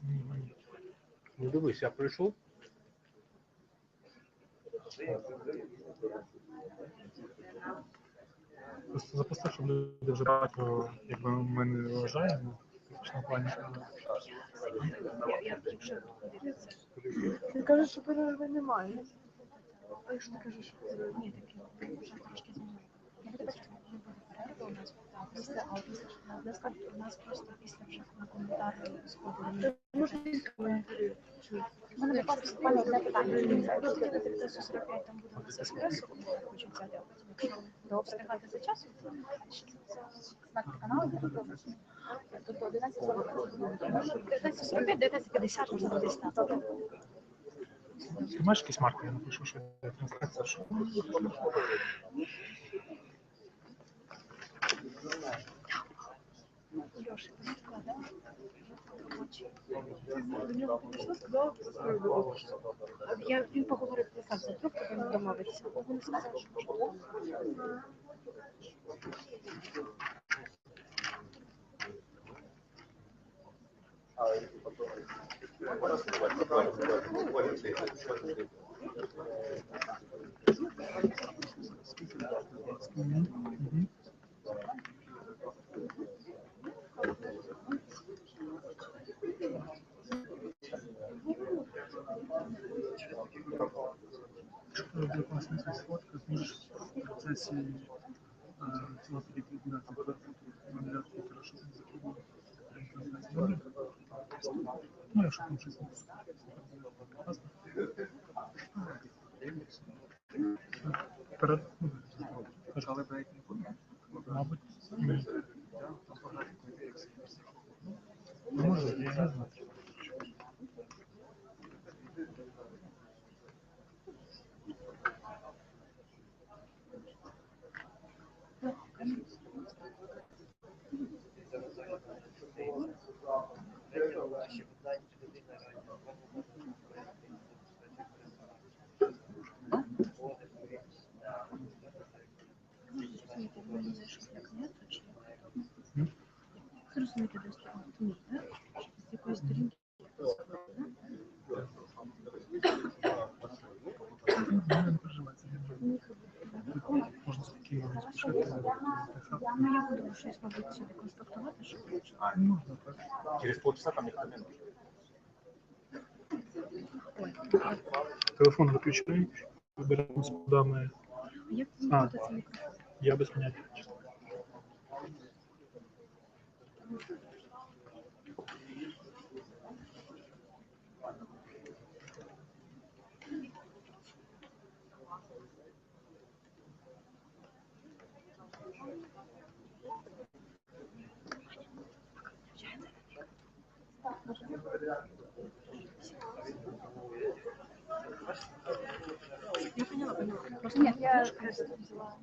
Ні. Ну дивись, я прийшов. Просто запустив, щоб люди вже бачили, якби ми не вважаємо в плані. Я вже подивився. Ти кажеш, що перерви немає. А якщо ти кажеш, що перерви? Ні, такі вже трошки змінили. Не буде перерви у нас, після, а у нас просто після вже на коментарі сходили. Може, коментарі? У мене буквально одне питання. Якщо хотіли 9:45, там буде у нас еспресо, хочу взяти, а потім, якщо ви встигати за часом, то знак каналу буде пропуск. Тобто 11:45, 9:50 можна буде стати. Ти маєш якісь марки? Я напишу, що я трансляція, що... Леша, ти складав? До нього підійшла, сказала, він поговорив, писав за трубку, він домовився. Він сказав, що може. Для класної сфотки зміж в процесі цього ліквідації квартиру щоб не закидали трансляцію. Ну, якщо там щось не перед, але брейк не буде. Мабуть, ні. Може, я не знаю. Зрозуміти доступно. Ні, так? З якоїсь сторінки. Не переживайте. Можна спокійно розпишити. Ну, я буду щось, мабуть, сюди конструктувати, щоб... Можна, так. Через полчаса там ніхто не може. Телефон виключений. Вибираємо з кодами. Як вимкнути цей мікрофон? Я без поняття. Я поняла. Просто нет, я взяла.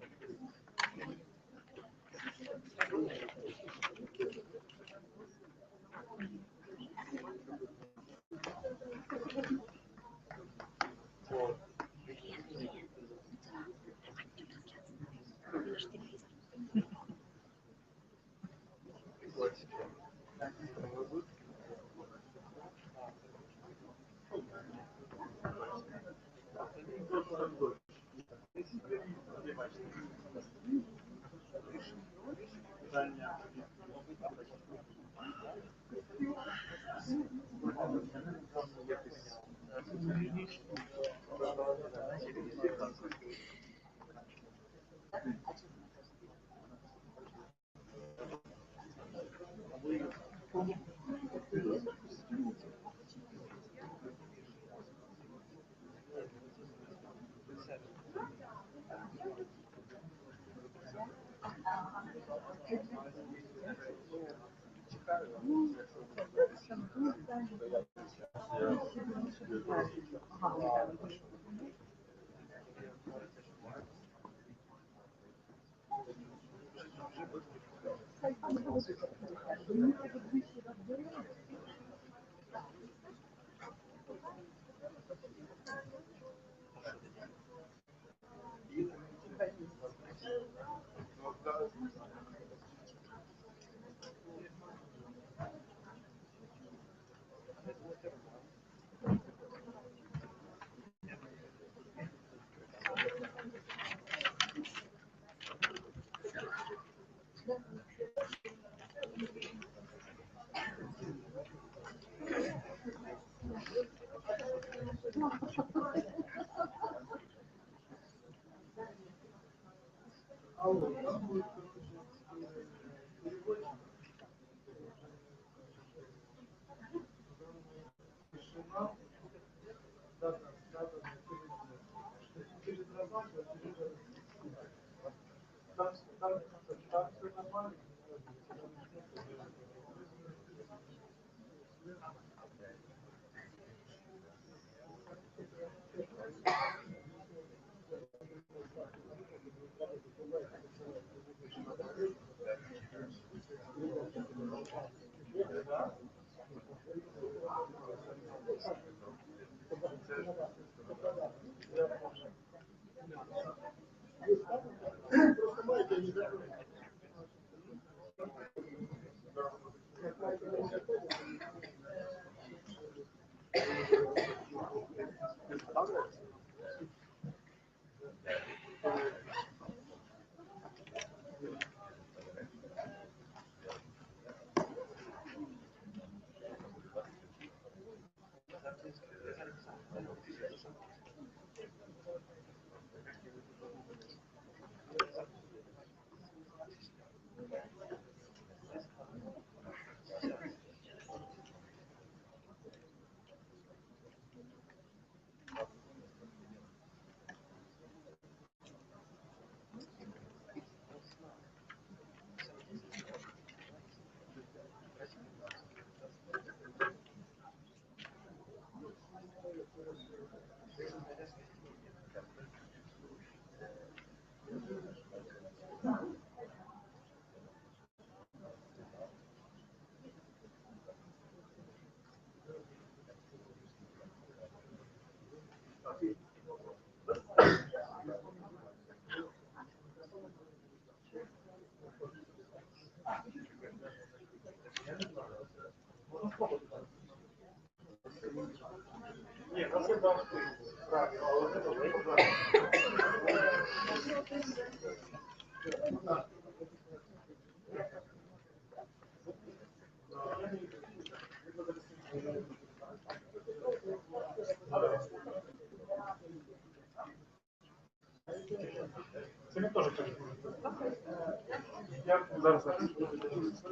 Зараз.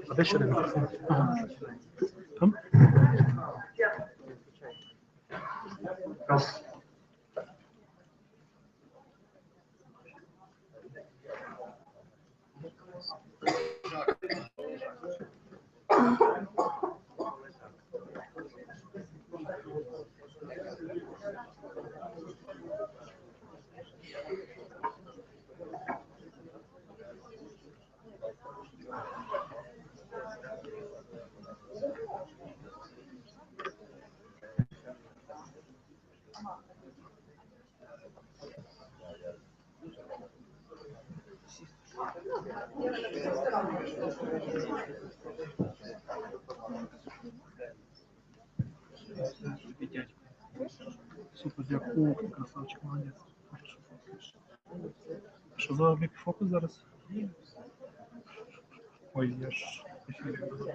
А де ще один мікрофон? Ага. Там? Раз. Супер, дякую, красавчик, молодець. Що за об'єкт фокус зараз? Ой, я ж ефірі не забув.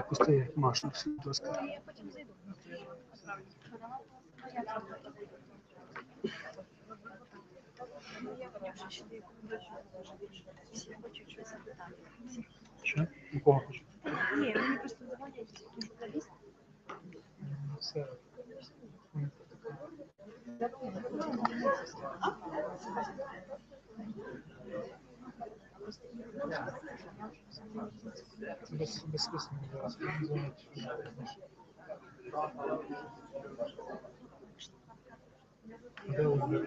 Пусти Машу, будь ласка. Я потім зайду. Я потім ще деяку речі може більше. Всі хочуть щось запитати. Що? У кого хочеш? Ні, мені просто дзвонять якісь журналісти. Все. Це безсмислено зараз. Дзвонять. Де вони?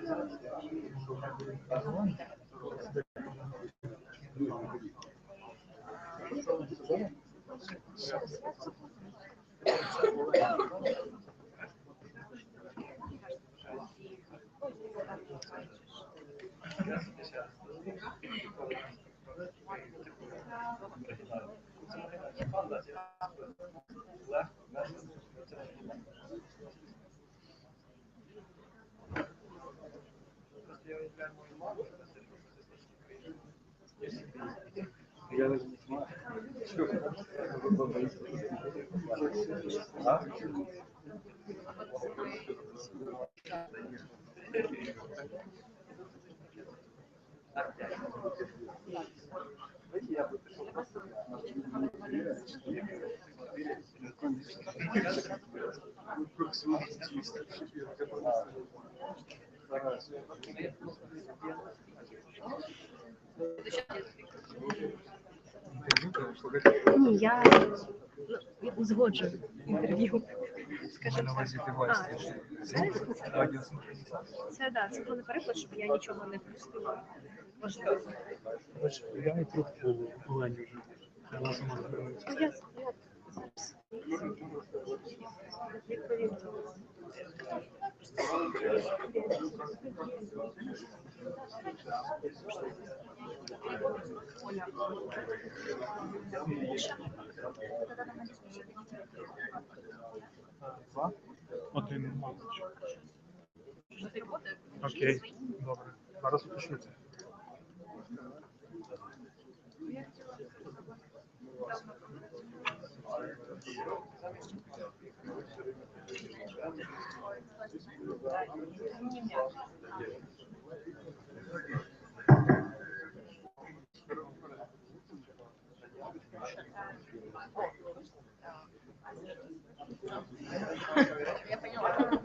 Ні, я узгоджую інтерв'ю. Скажімо так. Це да, це було не переклад, щоб я нічого не впустила. Можливо. Я і трубку Олені вже. Вона сама збирається. Я зараз відповім. Оля. 2, 1, мабуть. Окей, добре. Зараз уточню це. Я поняла.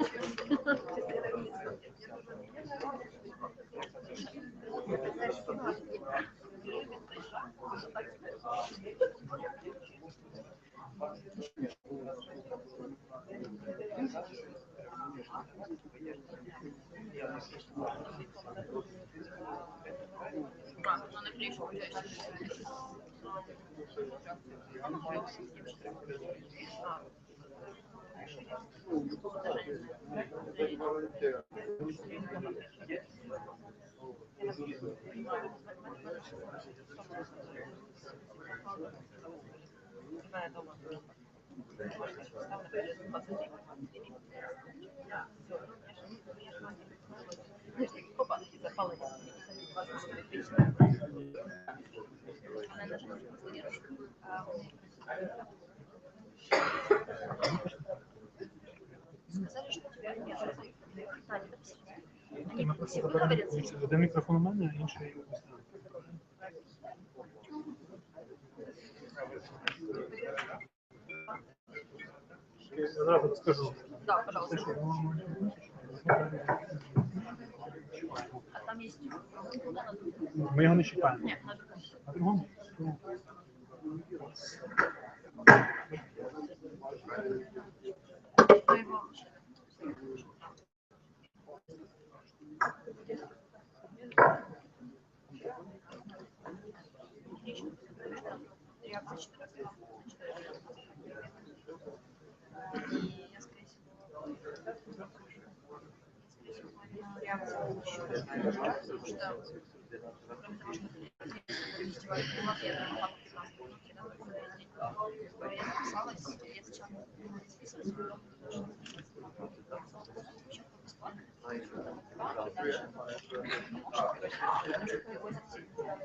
Один мікрофон у мене, а інший у вас. Я одразу скажу. Да, пожалуйста. А там есть... Ми його не чекаємо. Нет, На другому?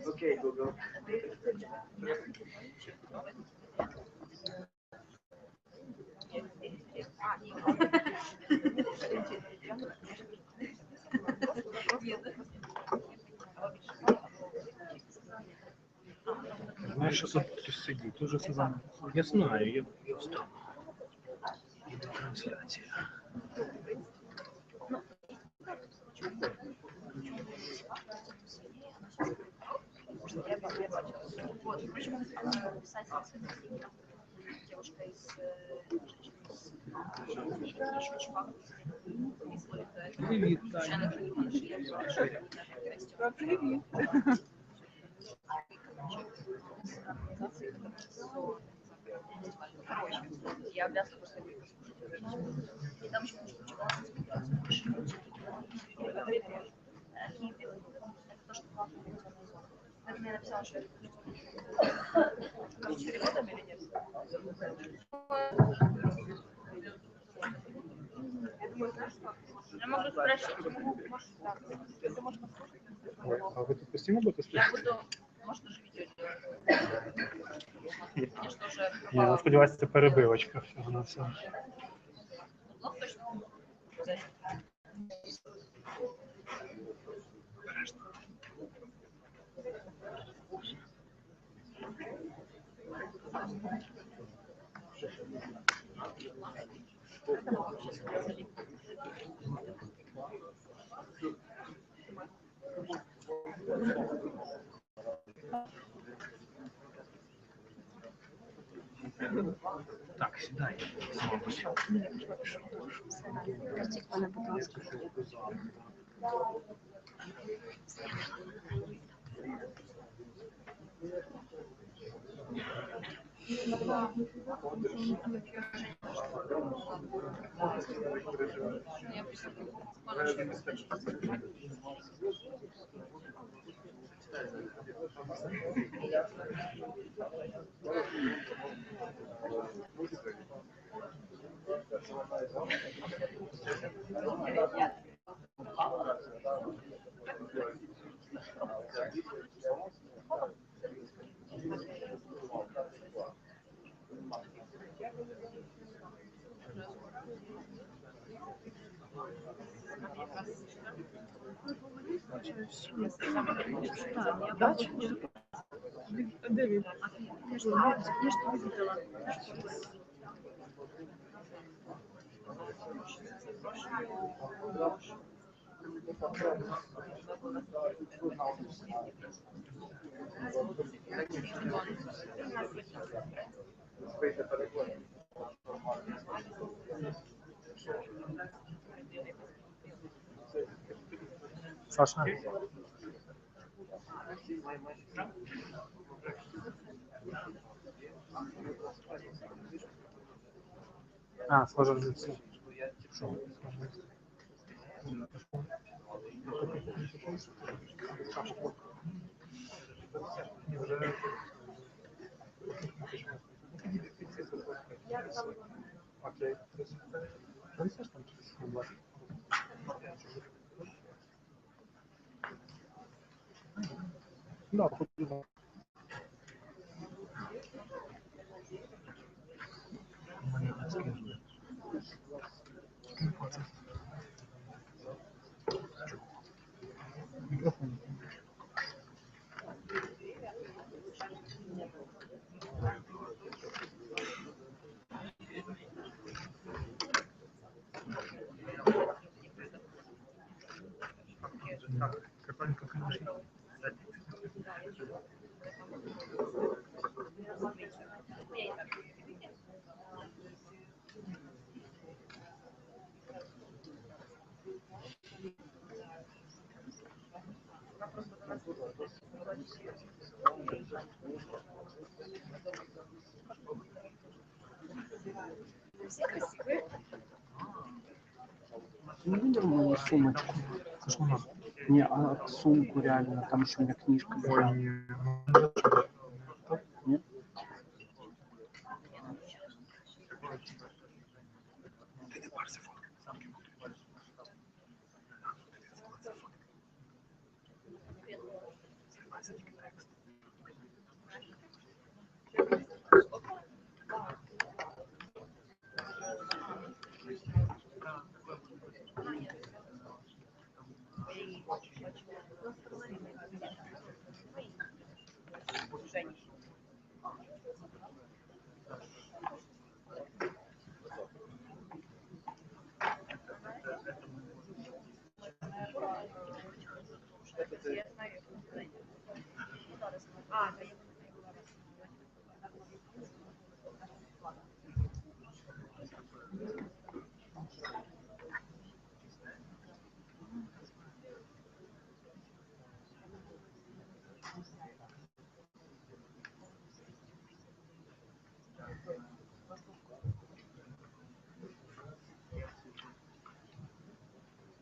Окей, Google. Знаєш, що тут хтось сидить, дуже все заново. Я знаю, я встану. Іде трансляція. Привіт, Таня. Привіт. Я обязана просто и там еще это то, что это мне написала, что с переводом или нет? Я могу спросить. Ой, а ви тут постійно будете Я стояти? буду, может, даже видео делать. Я что же Ні, ну сподіваюся, це перебивочка всього на все. блог точно? Так, сідай. Простіть мене, будь ласка. Я бачу. Дивіться. Я ж не видела. Саша. А, схоже в лицо. Що? Окей. Принесеш там через область? Да, походу. Микрофон. Картонка, конечно. Все красивые. Не видел мою сумочку? Це ж вона. Не, а сумку реально, там еще у меня книжка была. Ой, ні. Нет? Ти не парся, фото.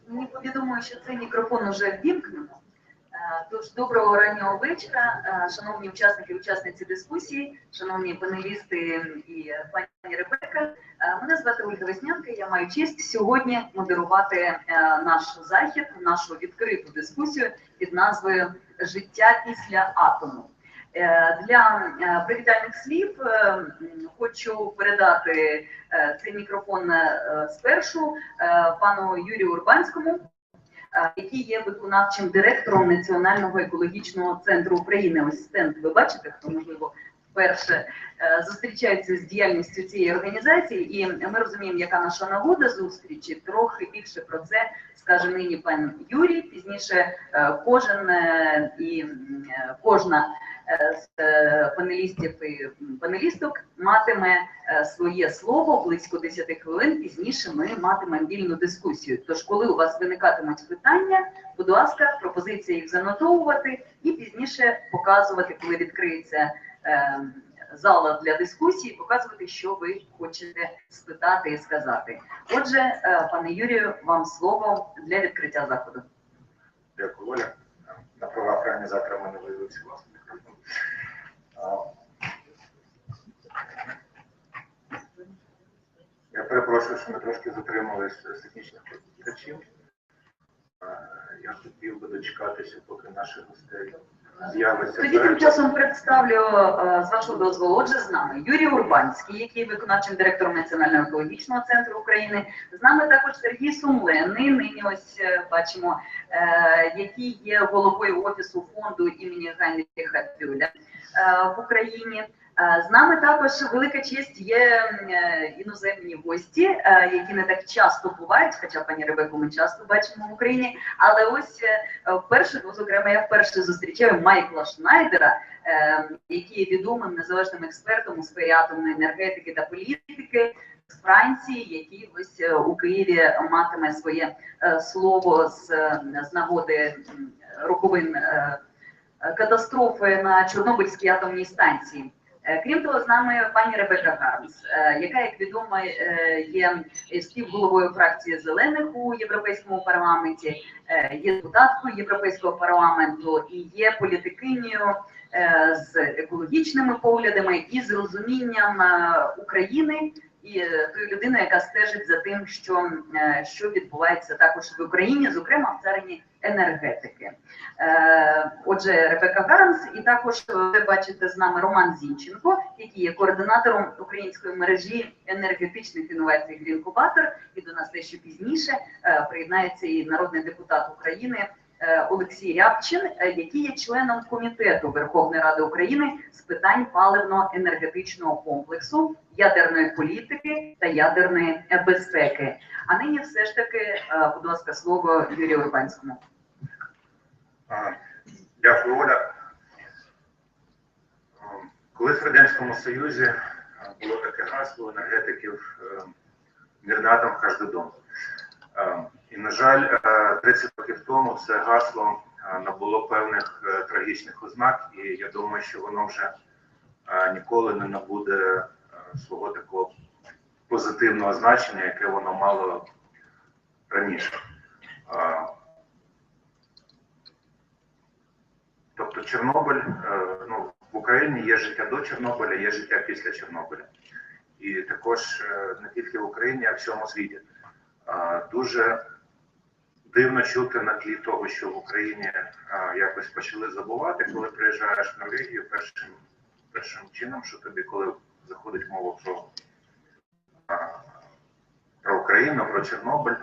Мені повідомили, що цей мікрофон уже ввімкнено. Тож, доброго раннього вечора, шановні учасники і учасниці дискусії, шановні панелісти і пані Ребекка. Мене звати Ольга Веснянка, я маю честь сьогодні модерувати наш захід, нашу відкриту дискусію під назвою «Життя після атому». Для привітальних слів хочу передати цей мікрофон спершу пану Юрію Урбанському, який є виконавчим директором Національного екологічного центру України. Ось стенд ви бачите, хто, можливо, вперше зустрічається з діяльністю цієї організації, і ми розуміємо, яка наша нагода зустрічі. Трохи більше про це скаже нині пан Юрій. Пізніше кожен і кожна з панелістів і панелісток матиме своє слово близько 10 хвилин. Пізніше ми матимемо вільну дискусію. Тож, коли у вас виникатимуть питання, будь ласка, пропозиції їх занотовувати і пізніше показувати, коли відкриється зала для дискусії, показувати, що ви хочете спитати і сказати. Отже, пане Юрію, вам слово для відкриття заходу. Дякую, Оля. На правах організатора мене виявився власне. Я перепрошую, що ми трошки затрималися з технічних причин. Я хотів би дочекатися, поки наших гостей з'явиться. Тоді тим часом представлю, з вашого дозволу, отже, з нами Юрій Урбанський, який є виконавчим директором Національного екологічного центру України. З нами також Сергій Сумленний, нині ось бачимо, який є головою Офісу фонду імені Гайнріха Бюля в Україні. З нами також велика честь є іноземні гості, які не так часто бувають, хоча пані Ребекку ми часто бачимо в Україні, але ось вперше, зокрема, я вперше зустрічаю Майкла Шнайдера, який є відомим незалежним експертом у сфері атомної енергетики та політики з Франції, який ось у Києві матиме своє слово з нагоди роковин катастрофи на Чорнобильській атомній станції. Крім того, з нами пані Ребекка Хармс, яка, як відомо, є співголовою фракції «Зелених» у Європейському парламенті, є депутаткою Європейського парламенту і є політикинею з екологічними поглядами і з розумінням України, і тою людиною, яка стежить за тим, що відбувається також в Україні, зокрема в царині енергетики. Отже, Ребекка Хармс, і також ви бачите з нами Роман Зінченко, який є координатором української мережі енергетичних інновацій «Грінкубатор», і до нас дещо пізніше приєднається і народний депутат України Олексій Рябчин, який є членом комітету Верховної Ради України з питань паливно-енергетичного комплексу, ядерної політики та ядерної безпеки. А нині все ж таки, будь ласка, слово Юрію Урбанському. Дякую, Оля. Колись в Радянському Союзі було таке гасло енергетиків «Мирний атом, кожен дом». І, на жаль, 30 років тому це гасло набуло певних трагічних ознак, і я думаю, що воно вже ніколи не набуде свого такого позитивного значення, яке воно мало раніше. Тобто Чорнобиль, ну, в Україні є життя до Чорнобиля, є життя після Чорнобиля. І також не тільки в Україні, а в всьому світі. Дуже дивно чути на тлі того, що в Україні якось почали забувати, коли приїжджаєш в Норвегію, першим чином, що тобі, коли заходить мова про Україну, про Чорнобиль,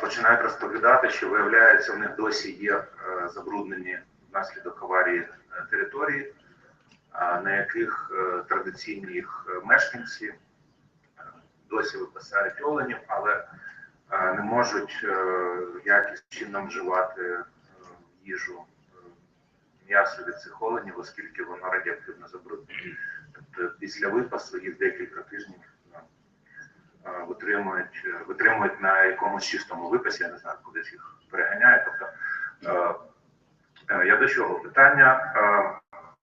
починають розповідати, що, виявляється, в них досі є забруднені внаслідок аварії території, на яких традиційні їх мешканці досі випасають оленів, але не можуть якісним чином вживати їжу, м'ясо від цих оленів, оскільки воно радіоактивно забруднене. Тобто після випасу їх декілька тижнів витримують на якомусь чистому випасі, я не знаю, кудись їх переганяють. Тобто, я до чого? Питання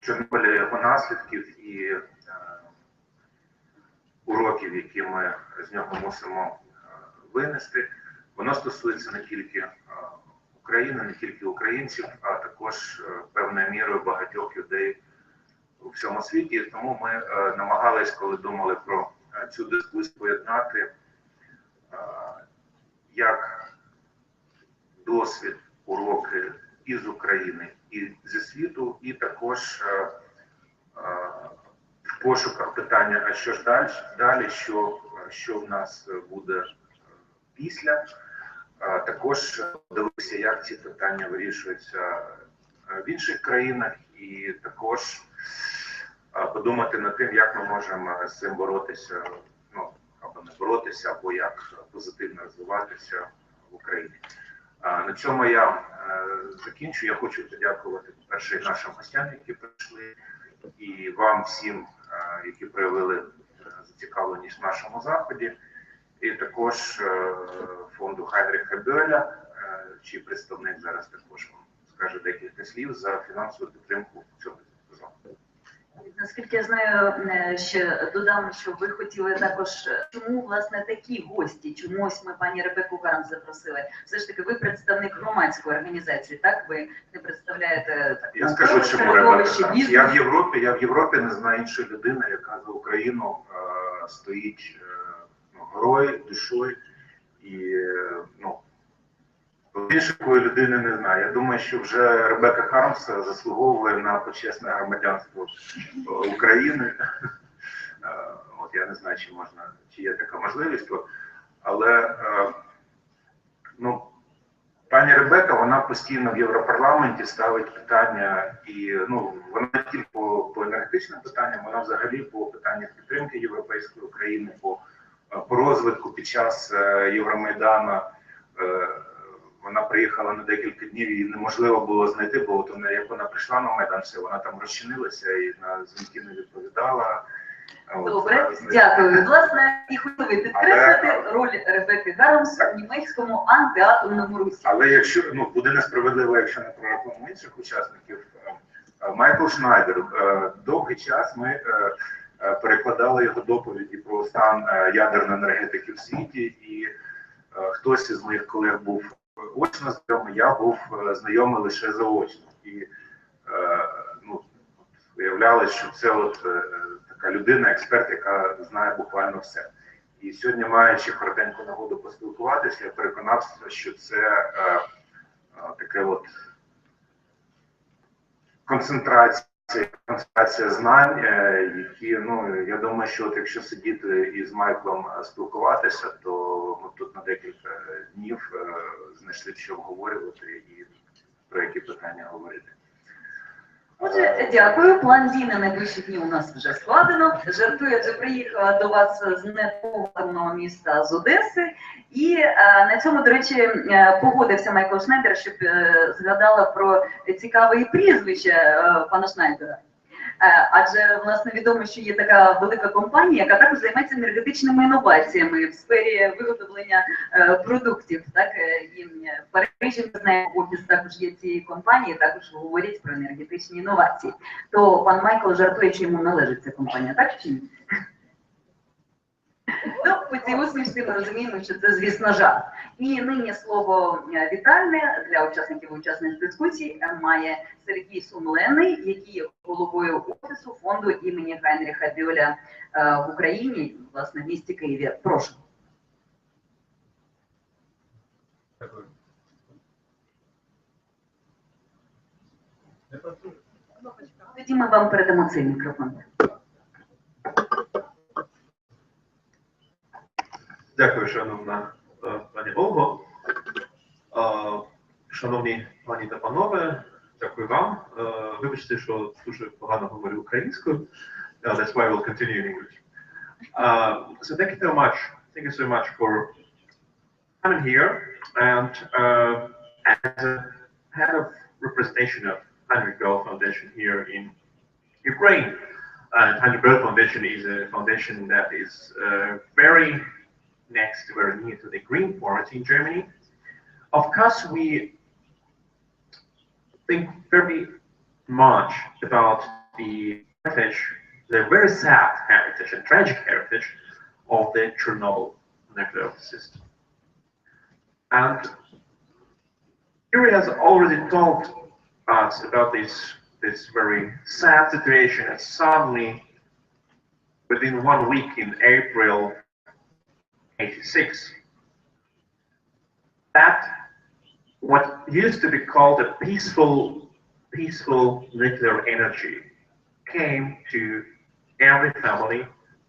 Чорнобиля, його наслідків і уроків, які ми з нього мусимо винести, воно стосується не тільки України, не тільки українців, а також певною мірою багатьох людей у всьому світі. Тому ми намагались, коли думали про цю дискусію, поєднати як досвід, уроки із України, і зі світу, і також в пошуках питання, а що ж далі, що в нас буде після. Також дивитися, як ці питання вирішуються в інших країнах, і також подумати над тим, як ми можемо з цим боротися, ну, або не боротися, або як позитивно розвиватися в Україні. На цьому я закінчу. Я хочу подякувати, по-перше, нашим гостям, які прийшли, і вам всім, які проявили зацікавленість в нашому заході, і також фонду Гайнріха Бьоля, чий представник зараз також вам скаже декілька слів за фінансову підтримку цього заходу. Наскільки я знаю, ще додам, що ви хотіли також, чому, власне, такі гості, чомусь ми пані Ребекку Хармс запросили. Все ж таки, ви представник громадської організації, так? Ви не представляєте... Так, я скажу, чому Ребекка Хармс. Я в Європі не знаю іншої людини, яка за Україну стоїть горою, душою, і, ну, іншої людини не знаю. Я думаю, що вже Ребекка Хармс заслуговує на почесне громадянство України. От я не знаю, чи є така можливість, але ну, пані Ребекка, вона постійно в Європарламенті ставить питання, і ну, вона не тільки по енергетичним питанням, вона взагалі по питаннях підтримки європейської України, по розвитку під час Євромайдану. Вона приїхала на декілька днів, її неможливо було знайти, бо от вона, як вона прийшла на Майдан, все, вона там розчинилася і на дзвінки не відповідала. Добре, дякую. Власне, і хотіли підкреслити роль Ребекки Хармс в німецькому антиатомному русі. Але якщо, ну, буде несправедливо, якщо не прорахуємо інших учасників, Майклом Шнайдером, довгий час ми перекладали його доповіді про стан ядерної енергетики в світі, і хтось із моїх колег був очно знайомий, я був знайомий лише заочно. І ну, виявлялося, що це от така людина, експерт, яка знає буквально все. І сьогодні, маючи коротеньку нагоду поспілкуватися, я переконався, що це таке от концентрація знань, які, ну, я думаю, що от якщо сидіти із Майклом спілкуватися, то ми тут на декілька днів знайшли, що обговорювати і про які питання говорити. Отже, дякую. План дій на найближчі дні у нас вже складено. Жартую, я вже приїхала до вас з непоганого міста, з Одеси. І на цьому, до речі, погодився Майклом Шнайдер, щоб згадала про цікаве прізвище пана Шнайдера. Адже, власне, відомо, що є така велика компанія, яка також займається енергетичними інноваціями в сфері виготовлення продуктів. Так? І в Парижі, ми знаємо, офіс також є цієї компанії, також говорять про енергетичні інновації. То пан Майкл жартує, що йому належить ця компанія, так чи ні? Ну, по цій усмішці ми розуміємо, що це, звісно, жарт. І нині слово вітальне для учасників і учасниць дискусії має Сергій Сумленний, який є головою офісу фонду імені Гайнріха Бьоля в Україні, власне, в місті Києві. Прошу. Дякую. Тоді ми вам передамо цей мікрофон. Дякую, шановна пані Ольго. Шановні пані та панове, Дякую вам. Вибачте, що дуже погано говорю українською. That's why I will continue in English. So thank you so much. Thank you so much for coming here. And as a head of representation of Heinrich Böll Foundation here in Ukraine, Heinrich Böll Foundation is a foundation that is very near to the Green Party in Germany. Of course, we think very much about the heritage, the very sad heritage and tragic heritage of the Chernobyl nuclear system. And Yuri has already told us about this very sad situation, and suddenly, within 1 week in April '86, that what used to be called a peaceful nuclear energy came to every family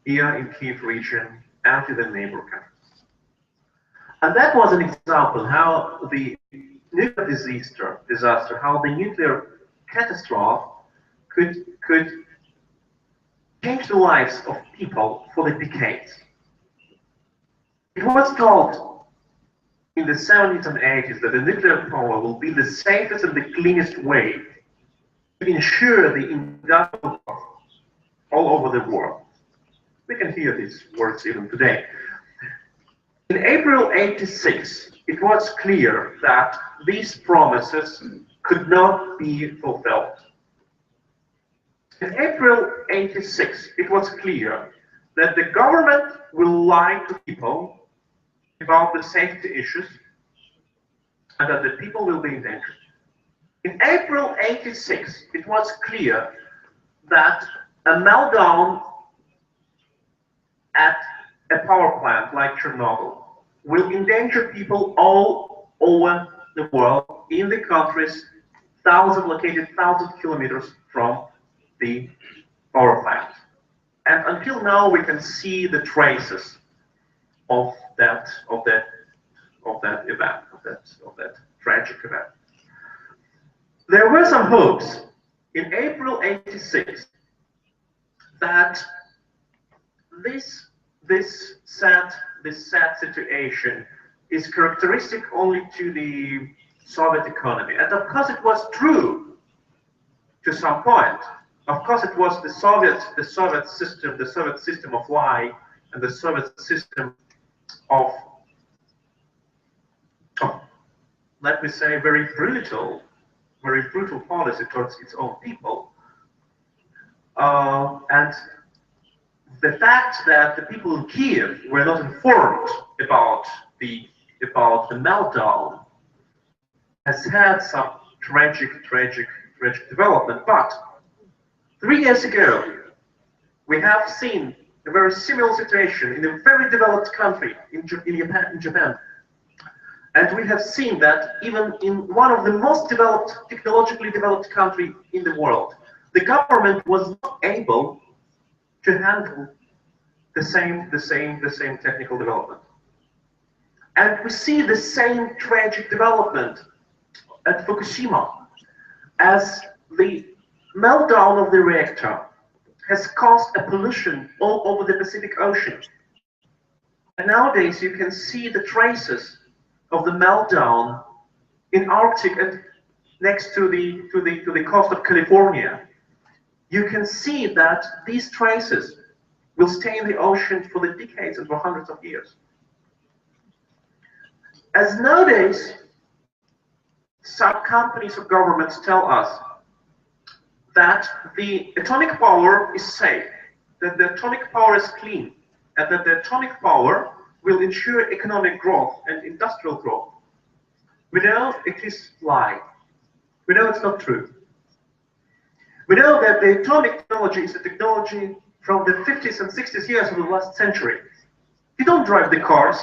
here in Kyiv region and to the neighbor countries. And that was an example how the nuclear disaster, how the nuclear catastrophe could change the lives of people for the decades. It was thought in the 70s and 80s that the nuclear power will be the safest and the cleanest way to ensure the industrial growth all over the world. We can hear these words even today. In April '86, it was clear that these promises could not be fulfilled. In April '86, it was clear that the government will lie to people about the safety issues and that the people will be endangered. In April '86, it was clear that a meltdown at a power plant like Chernobyl will endanger people all over the world, in the countries located 1,000 kilometers from the power plant. And until now, we can see the traces of that event, of that tragic event. There were some hopes in April '86 that this sad situation is characteristic only to the Soviet economy. And of course it was true to some point. Of course it was the Soviet system of lie and the Soviet system of let me say, very brutal policy towards its own people. And the fact that the people in Kyiv were not informed about the meltdown has had some tragic development. But 3 years ago, we have seen a very similar situation in a very developed country, in Japan. And we have seen that even in one of the most technologically developed country in the world, the government was not able to handle the same technical development. And we see the same tragic development at Fukushima, as the meltdown of the reactor has caused a pollution all over the Pacific Ocean. And nowadays you can see the traces of the meltdown in Arctic and next to the coast of California. You can see that these traces will stay in the ocean for the decades and for hundreds of years. As nowadays, some companies or governments tell us that the atomic power is safe, that the atomic power is clean, and that the atomic power will ensure economic growth and industrial growth. We know it is lie. We know it's not true. We know that the atomic technology is a technology from the 50s and 60s years of the last century. You don't drive the cars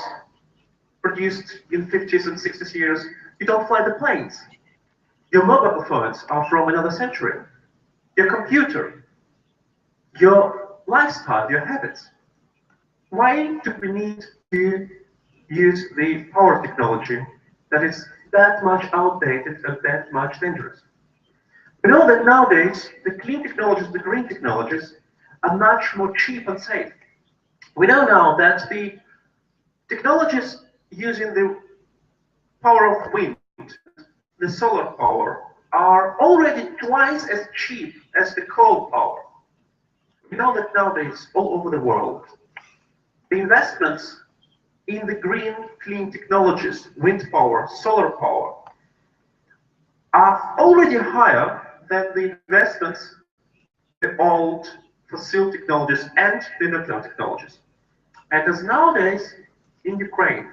produced in 50s and 60s years. You don't fly the planes. Your mobile phones are from another century. Your computer, your lifestyle, your habits. Why do we need to use the power technology that is that much outdated and that much dangerous? We know that nowadays the clean technologies, the green technologies, are much more cheap and safe. We know now that the technologies using the power of wind, the solar power, are already twice as cheap as the coal power. We know that nowadays, all over the world, the investments in the green, clean technologies, wind power, solar power, are already higher than the investments in the old fossil technologies and the nuclear technologies. And as nowadays in Ukraine,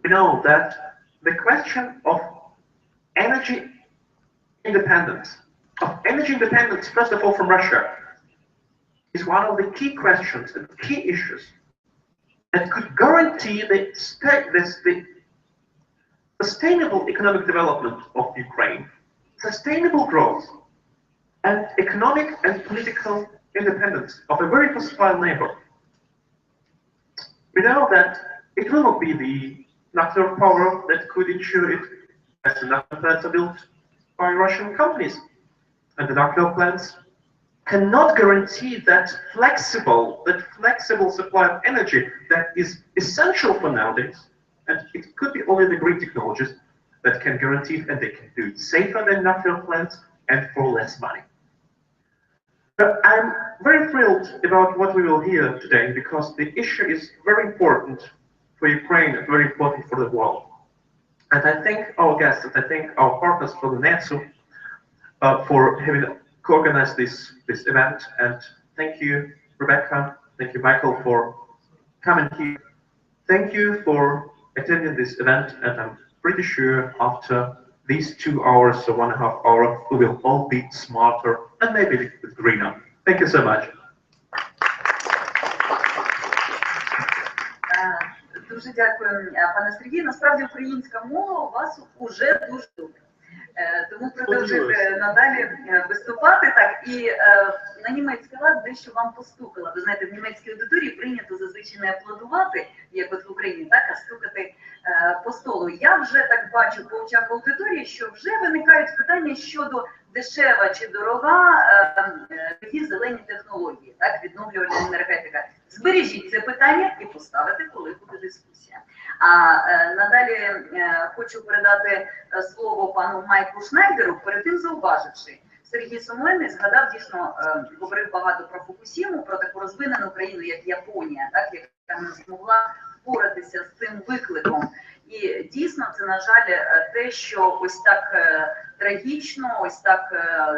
we know that the question of energy independence, first of all from Russia, is one of the key questions and key issues that could guarantee the sustainable economic development of Ukraine, sustainable growth, and economic and political independence of a very hostile neighbor. We know that it will not be the nuclear power that could ensure it, as the nuclear plants are built by Russian companies. And the nuclear plants cannot guarantee that flexible supply of energy that is essential for nowadays. And it could be only the green technologies that can guarantee it, and they can do it safer than nuclear plants and for less money. But I'm very thrilled about what we will hear today, because the issue is very important for Ukraine and very important for the world. And I thank our guests, and I thank our partners from the NETSU for having co-organized this event. And thank you, Rebecca, thank you, Michael, for coming here. Thank you for attending this event, and I'm pretty sure after these 2 hours or 1.5 hours, we will all be smarter and maybe a little bit greener. Thank you so much. Дуже дякую, пане Сергію. Насправді українська мова у вас уже дуже добра. Тому продовжуйте надалі виступати. Так, і на німецький лад дещо вам постукала. Ви знаєте, в німецькій аудиторії прийнято зазвичай не аплодувати, як от в Україні, так, а стукати по столу. Я вже так бачу по очах аудиторії, що вже виникають питання щодо дешева чи дорога такі зелені технології, так, відновлювальна енергетика. Збережіть це питання і поставите, коли буде дискусія. А надалі хочу передати слово пану Майклу Шнайдеру, перед тим зауваживши. Сергій Сумленний згадав, дійсно, говорив багато про Фукусіму, про таку розвинену країну, як Японія, так, яка не змогла впоратися з цим викликом. І дійсно це, на жаль, те, що ось так трагічно, ось так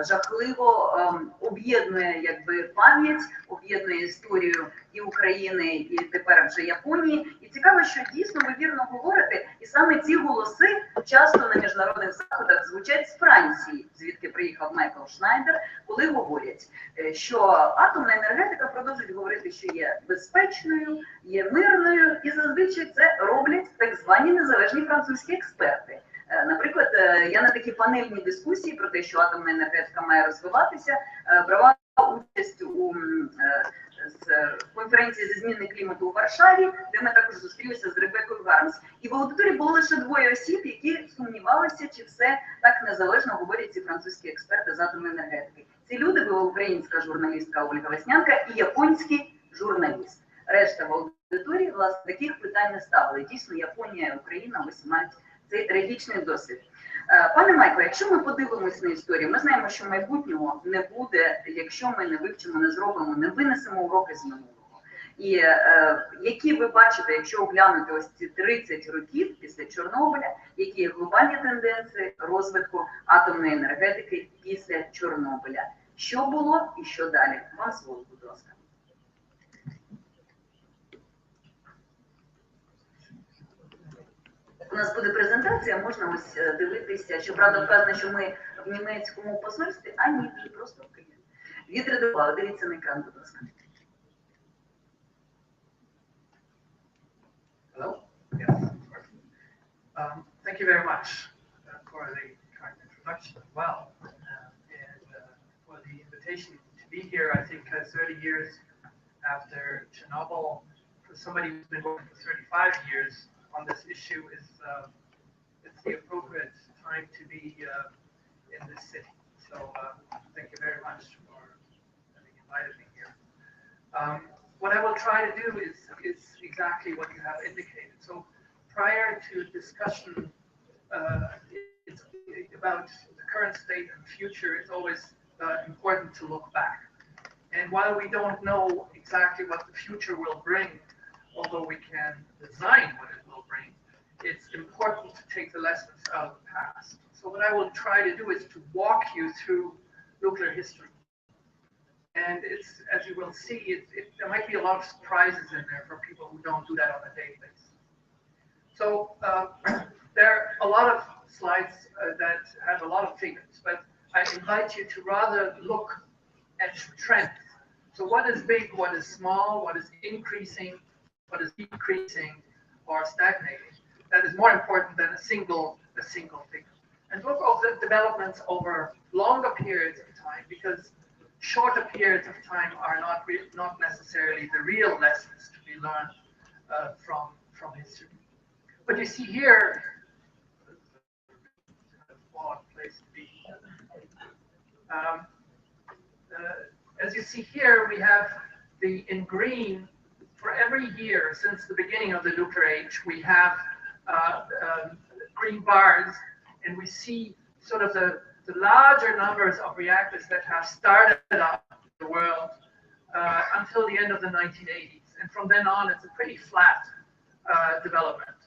жахливо об'єднує якби пам'ять, об'єднує історію і України, і тепер вже Японії. І цікаво, що дійсно ви вірно говорите, і саме ці голоси часто на міжнародних заходах звучать з Франції, звідки приїхав Майклом Шнайдер, коли говорять, що атомна енергетика продовжують говорити, що є безпечною, є мирною, і зазвичай це роблять так звані незалежні французькі експерти. Наприклад, я на такі панельні дискусії про те, що атомна енергетика має розвиватися, брала участь у конференції зі зміни клімату у Варшаві, де ми також зустрілися з Ребеккою Хармс. І в аудиторії було лише 2 осіб, які сумнівалися, чи все так незалежно говорять ці французькі експерти з атомної енергетики. Ці люди була українська журналістка Ольга Веснянка і японський журналіст. Решта в аудиторії, власне, таких питань не ставили. Дійсно, Японія і Україна ось мають цей трагічний досвід. Пане Майкле, якщо ми подивимось на історію, ми знаємо, що майбутнього не буде, якщо ми не вивчимо, не зробимо, не винесемо уроки з минулого. І які ви бачите, якщо оглянути ось ці 30 років після Чорнобиля, які є глобальні тенденції розвитку атомної енергетики після Чорнобиля? Що було і що далі? Вам слово, будь ласка. У нас буде презентація, можна ось дивитися, щоправда вказано, що ми в німецькому посольстві, а ні, вже просто в Києві. Відредувала, дивіться на екран, будь ласка. Hello? Yes. Thank you very much for the kind introduction as well, and for the invitation to be here. I think 30 years after Chernobyl, for somebody who's been working for 35 years, on this issue is it's the appropriate time to be in this city. So So thank you very much for having invited me here. What I will try to do is exactly what you have indicated. So prior to discussion it's about the current state and future, it's always important to look back. And while we don't know exactly what the future will bring, although we can design what it will bring, it's important to take the lessons out of the past. So what I will try to do is to walk you through nuclear history. And it's, as you will see, there might be a lot of surprises in there for people who don't do that on a daily basis. So there are a lot of slides that have a lot of figures, but I invite you to rather look at trends. So what is big, what is small, what is increasing, what is decreasing, or stagnating? That is more important than a single figure. And look at the developments over longer periods of time, because shorter periods of time are not necessarily the real lessons to be learned from history. What you see here, odd place to be. As you see here, we have in green, for every year since the beginning of the nuclear age, we have green bars, and we see sort of the larger numbers of reactors that have started up in the world until the end of the 1980s. And from then on, it's a pretty flat development.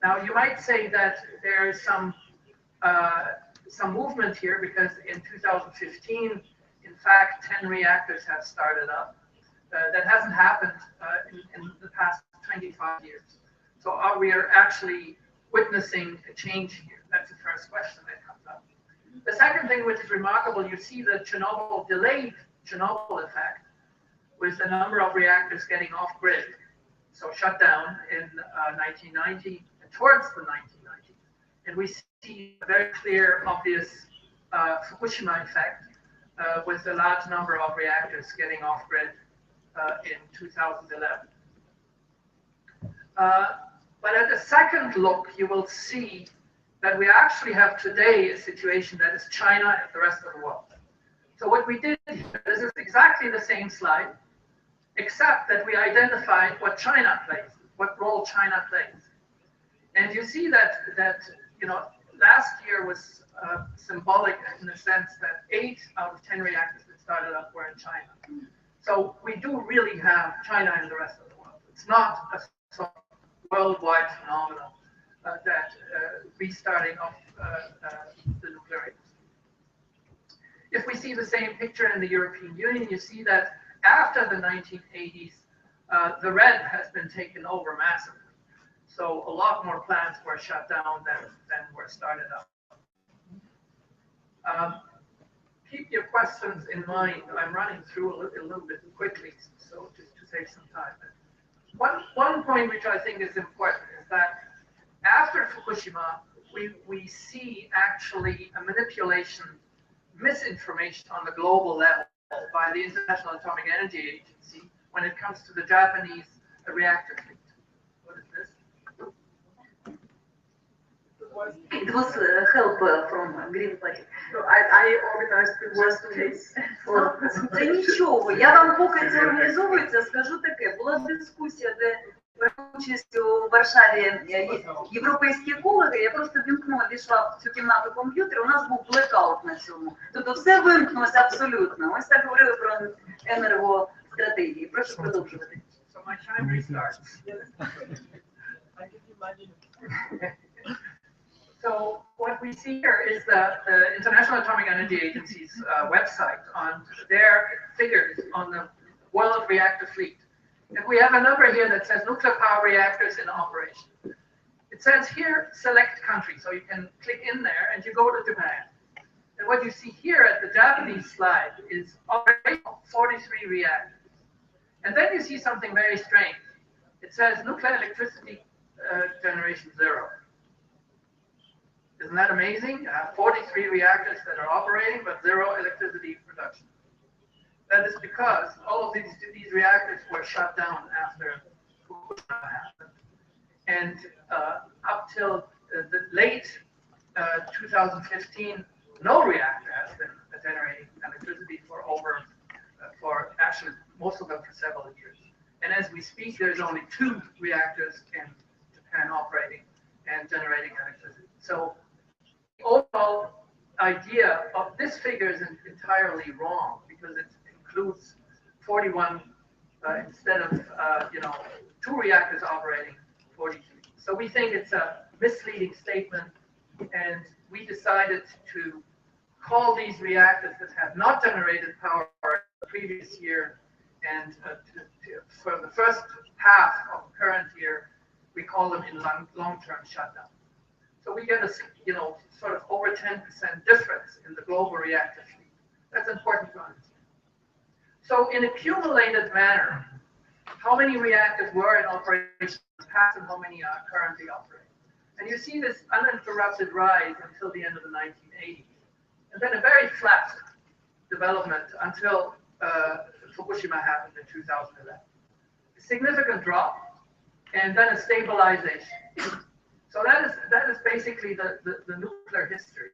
Now, you might say that there is some movement here, because in 2015, in fact, 10 reactors have started up. That hasn't happened in the past 25 years. So we are actually witnessing a change here? That's the first question that comes up. The second thing which is remarkable, you see the delayed Chernobyl effect with the number of reactors getting off grid. So shut down in 1990 and towards the 1990s. And we see a very clear, obvious Fukushima effect with a large number of reactors getting off grid in 2011. But at a second look, you will see that we actually have today a situation that is China and the rest of the world. So what we did here, this is exactly the same slide, except that we identified what China plays, what role China plays. And you see that last year was symbolic in the sense that 8 out of 10 reactors that started up were in China. So we do really have China and the rest of the world. It's not a sort of worldwide phenomenon that restarting of the nuclear industry. If we see the same picture in the European Union, you see that after the 1980s, the red has been taken over massively. So a lot more plants were shut down than were started up. Keep your questions in mind. I'm running through a little bit quickly, so just to save some time. One point which I think is important is that after Fukushima, we see actually a manipulation, misinformation on the global level by the International Atomic Energy Agency when it comes to the Japanese reactor fleet. What is this? It was help from Green Party. So I organized the worst case. Це нічого. Я вам, поки це організовується, скажу таке. Була дискусія, де брали участь у Варшаві європейські екологи. Я просто вімкнула, війшла в цю кімнату комп'ютер, у нас був блекаут на цьому. Тобто все вимкнулося абсолютно. Ось так говорили про енергостратегії. Прошу продовжувати. So my time restarts. So what we see here is the International Atomic Energy Agency's website on their figures on the world reactor fleet. And we have a number here that says nuclear power reactors in operation. It says here, select country. So you can click in there and you go to Japan. And what you see here at the Japanese slide is already 43 reactors. And then you see something very strange. It says nuclear electricity generation 0. Isn't that amazing? 43 reactors that are operating, but 0 electricity production. That is because all of these reactors were shut down after Fukushima happened. And up till the late 2015, no reactor has been generating electricity for actually most of them for several years. And as we speak, there's only 2 reactors in Japan operating and generating electricity. So the overall idea of this figure is entirely wrong because it includes 41 instead of 2 reactors operating, 42. So we think it's a misleading statement, and we decided to call these reactors that have not generated power the previous year, and for the first half of the current year, we call them in long-term shutdown. So we get a sort of over 10% difference in the global reactor fleet. That's important to understand. So in accumulated manner, how many reactors were in operation in the past and how many are currently operating? And you see this uninterrupted rise until the end of the 1980s. And then a very flat development until Fukushima happened in 2011. A significant drop, and then a stabilization. So that is basically the nuclear history.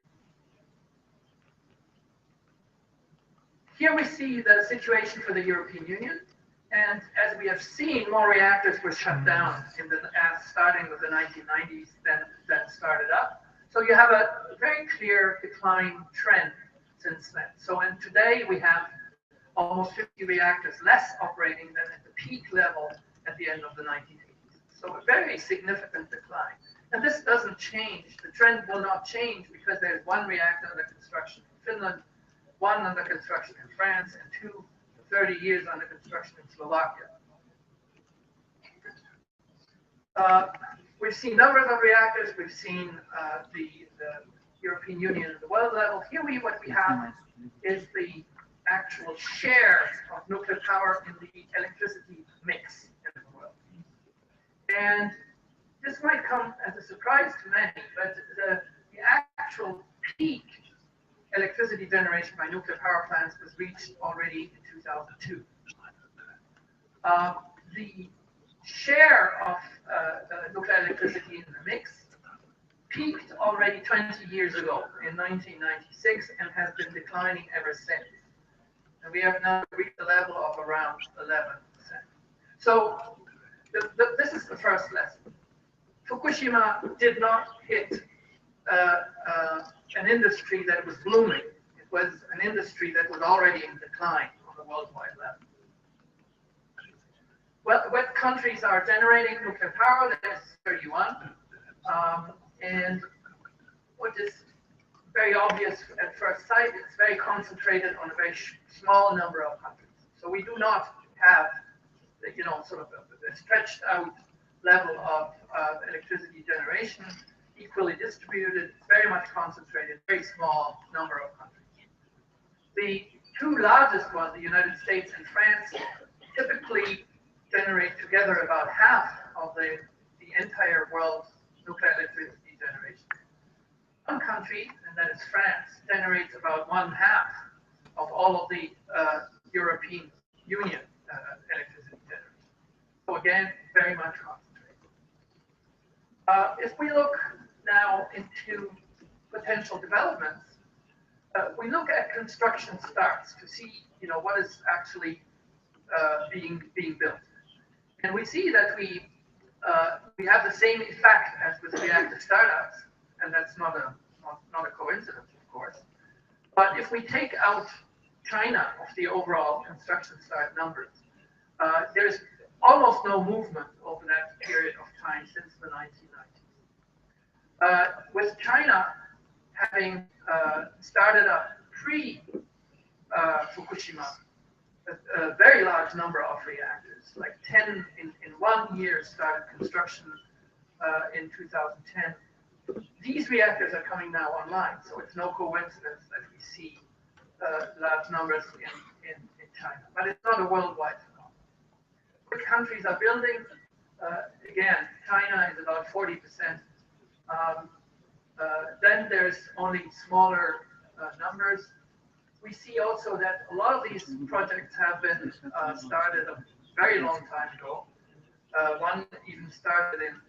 Here we see the situation for the European Union. And as we have seen, more reactors were shut down starting with the 1990s than started up. So you have a very clear decline trend since then. So today we have almost 50 reactors less operating than at the peak level at the end of the 1980s. So a very significant decline. And this doesn't change. The trend will not change because there's 1 reactor under construction in Finland, 1 under construction in France, and 30 years under construction in Slovakia. We've seen numbers of reactors. We've seen the European Union at the world level. Here what we have is the actual share of nuclear power in the electricity mix in the world. And this might come as a surprise to many, but the actual peak electricity generation by nuclear power plants was reached already in 2002. The share of nuclear electricity in the mix peaked already 20 years ago in 1996 and has been declining ever since. And we have now reached a level of around 11%. So this is the first lesson. Fukushima did not hit an industry that was blooming. It was an industry that was already in decline on the worldwide level. Well, what countries are generating nuclear power? There's 31. And what is very obvious at first sight, it's very concentrated on a very small number of countries. So we do not have, sort of a stretched out level of electricity generation, equally distributed, very much concentrated, very small number of countries. The 2 largest ones, the United States and France, typically generate together about half of the entire world's nuclear electricity generation. One country, and that is France, generates about 1/2 of all of the European Union electricity generation. So again, very much concentrated. If we look now into potential developments, we look at construction starts to see, what is actually being built, and we see that we have the same effect as with reactor startups, and that's not a coincidence, of course. But if we take out China of the overall construction start numbers, there's almost no movement over that period of time since the 1990s. With China having started up pre-Fukushima, a very large number of reactors, like 10 in 1 year started construction in 2010. These reactors are coming now online, so it's no coincidence that we see large numbers in China. But it's not a worldwide phenomenon. Which countries are building? Again, China is about 40%. Then there's only smaller numbers. We see also that a lot of these projects have been started a very long time ago. One even started in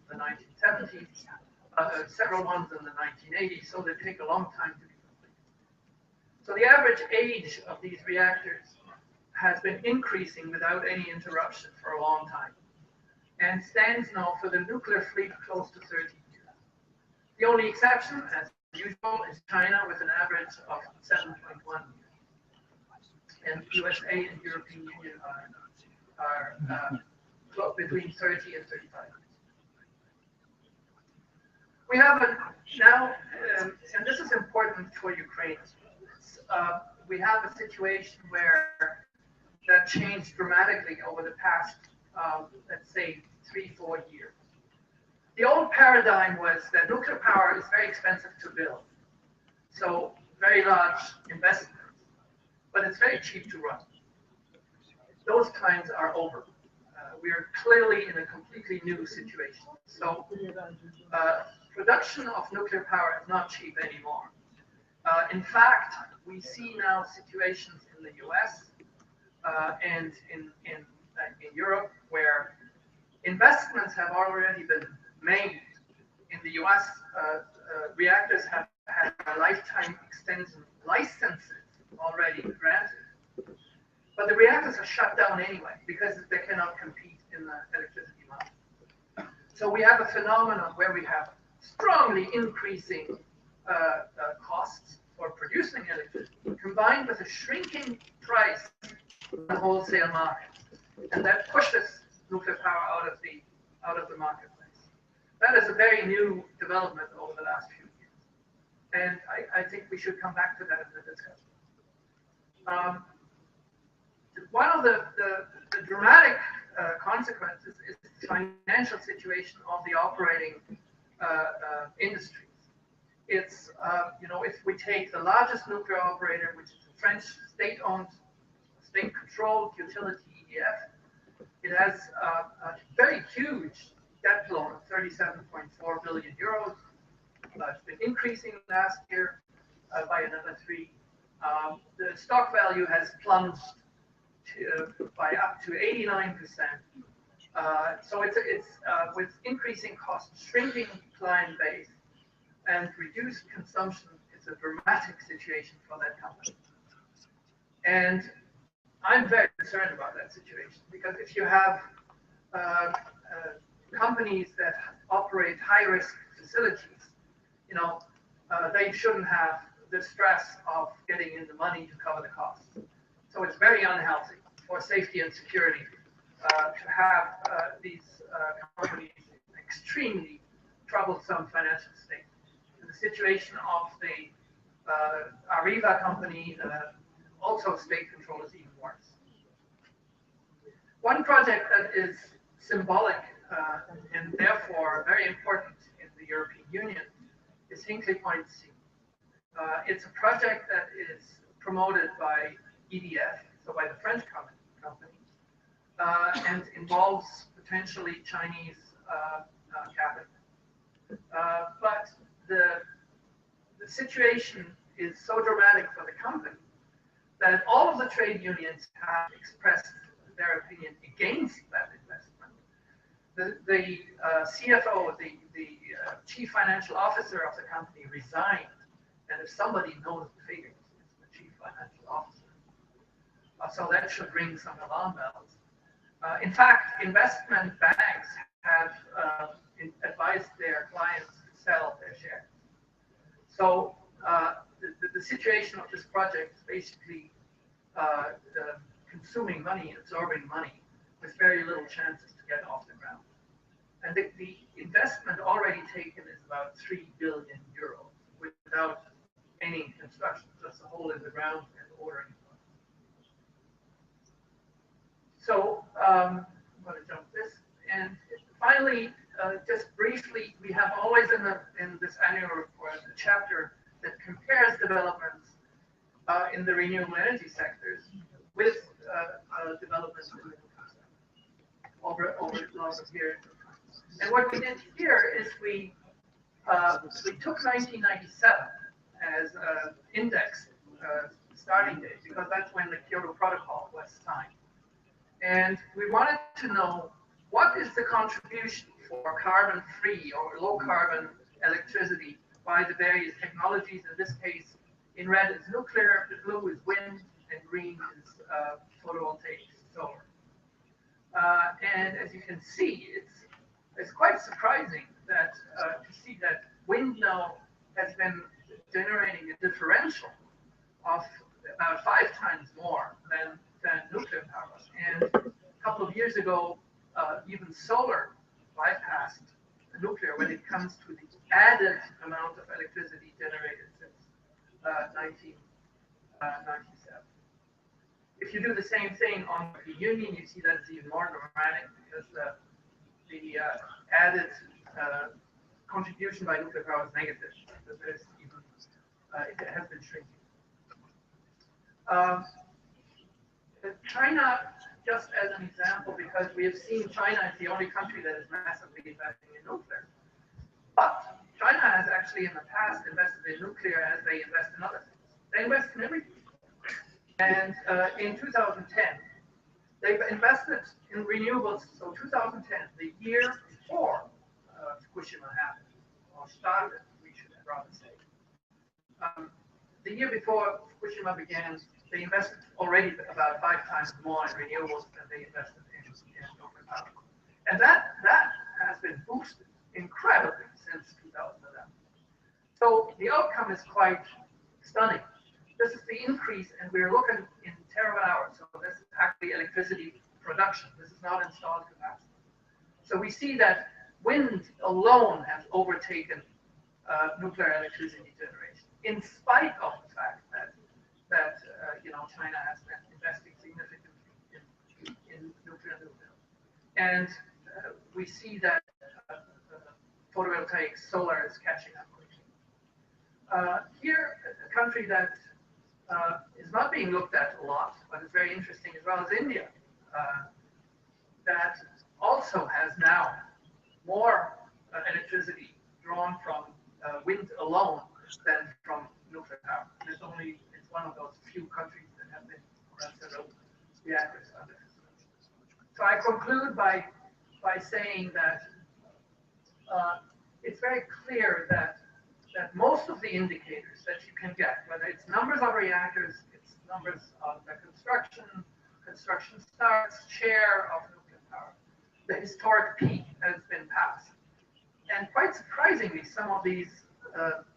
the 1970s, several ones in the 1980s, so they take a long time to be completed. So the average age of these reactors has been increasing without any interruption for a long time, and stands now for the nuclear fleet close to 30 years. The only exception, as usual, is China with an average of 7.1 years. And USA and European Union are between 30 and 35 years. We have now, and this is important for Ukraine, we have a situation where that changed dramatically over the past, let's say, 3-4 years. The old paradigm was that nuclear power is very expensive to build, so very large investments, but it's very cheap to run. Those times are over. We are clearly in a completely new situation. So production of nuclear power is not cheap anymore. In fact, we see now situations in the US and in Europe where investments have already been made. In the US, reactors have had a lifetime extension licenses already granted. But the reactors are shut down anyway because they cannot compete in the electricity market. So we have a phenomenon where we have strongly increasing costs for producing electricity, combined with a shrinking price in the wholesale market, and that pushes nuclear power out of the marketplace. That is a very new development over the last few years, and I think we should come back to that in the discussion. One of the dramatic consequences is the financial situation of the operating industries. It's, if we take the largest nuclear operator, which is a French state-owned, state-controlled utility, EDF, it has a very huge debt load of 37.4 billion euros. It's been increasing last year by another 3. The stock value has plunged by up to 89%. So it's with increasing costs, shrinking client base, and reduced consumption, it's a dramatic situation for that company. And I'm very concerned about that situation, because if you have companies that operate high-risk facilities, they shouldn't have the stress of getting in the money to cover the costs. So it's very unhealthy for safety and security to have these companies in extremely troublesome financial state. And the situation of the Arriva company, also state control, is even worse. One project that is symbolic and therefore very important in the European Union is Hinkley Point C. It's a project that is promoted by EDF, so by the French company, and involves potentially Chinese capital. But the situation is so dramatic for the company that all of the trade unions have expressed their opinion against that investment. The CFO, the chief financial officer of the company, resigned, and if somebody knows the figures, it's the chief financial officer. So that should ring some alarm bells. In fact, investment banks have advised their clients to sell their shares. So the situation of this project is basically consuming money, absorbing money, with very little chances to get off the ground. And the investment already taken is about 3 billion euros without any construction, just a hole in the ground and ordering. So I'm going to jump this. And finally, just briefly, we have always in this annual report a chapter that compares developments in the renewable energy sectors with developments in the nuclear sector over a longer period of time. And what we did here is we took 1997 as an index starting date, because that's when the Kyoto Protocol was signed. And we wanted to know what is the contribution for carbon-free or low-carbon electricity by the various technologies, in this case, In red is nuclear, the blue is wind, and green is photovoltaic solar. And as you can see, it's quite surprising that to see that wind now has been generating a differential of about 5 times more than nuclear power. And a couple of years ago, even solar bypassed nuclear when it comes to the added amount of electricity generated since 1997. If you do the same thing on the Union, you see that it's even more dramatic because the added contribution by nuclear power is negative. There's even, it has been shrinking. China, just as an example, because we have seen China is the only country that is massively investing in nuclear. But China has actually in the past invested in nuclear as they invest in other things. They invest in everything. And in 2010, they've invested in renewables. So 2010, the year before Fukushima happened, or started, we should rather say. The year before Fukushima began, they invested already about 5 times more in renewables than they invested in nuclear power. And that has been boosted incredibly since 2011. So the outcome is quite stunning. This is the increase, and we're looking in terawatt hours. So this is actually electricity production. This is not installed capacity. So we see that wind alone has overtaken nuclear electricity generation, in spite of the fact that China has been investing significantly in nuclear. And we see that photovoltaic solar is catching up quickly. Here, a country that is not being looked at a lot, but is very interesting as well, as India, that also has now more electricity drawn from wind alone than from nuclear power. It's one of those few countries that have been considered reactors under construction. So I conclude by saying that it's very clear that most of the indicators that you can get, whether it's numbers of reactors, it's numbers of the construction starts, share of nuclear power, the historic peak has been passed. And quite surprisingly, some of these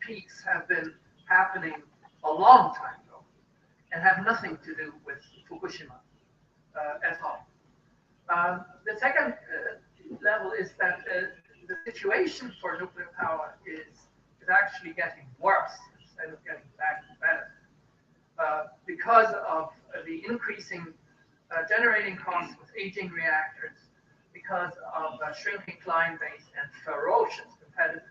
peaks have been happening a long time ago and have nothing to do with Fukushima at all. The second level is that the situation for nuclear power is actually getting worse instead of getting better because of the increasing generating costs with aging reactors, because of shrinking client base and ferocious competitors,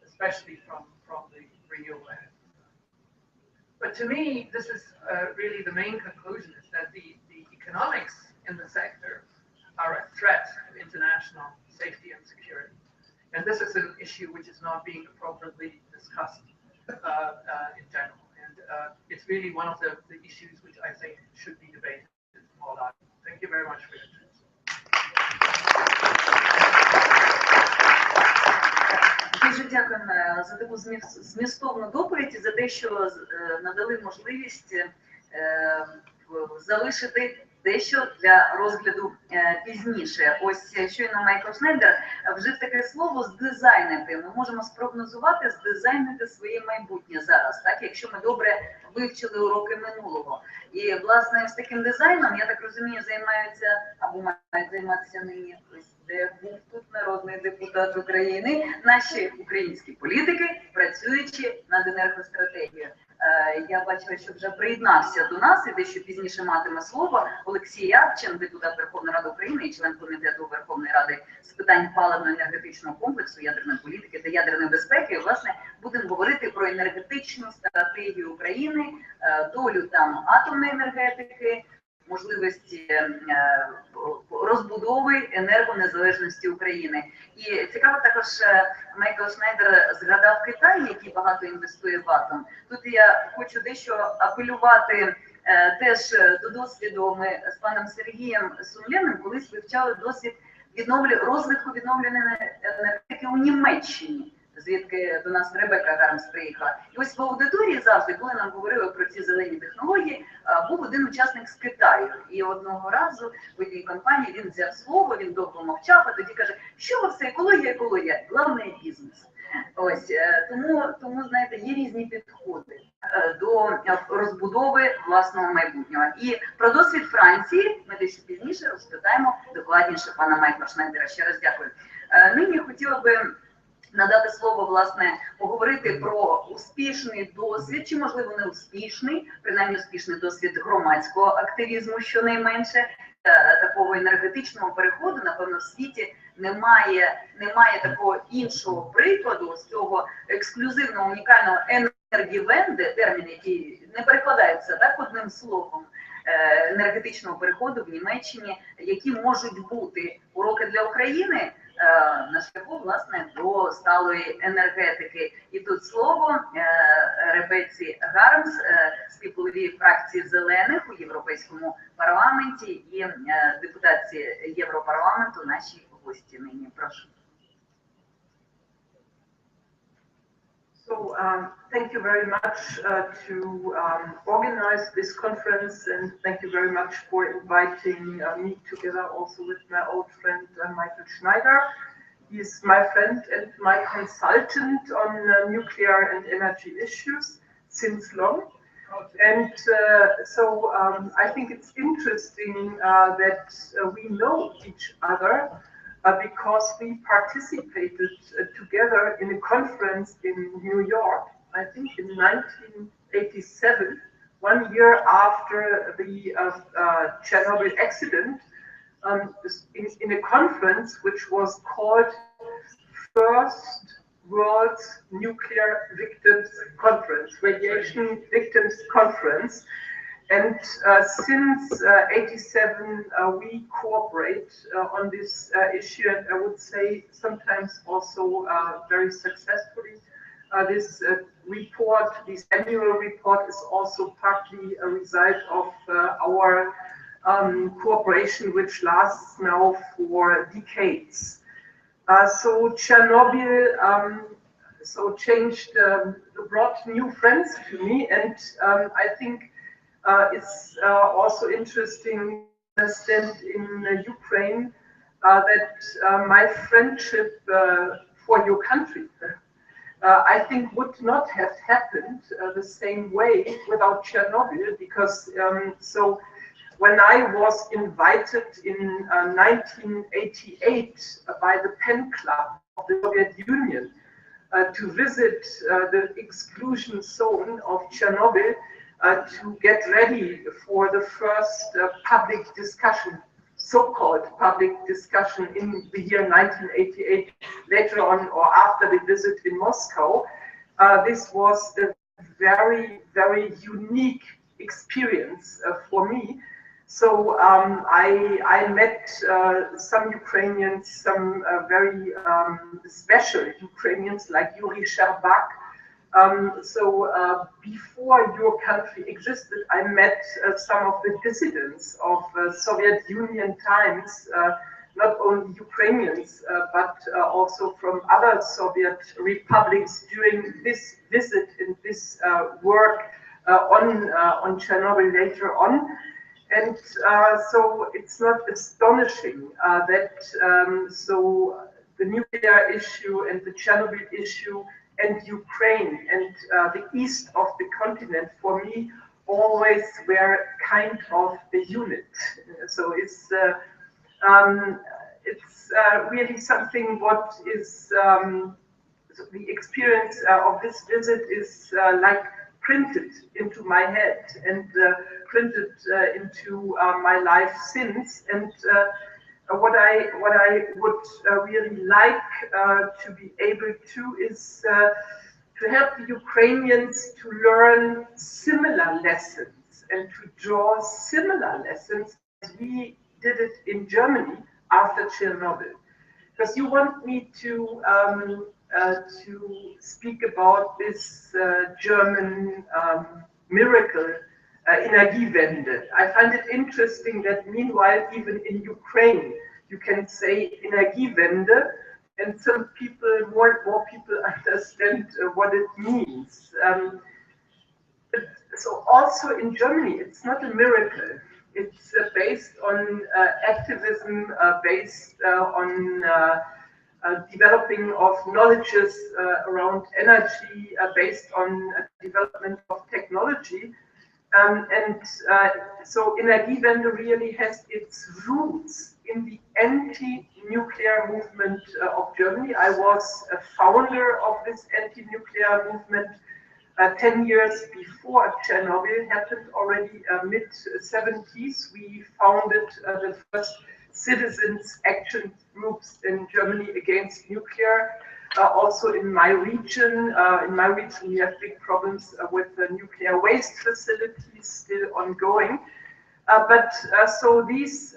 especially from the renewable energy. But to me, this is really the main conclusion, is that the economics in the sector are a threat to international safety and security. And this is an issue which is not being appropriately discussed in general. And it's really one of the issues which I think should be debated more loudly. Thank you very much for your attention. Дуже дякуємо за таку змістовну доповідь і за те, що надали можливість залишити дещо для розгляду пізніше. Ось щойно Майклом Шнайдер вжив таке слово «здизайнити». Ми можемо спрогнозувати, здизайнити своє майбутнє зараз, так, якщо ми добре вивчили уроки минулого. І, власне, з таким дизайном, я так розумію, займаються, або мають займатися нині, ось де був тут народний депутат України, наші українські політики, працюючи над енергостратегією. Я бачила, що вже приєднався до нас і дещо пізніше матиме слово Олексій Рябчин, депутат Верховної Ради України і член комітету Верховної Ради з питань паливно-енергетичного комплексу, ядерної політики та ядерної безпеки. І, власне, будемо говорити про енергетичну стратегію України, долю там атомної енергетики, можливості розбудови енергонезалежності України. І цікаво також, Майкл Шнайдер згадав Китай, який багато інвестує в атом. Тут я хочу дещо апелювати теж до досвіду. Ми з паном Сергієм Сумлєним колись вивчали досвід розвитку відновлюваної енергетики у Німеччині. звідки до нас Ребекка Хармс приїхала. І ось в аудиторії завжди, коли нам говорили про ці зелені технології, був один учасник з Китаю. І одного разу в одній компанії він взяв слово, він довго мовчав, а тоді каже, що все, екологія, головне бізнес. Ось, тому, знаєте, є різні підходи до розбудови власного майбутнього. І про досвід Франції ми дещо пізніше розпитаємо докладніше пана Майкла Шнайдера. Ще раз дякую. Нині хотіла би надати слово, власне, поговорити про успішний досвід, чи, можливо, не успішний, принаймні успішний досвід громадського активізму, щонайменше, такого енергетичного переходу. Напевно, в світі немає такого іншого прикладу з цього ексклюзивного, унікального енергівенди, термін, який не перекладається так одним словом, енергетичного переходу в Німеччині, які можуть бути уроки для України на шляху, власне, до сталої енергетики. І тут слово Ребекці Хармс, співголові фракції зелених у Європейському парламенті і депутатці Європарламенту, наші гості нині. Прошу. So, thank you very much to organize this conference, and thank you very much for inviting me together also with my old friend Майклом Шнайдером. He's my friend and my consultant on nuclear and energy issues since long. And so I think it's interesting that we know each other because we participated together in a conference in New York, I think in 1987, 1 year after the Chernobyl accident, in a conference which was called First World Nuclear Victims Conference, Radiation Victims Conference. And since 87, we cooperate on this issue, and I would say sometimes also very successfully. This report, this annual report, is also partly a result of our cooperation, which lasts now for decades. So Chernobyl changed, brought new friends to me, and I think it's also interesting to understand in Ukraine that my friendship for your country, I think, would not have happened the same way without Chernobyl, because so when I was invited in 1988 by the Pen Club of the Soviet Union to visit the exclusion zone of Chernobyl, to get ready for the first public discussion, so-called public discussion in the year 1988, later on or after the visit in Moscow. This was a very, very unique experience for me. So I met some Ukrainians, some very special Ukrainians like Yuri Sherbak. Before your country existed, I met some of the dissidents of Soviet Union times, not only Ukrainians, but also from other Soviet republics during this visit and this work on Chernobyl later on. And so it's not astonishing that the nuclear issue and the Chernobyl issue and Ukraine and the east of the continent, for me, always were kind of a unit. So it's really something what is the experience of this visit is like printed into my head and printed into my life since. And what I would really like to be able to is to help the Ukrainians to learn similar lessons and to draw similar lessons as we did it in Germany after Chernobyl. Because you want me to speak about this German miracle, Energiewende. I find it interesting that meanwhile, even in Ukraine, you can say Energiewende, and some people, more and more people understand what it means. So also in Germany, it's not a miracle. It's based on activism, based on developing of knowledges around energy, based on development of technology. So Energiewende really has its roots in the anti-nuclear movement of Germany. I was a founder of this anti-nuclear movement 10 years before Chernobyl happened, already mid-70s. We founded the first citizens' action groups in Germany against nuclear. Also in my region, we have big problems with the nuclear waste facilities still ongoing. So these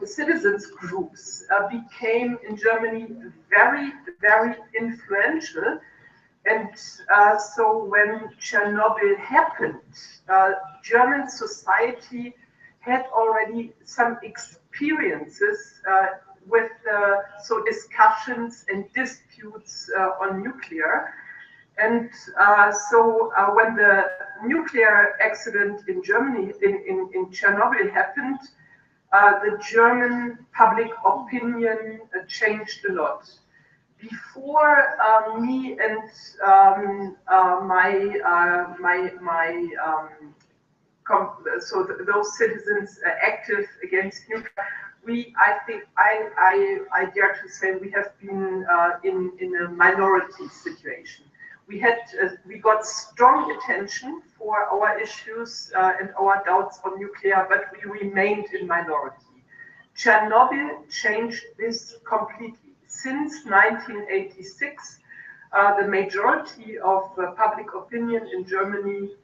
citizens groups became in Germany very, very influential. And so when Chernobyl happened, German society had already some experiences with so discussions and disputes on nuclear. And so when the nuclear accident in Germany, in Chernobyl happened, the German public opinion changed a lot. Before me and those citizens active against nuclear, I dare to say we have been in a minority situation. We got strong attention for our issues and our doubts on nuclear, but we remained in minority. Chernobyl changed this completely. Since 1986, the majority of public opinion in Germany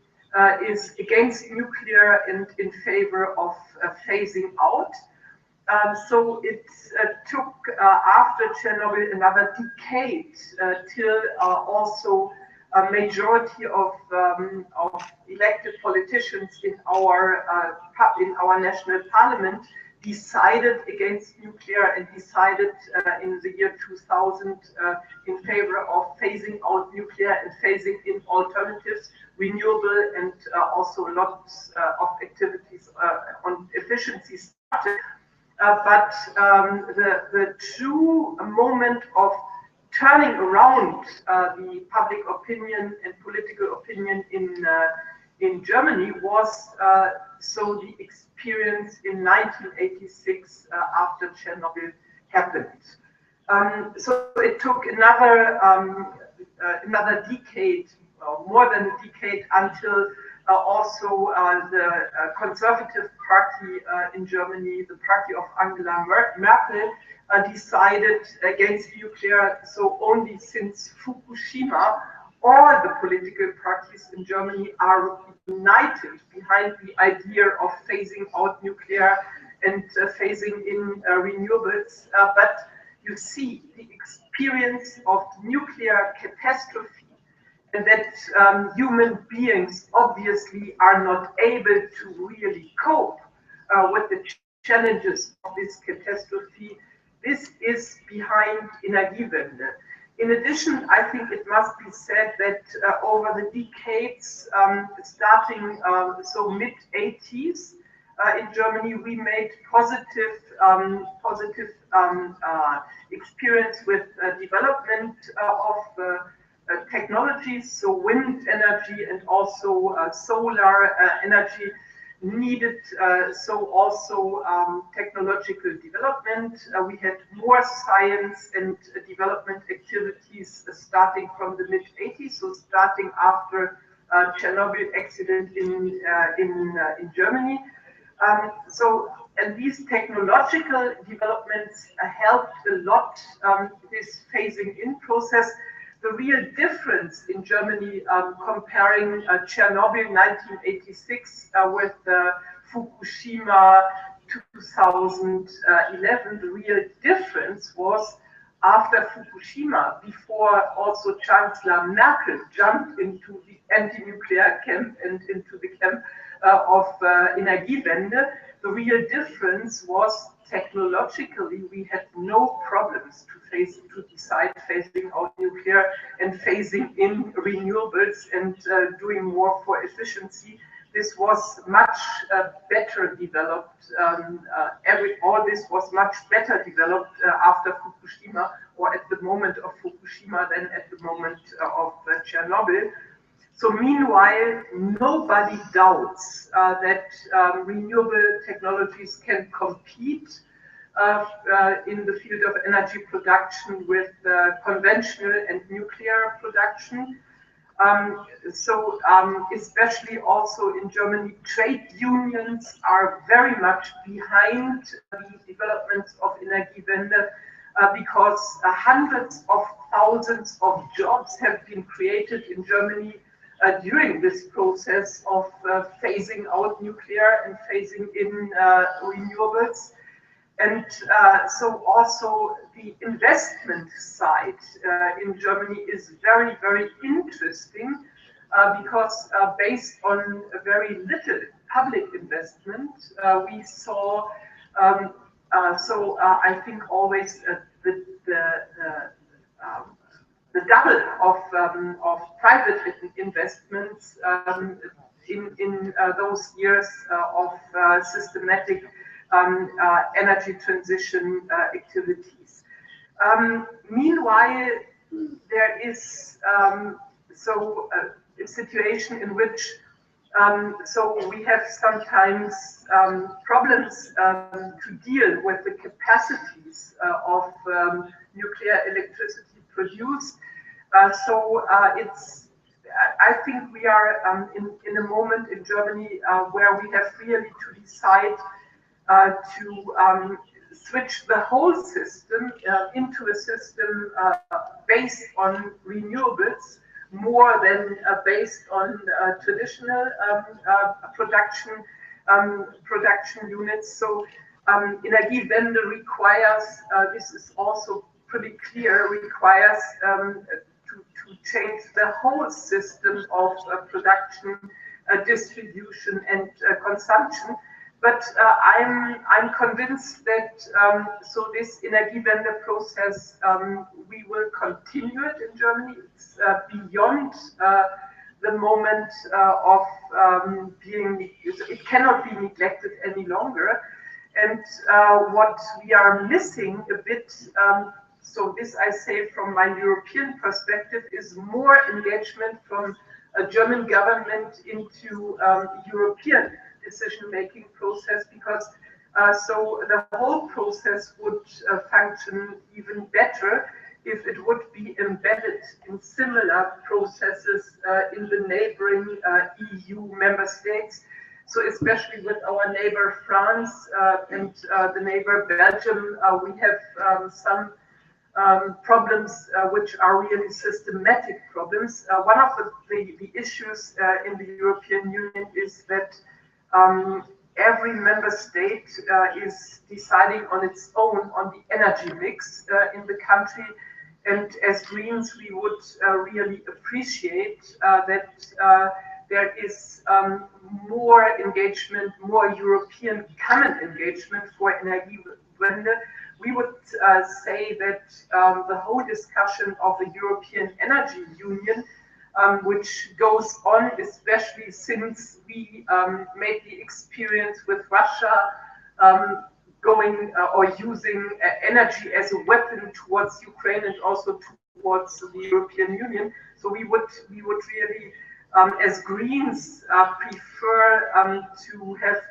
is against nuclear and in favor of phasing out. So it took after Chernobyl another decade till also a majority of elected politicians in our national parliament decided against nuclear and decided in the year 2000 in favor of phasing out nuclear and phasing in alternatives, renewable, and also lots of activities on efficiency started. But the true moment of turning around the public opinion and political opinion in Germany was so the experience in 1986 after Chernobyl happened. So it took another decade, more than a decade, until also the Conservative Party in Germany, the party of Angela Merkel, decided against nuclear. So only since Fukushima, all the political parties in Germany are united behind the idea of phasing out nuclear and phasing in renewables. But you see the experience of nuclear catastrophe, and that human beings obviously are not able to really cope with the challenges of this catastrophe. This is behind Energiewende. In addition, I think it must be said that over the decades, starting so mid-80s, in Germany, we made positive experience with development of technologies, so wind energy and also solar energy needed, so also technological development. We had more science and development activities starting from the mid-80s, so starting after Chernobyl accident in Germany. And these technological developments helped a lot this phasing in process. The real difference in Germany comparing Chernobyl 1986 with Fukushima 2011, the real difference was after Fukushima, before also Chancellor Merkel jumped into the anti-nuclear camp and into the camp Energiewende. The real difference was technologically we had no problems to decide phasing out nuclear and phasing in renewables and doing more for efficiency. This was much better developed. All this was much better developed after Fukushima, or at the moment of Fukushima than at the moment of Chernobyl. So meanwhile, nobody doubts that renewable technologies can compete in the field of energy production with conventional and nuclear production. Especially also in Germany, trade unions are very much behind the developments of Energiewende because hundreds of thousands of jobs have been created in Germany during this process of phasing out nuclear and phasing in renewables. And so also the investment side in Germany is very, very interesting because based on very little public investment, we saw, I think always the double of private investments in those years of systematic energy transition activities. Meanwhile, there is a situation in which we have sometimes problems to deal with the capacities of nuclear electricity produced. I think we are in a moment in Germany where we have really to decide to switch the whole system into a system based on renewables more than based on traditional production units. So Energiewende requires, this is also pretty clear, requires to change the whole system of production, distribution and consumption. But I'm convinced that this Energiewende process, we will continue it in Germany. It's beyond the moment of being, it cannot be neglected any longer. And what we are missing a bit, so this I say from my European perspective, is more engagement from a German government into European decision-making process, because so the whole process would function even better if it would be embedded in similar processes in the neighboring EU member states. So especially with our neighbor France and the neighbor Belgium, we have some problems which are really systematic problems. One of the issues in the European Union is that every member state is deciding on its own on the energy mix in the country. And as Greens, we would really appreciate that there is more engagement, more European common engagement for Energiewende. We would say that the whole discussion of the European Energy Union, which goes on, especially since we made the experience with Russia going or using energy as a weapon towards Ukraine and also towards the European Union. So we would really, as Greens, prefer to have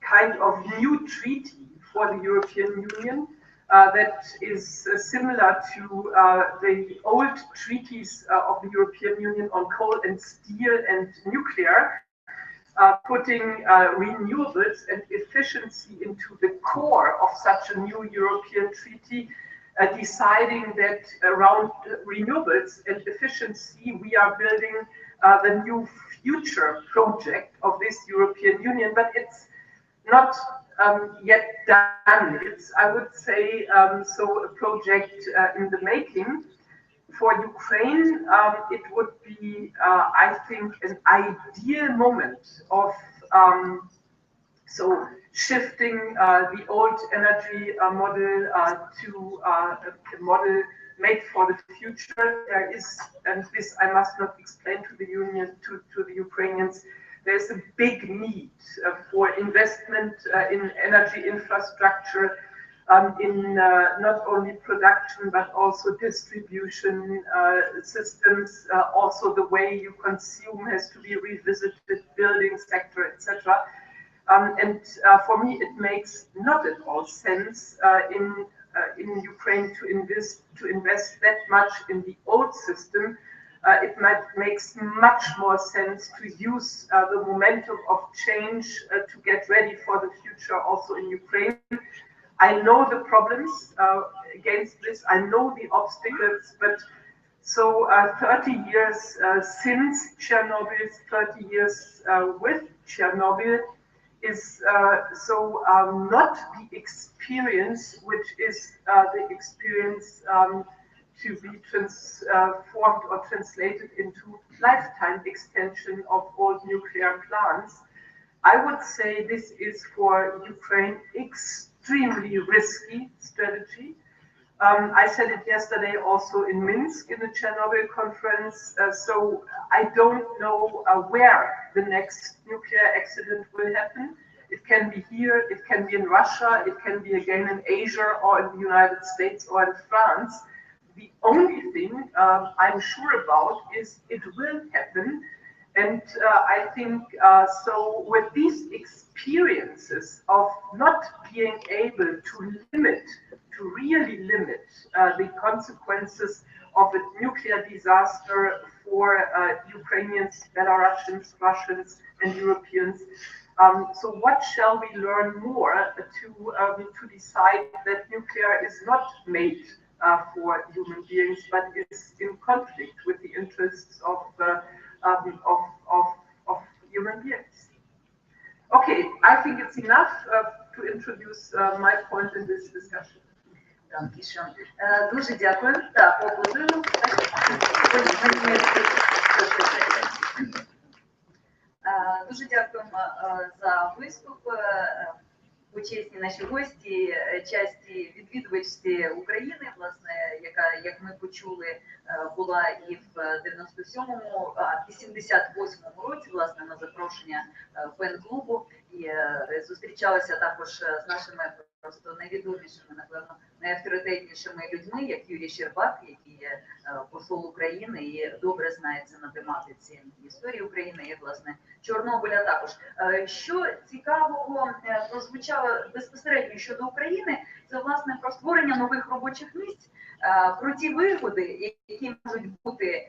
kind of new treaty for the European Union that is similar to the old treaties of the European Union on coal and steel and nuclear, putting renewables and efficiency into the core of such a new European treaty, deciding that around renewables and efficiency we are building the new future project of this European Union. But it's not yet done. It's, I would say, so a project in the making. For Ukraine, it would be, I think, an ideal moment of So shifting the old energy model to a model made for the future. There is, and this I must not explain to the Union, to the Ukrainians, there's a big need for investment in energy infrastructure, in not only production but also distribution systems. Also the way you consume has to be revisited, building sector, etc. And for me, it makes not at all sense in Ukraine to invest that much in the old system. It makes much more sense to use the momentum of change to get ready for the future also in Ukraine. I know the problems against this. I know the obstacles, but so 30 years since Chernobyl, 30 years with Chernobyl, is not the experience which is the experience to be transformed or translated into lifetime extension of old nuclear plants. I would say this is for Ukraine extremely risky strategy. I said it yesterday also in Minsk in the Chernobyl conference. So I don't know where the next nuclear accident will happen. It can be here, it can be in Russia, it can be again in Asia or in the United States or in France. The only thing I'm sure about is it will happen. And I think so with these experiences of not being able to really limit the consequences of a nuclear disaster for Ukrainians, Belarusians, Russians, and Europeans. So what shall we learn more to decide that nuclear is not made for human beings, but is in conflict with the interests of human beings? Okay, I think it's enough to introduce my point in this discussion. Дуже дякую. Так, поаплодуємо. Дуже дякуємо за виступ. Почесні наші гості, часті відвідувачці України, власне, яка, як ми почули, була і в 97-му, 88-му році, власне, на запрошення фен-клубу, і зустрічалася також з нашими просто найвідомішими, напевно, найавторитетнішими людьми, як Юрій Щербак, який є посол України і добре знається на тематиці історії України і, власне, Чорнобиля також. Що цікавого прозвучало безпосередньо щодо України, це, власне, про створення нових робочих місць, про ті вигоди, які можуть бути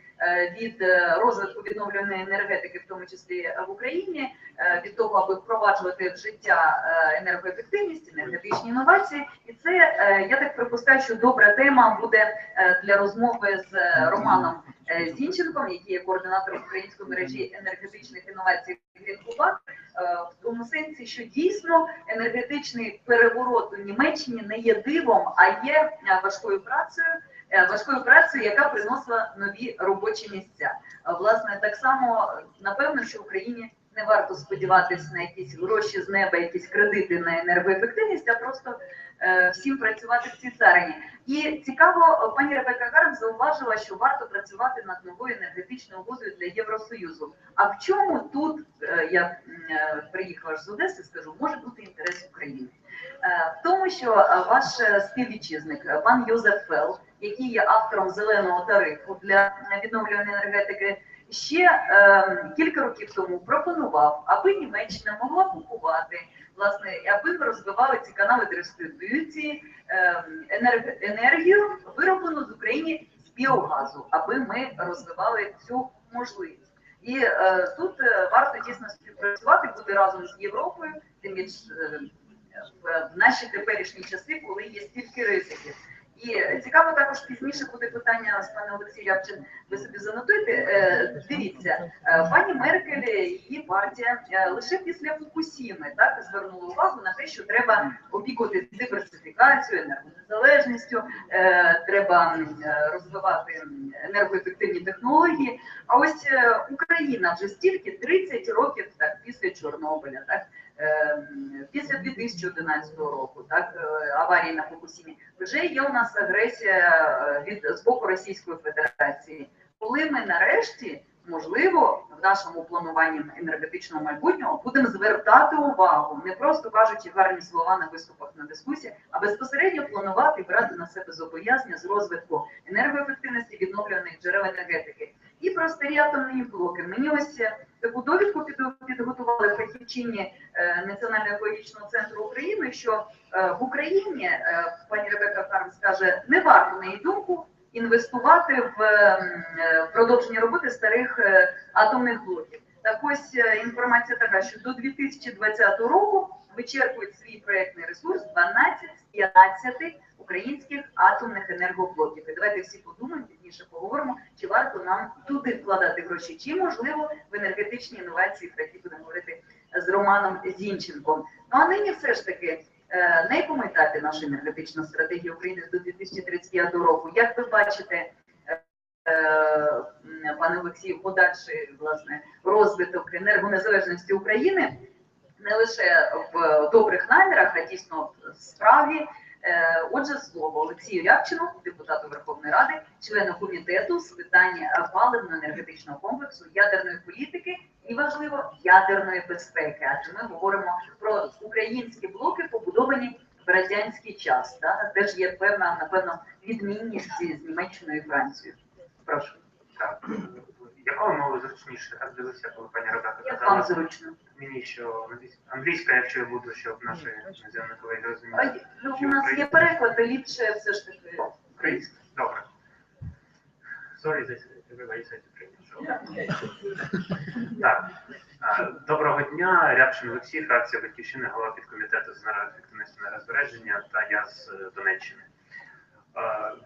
від розвитку відновлюваної енергетики, в тому числі в Україні, від того, аби впроваджувати в життя енергоефективність, енергетичні інновації. І це, я так припускаю, що добра тема буде для розмови з Романом Зінченком, який є координатором української мережі енергетичних інновацій Грінкубак, в тому сенсі, що дійсно енергетичний переворот у Німеччині не є дивом, а є важкою працею, яка приносила нові робочі місця. Власне, так само, напевно, що Україні не варто сподіватися на якісь гроші з неба, якісь кредити на енергоефективність, а просто всім працювати в цій царині. І цікаво, пані Ребекка Хармс зауважила, що варто працювати над новою енергетичною угодою для Євросоюзу. А в чому тут, я приїхала ж з Одеси, скажу, може бути інтерес України? В тому, що ваш співвітчизник, пан Йозеф Фелл, який є автором зеленого тарифу для відновлюваної енергетики, ще кілька років тому пропонував, аби Німеччина могла купувати, власне, аби ми розвивали ці канали дистриб'юції, енергію, вироблену з України з біогазу, аби ми розвивали цю можливість. І тут варто дійсно співпрацювати, бути разом з Європою, тим більше в наші теперішні часи, коли є стільки ризиків. І цікаво також пізніше буде питання з паном Олексієм Рябчин, ви собі занотуєте. Дивіться, пані Меркель і її партія лише після Фукусіми так звернули увагу на те, що треба опікуватися диверсифікацією, енергонезалежністю, треба розвивати енергоефективні технології. А ось Україна вже стільки, 30 років так, після Чорнобиля, так, після 2011 року, так, аварії на Фукусімі, вже є у нас агресія з боку Російської Федерації. Коли ми нарешті, можливо, в нашому плануванні енергетичного майбутнього будемо звертати увагу, не просто кажучи гарні слова на виступах на дискусії, а безпосередньо планувати і брати на себе зобов'язання з розвитку енергоефективності, відновлюваних джерел енергетики. І про старі атомні блоки. Мені ось таку довідку підготували фахівчині Національного екологічного центру України, що в Україні, пані Ребекка Хармс каже, не варто, на її думку, інвестувати в продовження роботи старих атомних блоків. Так ось інформація така, що до 2020 року вичерпують свій проєктний ресурс 12 з 15 українських атомних енергоблоків. І давайте всі подумаємо, пізніше поговоримо, чи варто нам туди вкладати гроші, чи, можливо, в енергетичні інновації, про які будемо говорити з Романом Зінченком. Ну, а нині все ж таки, на якому етапі наша енергетична стратегія України до 2035 року? Як ви бачите, пане Олексію, подальший, власне, розвиток енергонезалежності України не лише в добрих намірах, а дійсно в справі? Отже, слово Олексію Рябчину, депутату Верховної Ради, члену комітету з питань паливно-енергетичного комплексу, ядерної політики і, важливо, ядерної безпеки. Адже ми говоримо про українські блоки, побудовані в радянський час. Да? Теж є певна, напевно, відмінність з Німеччиною і Францією. Прошу. Так. Якою мовою зручніше? Так дивився, коли пані Ребекка Як казала. вам зручно? Мені що англійська, якщо я буду, щоб наші іноземні колеги розуміли. Ну, у нас є переклад, а ліпше все ж таки. Українська? Добре. Sorry, everybody said Ukrainian. Так. Доброго дня. Рябчин Олексій, фракція Батьківщини, голова підкомітету з енергоефективності та розбереження, та я з Донеччини.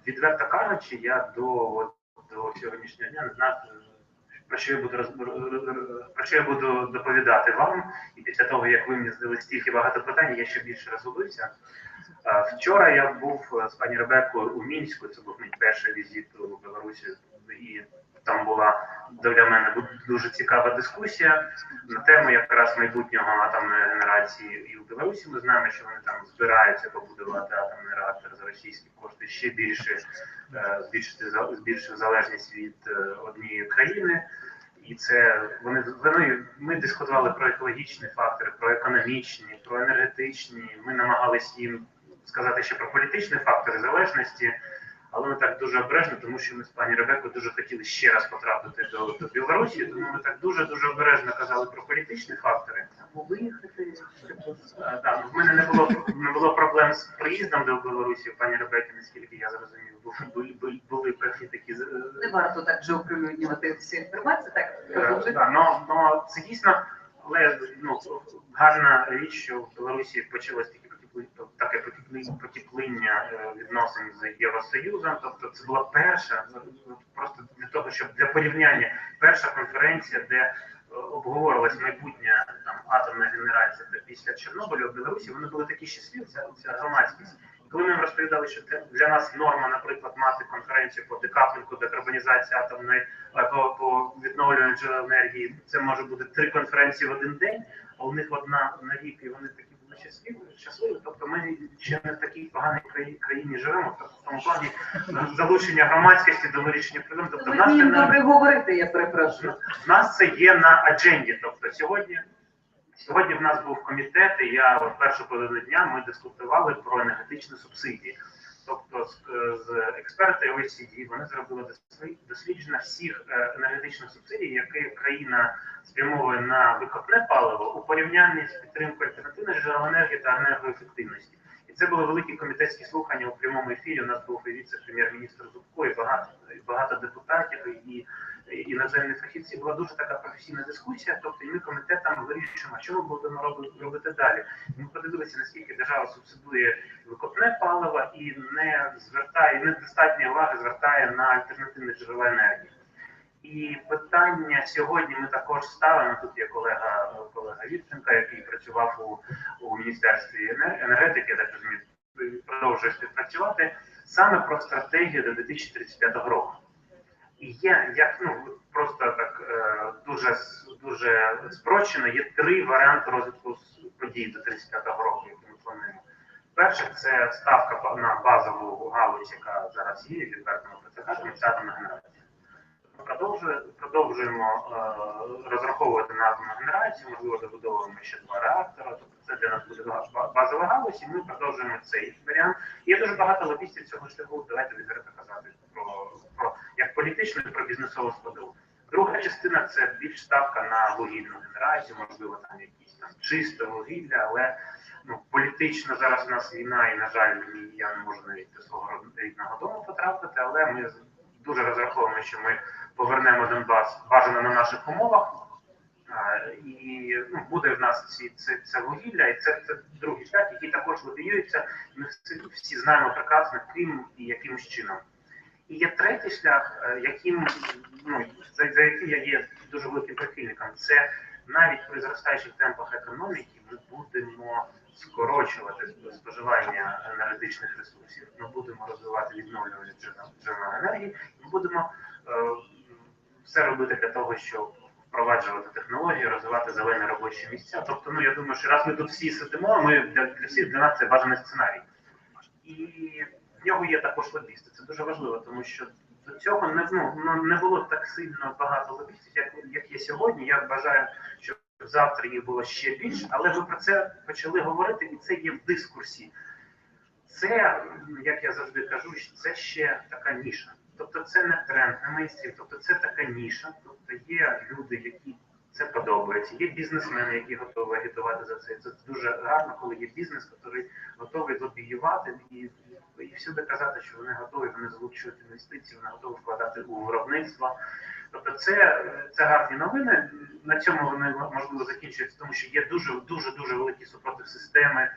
Відверто кажучи, я до сьогоднішнього дня не знав, про що я буду доповідати вам. І після того, як ви мені задали стільки багато питань, я ще більше розгубився. Вчора я був з пані Ребеккою у Мінську, це був мій перший візит у Білорусі, і там була для мене дуже цікава дискусія на тему якраз майбутнього атомної генерації і у Білорусі. Ми знаємо, що вони там збираються побудувати атомний реактор за російські кошти, ще більше збільшити залежність від однієї країни. І це ми дискутували про екологічні фактори, про економічні, про енергетичні. Ми намагалися їм сказати ще про політичні фактори залежності, але ми так дуже обережно, тому що ми з пані Ребеккою дуже хотіли ще раз потрапити до Білорусі, тому ми так дуже обережно казали про політичні фактори. В мене не було проблем з приїздом до Білорусі, пані Ребекки, наскільки я зрозумів, були певні такі... Не варто так вже оприлюднювати всі інформації, так? Це дійсно, але гарна річ, що в Білорусі почалось таке потепління відносин з Євросоюзом, тобто це була перша, просто для того, щоб для порівняння, перша конференція, де обговорювалась майбутня атомна генерація після Чорнобиля в Білорусі, вони були такі щасливі, ця громадськість. Коли ми їм розповідали, що для нас норма, наприклад, мати конференцію по декаплінгу, декарбонізації атомної, по відновлюванню джерел енергії, це може бути 3 конференції в один день, а у них одна на рік, і вони такі були щасливі. Тобто ми ще не в такій поганій країні живемо, в тому плані залучення громадськості до вирішення проблем. Тобто, ви вмієте добре говорити, я перепрошую. В нас це є на адженді, тобто Сьогодні в нас був комітет, і я першу половину дня ми дискутували про енергетичні субсидії. Тобто з експерти ОЕСД вони зробили дослідження всіх енергетичних субсидій, які країна спрямовує на викопне паливо у порівнянні з підтримкою альтернативних джерел енергії та енергоефективності. І це були великі комітетські слухання у прямому ефірі. У нас був і віце-прем'єр-міністр Зубко, і багато депутатів, і іноземні фахівці. Була дуже така професійна дискусія, тобто і ми комітетом вирішуємо, що ми будемо робити далі. Ми подивилися, наскільки держава субсидує викопне паливо і недостатньо уваги звертає на альтернативні джерела енергії. І питання сьогодні ми також ставимо, тут є колега Вітченка, який працював у Міністерстві енергетики, я так розумію, продовжує співпрацювати, саме про стратегію до 2035 року. І є, як, просто так дуже спрощено, є 3 варіанти розвитку подій до 35-го року, які ми плануємо. Перше, це ставка на базову галузь, яка зараз є, відверто ми про це кажемо, це атомна генерація. Продовжуємо розраховувати на атомну генерацію, можливо, добудовуємо ще 2 реактори, тобто це для нас буде базова галузь, і ми продовжуємо цей варіант. Є дуже багато лобістів цього шляху, давайте відверто казати про як політичну, і про бізнесову складову. Друга частина – це більш ставка на вугільну генерацію, можливо, там якісь там чисте вугілля, але політично зараз у нас війна, і, на жаль, я не можу навіть до свого рідного дому потрапити, але ми дуже розраховуємо, що ми повернемо Донбас бажано на наших умовах, і буде в нас це вугілля, і це другий шлях, який також лобіюється, ми всі знаємо прекрасно, ким і якимось чином. І є третій шлях, за яким я є дуже великим прихильником, це навіть при зростаючих темпах економіки ми будемо скорочувати споживання енергетичних ресурсів, ми будемо розвивати відновлювані джерела енергії, ми будемо все робити для того, щоб впроваджувати технології, розвивати зелені робочі місця. Тобто, я думаю, що раз ми тут всі сидимо, для нас це бажаний сценарій. І в нього є також лобісти. Це дуже важливо, тому що до цього не було так сильно багато лобістів, як є сьогодні. Я вважаю, що завтра їх було ще більше, але ви про це почали говорити, і це є в дискурсі. Це, як я завжди кажу, це ще така ніша. Тобто це не тренд, не мейнстрім, тобто це така ніша. Тобто є люди, які це подобається, є бізнесмени, які готові агітувати за це. Це дуже гарно, коли є бізнес, який готовий лобіювати і всюди казати, що вони готові, вони залучують інвестиції, вони готові вкладати у виробництво. Тобто це гарні новини. На цьому вони, можливо, закінчуються, тому що є дуже великі супротив системи.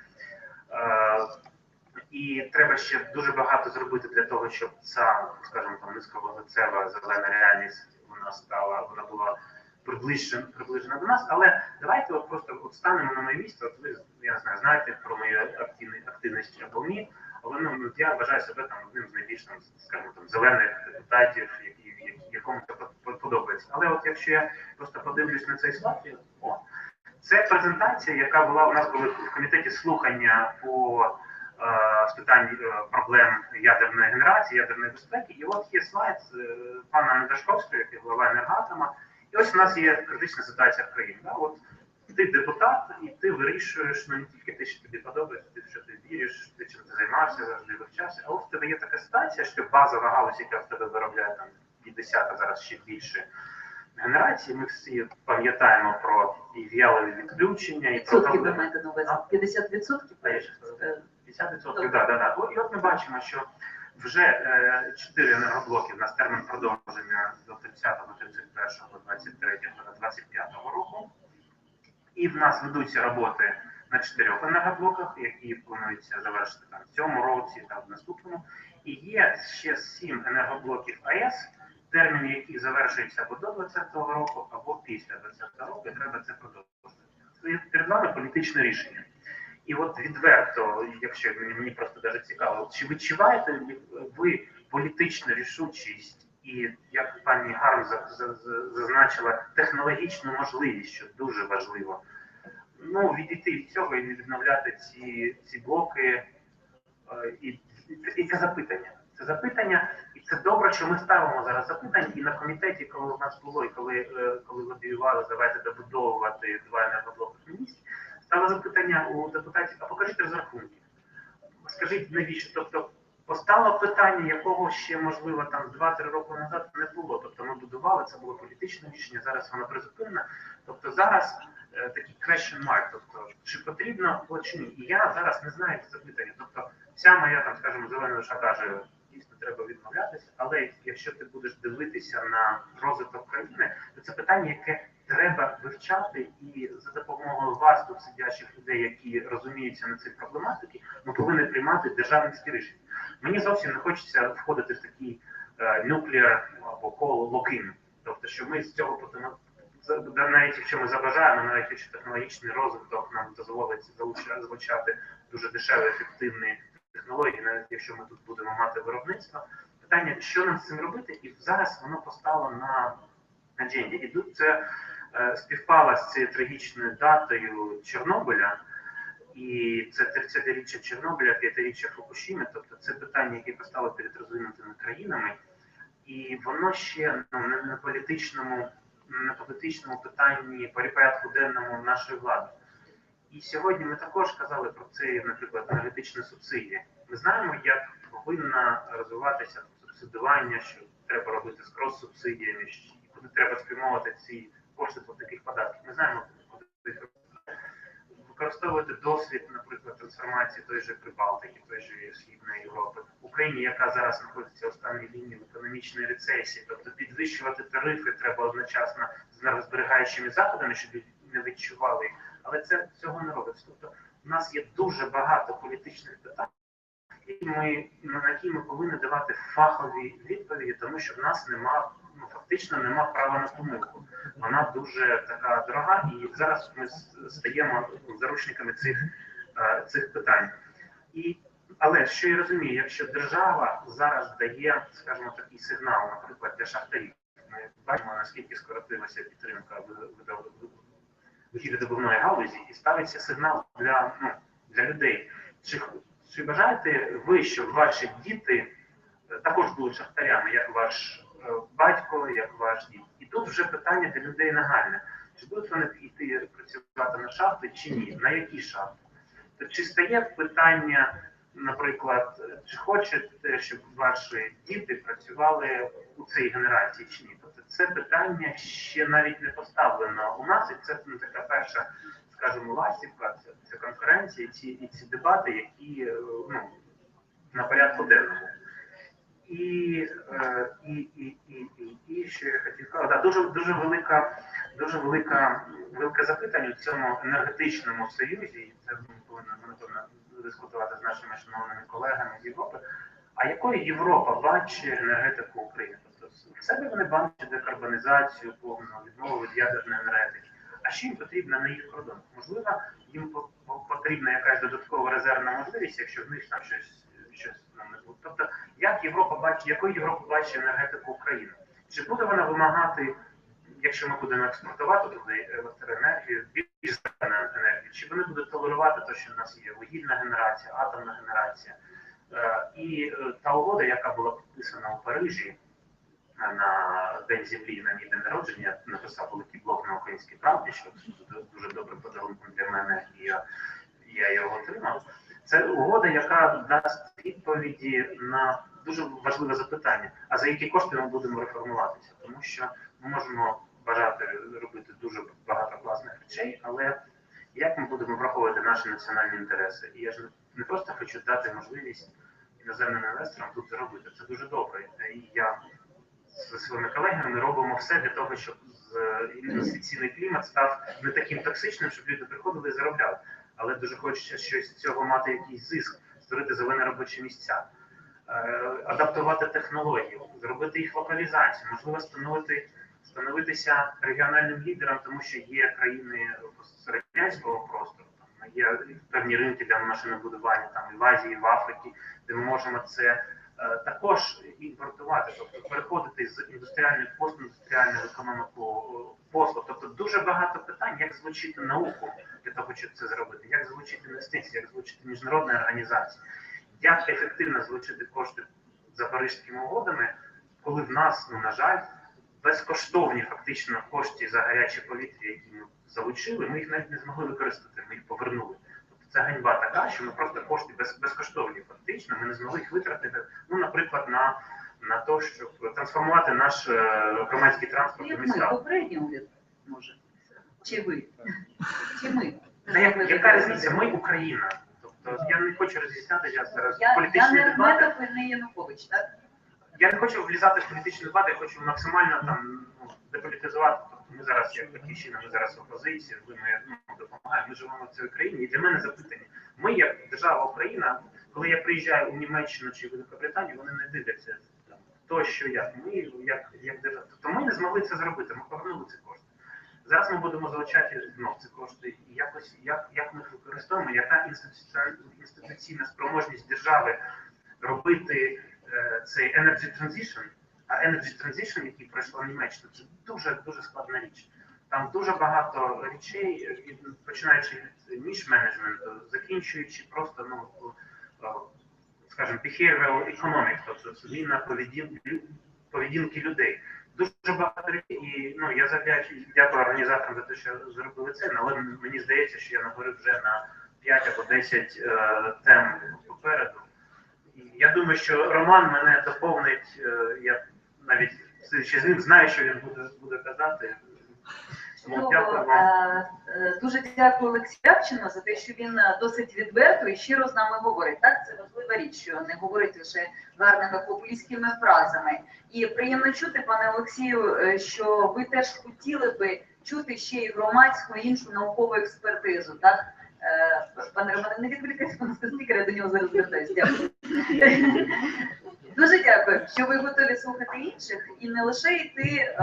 І треба ще дуже багато зробити для того, щоб ця, скажімо, низьковуглецева зелена реальність вона була приближена до нас. Але давайте просто станемо на моє місце. От ви, я не знаю, знаєте про мою активність або ні, але я вважаю себе одним з найбільш, скажімо, зелених депутатів, якому це подобається. Але от якщо я просто подивлюсь на цей слайд, це презентація, яка була, у нас були в комітеті слухання з питань проблем ядерної генерації, ядерної безпеки. І от є слайд пана Недашковського, який голова енергоатома. І ось у нас є критична ситуація в країні. От ти депутат, і ти вирішуєш не тільки те, що тобі подобається, те, що ти віриш, те, чим ти займаєшся, завжди вивчався. А от в тебе є така ситуація, що базова галузь, яка в тебе виробляє 50, а зараз ще більше генерації, ми всі пам'ятаємо про і віялові відключення, і про ви маєте на увазі? 50%? 50%, так. І от ми бачимо, що вже 4 енергоблоки, в нас термін продовження до 30-го, 31-го, 23-го, 25-го року. І в нас ведуться роботи на 4 енергоблоках, які плануються завершити в цьому році та в наступному. І є ще 7 енергоблоків АЕС, термін який завершується або до 20-го року, або після 20-го року, і треба це продовжувати. Це перед нами політичне рішення. І от відверто, якщо мені просто дуже цікаво, чи відчуваєте ви політичну рішучість і, як пані Хармс зазначила, технологічну можливість, що дуже важливо, відійти від цього і відновляти ці блоки, і це запитання. Це запитання, і це добре, що ми ставимо зараз запитання, і на комітеті, коли у нас було, і коли лобіювали, давайте добудовувати 2 енергоблоки в місті, стало запитання у депутатів, а покажіть розрахунки. Скажіть, навіщо? Тобто, постало питання, якого ще, можливо, 2-3 роки назад не було. Тобто, ми будували, це було політичне рішення, зараз воно призупинено. Тобто, зараз такий question mark, тобто, чи потрібно, чи ні. І я зараз не знаю це запитання. Тобто, вся моя, скажімо, зелена душа каже, дійсно треба відмовлятися, але якщо ти будеш дивитися на розвиток країни, то це питання, яке треба вивчати, і за допомогою вас, тут сидячих людей, які розуміються на цій проблематиці, ми повинні приймати державницькі рішення. Мені зовсім не хочеться входити в такий nuclear або lock-in. Тобто, що ми з цього потім, навіть якщо ми забажаємо, навіть якщо технологічний розвиток нам дозволить залучати дуже дешеві, ефективні технології, навіть якщо ми тут будемо мати виробництво, питання, що нам з цим робити, і зараз воно постало на адженді. І тут це співпало з цією трагічною датою Чорнобиля, і це 30-річчя Чорнобиля, 5-річчя Фукушіми, тобто це питання, яке постало перед розвинутими країнами, і воно ще на політичному питанні, по порядку денному нашої влади. І сьогодні ми також казали про це, наприклад, енергетична субсидія. Ми знаємо, як повинна розвиватися субсидування, що треба робити з крос-субсидіями, куди треба спрямовувати ці кошти по таких податків. Ми знаємо, куди їх використовувати досвід, наприклад, трансформації той же Прибалтики, той же Східної Європи. В Україні, яка зараз знаходиться в останній лінії в економічної рецесії, тобто підвищувати тарифи треба одночасно з енергозберігаючими заходами, щоб не відчували їх. Але це цього не робиться. Тобто у нас є дуже багато політичних питань, на які ми повинні давати фахові відповіді, тому що в нас фактично нема права на помилку. Вона дуже така дорога, і зараз ми стаємо заручниками цих питань. Але що я розумію, якщо держава зараз дає, скажімо, такий сигнал, наприклад, для шахтарів, ми бачимо, наскільки скоротилася підтримка видобувної галузі, і ставиться сигнал для людей. Чи бажаєте ви, щоб ваші діти також були шахтарями, як ваш батько, як ваш дід? І тут вже питання для людей нагальне. Чи будуть вони йти працювати на шахти, чи ні? На які шахти? Чи стає питання, наприклад, чи хочете, щоб ваші діти працювали у цій генерації, чи ні? Тобто це питання ще навіть не поставлено у нас, і це така перша, скажімо, ластівка, це конференція, і ці дебати, які на порядку денному. І що я хотів сказати, дуже велике запитання у цьому енергетичному союзі, і це ми повинні дискутувати з нашими шановними колегами з Європи. А якою Європа бачить енергетику України? Тобто в себе вони бачать декарбонізацію, повну відмову від ядерної енергетики. А що їм потрібно на їх кордонах? Можливо, їм потрібна якась додаткова резервна можливість, якщо в них там щось не буде. Тобто, якою Європа бачить енергетику України? Чи буде вона вимагати, якщо ми будемо експортувати туди електроенергію, більш зеленої енергії, чи вони будуть толерувати те, що в нас є вугільна генерація, атомна генерація? І та угода, яка була підписана у Парижі на День Землі, на мій день народження, написав великий блог на Українській правді, що дуже добрим подарунком для мене, і я його отримав. Це угода, яка дасть відповіді на дуже важливе запитання, а за які кошти ми будемо реформуватися. Тому що ми можемо бажати робити дуже багато класних речей, але як ми будемо враховувати наші національні інтереси? І я ж не просто хочу дати можливість іноземним інвесторам тут заробити. Це дуже добре. І я зі своїми колегами робимо все для того, щоб інвестиційний клімат став не таким токсичним, щоб люди приходили і заробляли. Але дуже хочеться щось з цього мати якийсь зиск, створити зелені робочі місця, адаптувати технології, зробити їх локалізацію, можливо, становитися регіональним лідером, тому що є країни радянського простору, там є певні ринки для машинобудування, там і в Азії, і в Африці, де ми можемо це також імпортувати, тобто переходити з індустріальної в постіндустріальну економіку послуг. Тобто дуже багато питань, як залучити науку для того, щоб це зробити, як залучити інвестиції, як залучити міжнародні організації, як ефективно залучити кошти за Паризькими угодами, коли в нас, на жаль, безкоштовні фактично кошти за гаряче повітря, які ми залучили, ми їх навіть не змогли використати, ми їх повернули. Це ганьба така, що ми просто кошти безкоштовні фактично, ми не змогли їх витратити, наприклад, на те, щоб трансформувати наш громадський транспорт у містах. Ми, попередній уряд, може? Чи ви? Чи ми? Яка різниця? Ми Україна. Тобто я не хочу роз'ясняти, я зараз політичні дебати. Я не дебати. не Янукович, так? Я не хочу влізати в політичні дебати, я хочу максимально там деполітизувати. Тобто ми зараз, як батьківщина, ми зараз в опозиції, ми допомагаємо, ми живемо в цій країні. І для мене запитання. Ми, як держава Україна, коли я приїжджаю у Німеччину чи Великобританію, вони не дивляться то, що як ми, як держава. Тобто ми не змогли це зробити, ми повернули ці кошти. Зараз ми будемо залучати ці кошти і якось, як ми їх використовуємо, яка інституційна спроможність держави робити цей energy transition, а energy transition, який пройшла Німеччина, це дуже складна річ. Там дуже багато речей, починаючи від ніш-менеджменту, закінчуючи просто, скажімо, behavioral economics, тобто зміна поведінки людей. Дуже багато речей, і я дякую організаторам за те, що зробили це, але мені здається, що я наговорив вже на 5 або 10 тем попереду. І я думаю, що Роман мене доповнить, я навіть сидячи з ним знаю, що він буде казати. Дуже дякую Олексію Рябчину за те, що він досить відверто і щиро з нами говорить. Так, це важлива річ, що не говорить лише гарними популістськими фразами. І приємно чути, пане Олексію, що ви теж хотіли би чути ще й громадську іншу наукову експертизу. Так? Пане Романе, не відволікайте пана спікера, я до нього зараз звертаюсь. Дякую. Дуже дякую, що ви готові слухати інших і не лише йти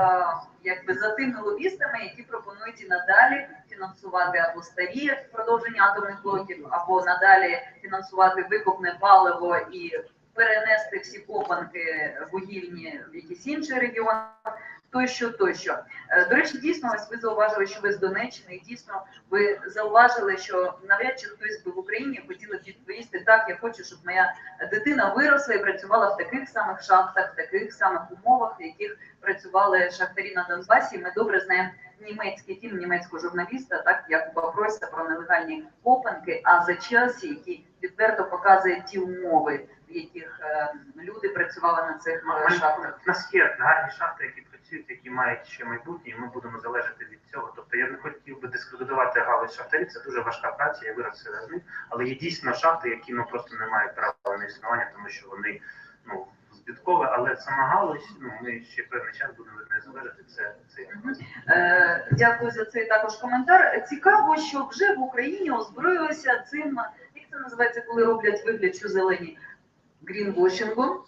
за тими лобістами, які пропонують і надалі фінансувати або старі продовження атомних блоків, або надалі фінансувати викопне паливо і перенести всі копанки вугільні в якісь інші регіони, тощо. До речі, дійсно, ось ви зауважили, що ви з Донеччини, і дійсно ви зауважили, що навряд чи хтось би в Україні хотіли б відповісти: так, я хочу, щоб моя дитина виросла і працювала в таких самих шахтах, в таких самих умовах, в яких працювали шахтарі на Донбасі. Ми добре знаємо німецький фільм німецького журналіста, так, Якуба Пройса, про нелегальні копанки, а за час, який відверто показує ті умови, в яких люди працювали на цих шахтах. У нас є гарні шахти, які працюють, які мають ще майбутнє, і ми будемо залежати від цього. Тобто я не хотів би дискредитувати галузь шахтарів, це дуже важка праця, я вирос серед них, але є дійсно шахти, які просто не мають права на існування, тому що вони збиткові, але сама галузь, ми ще певний час будемо від неї залежати. Дякую за цей також коментар. Цікаво, що вже в Україні озброїлися цим, як це називається, коли роблять вигляд, що зелені, грінвошингом.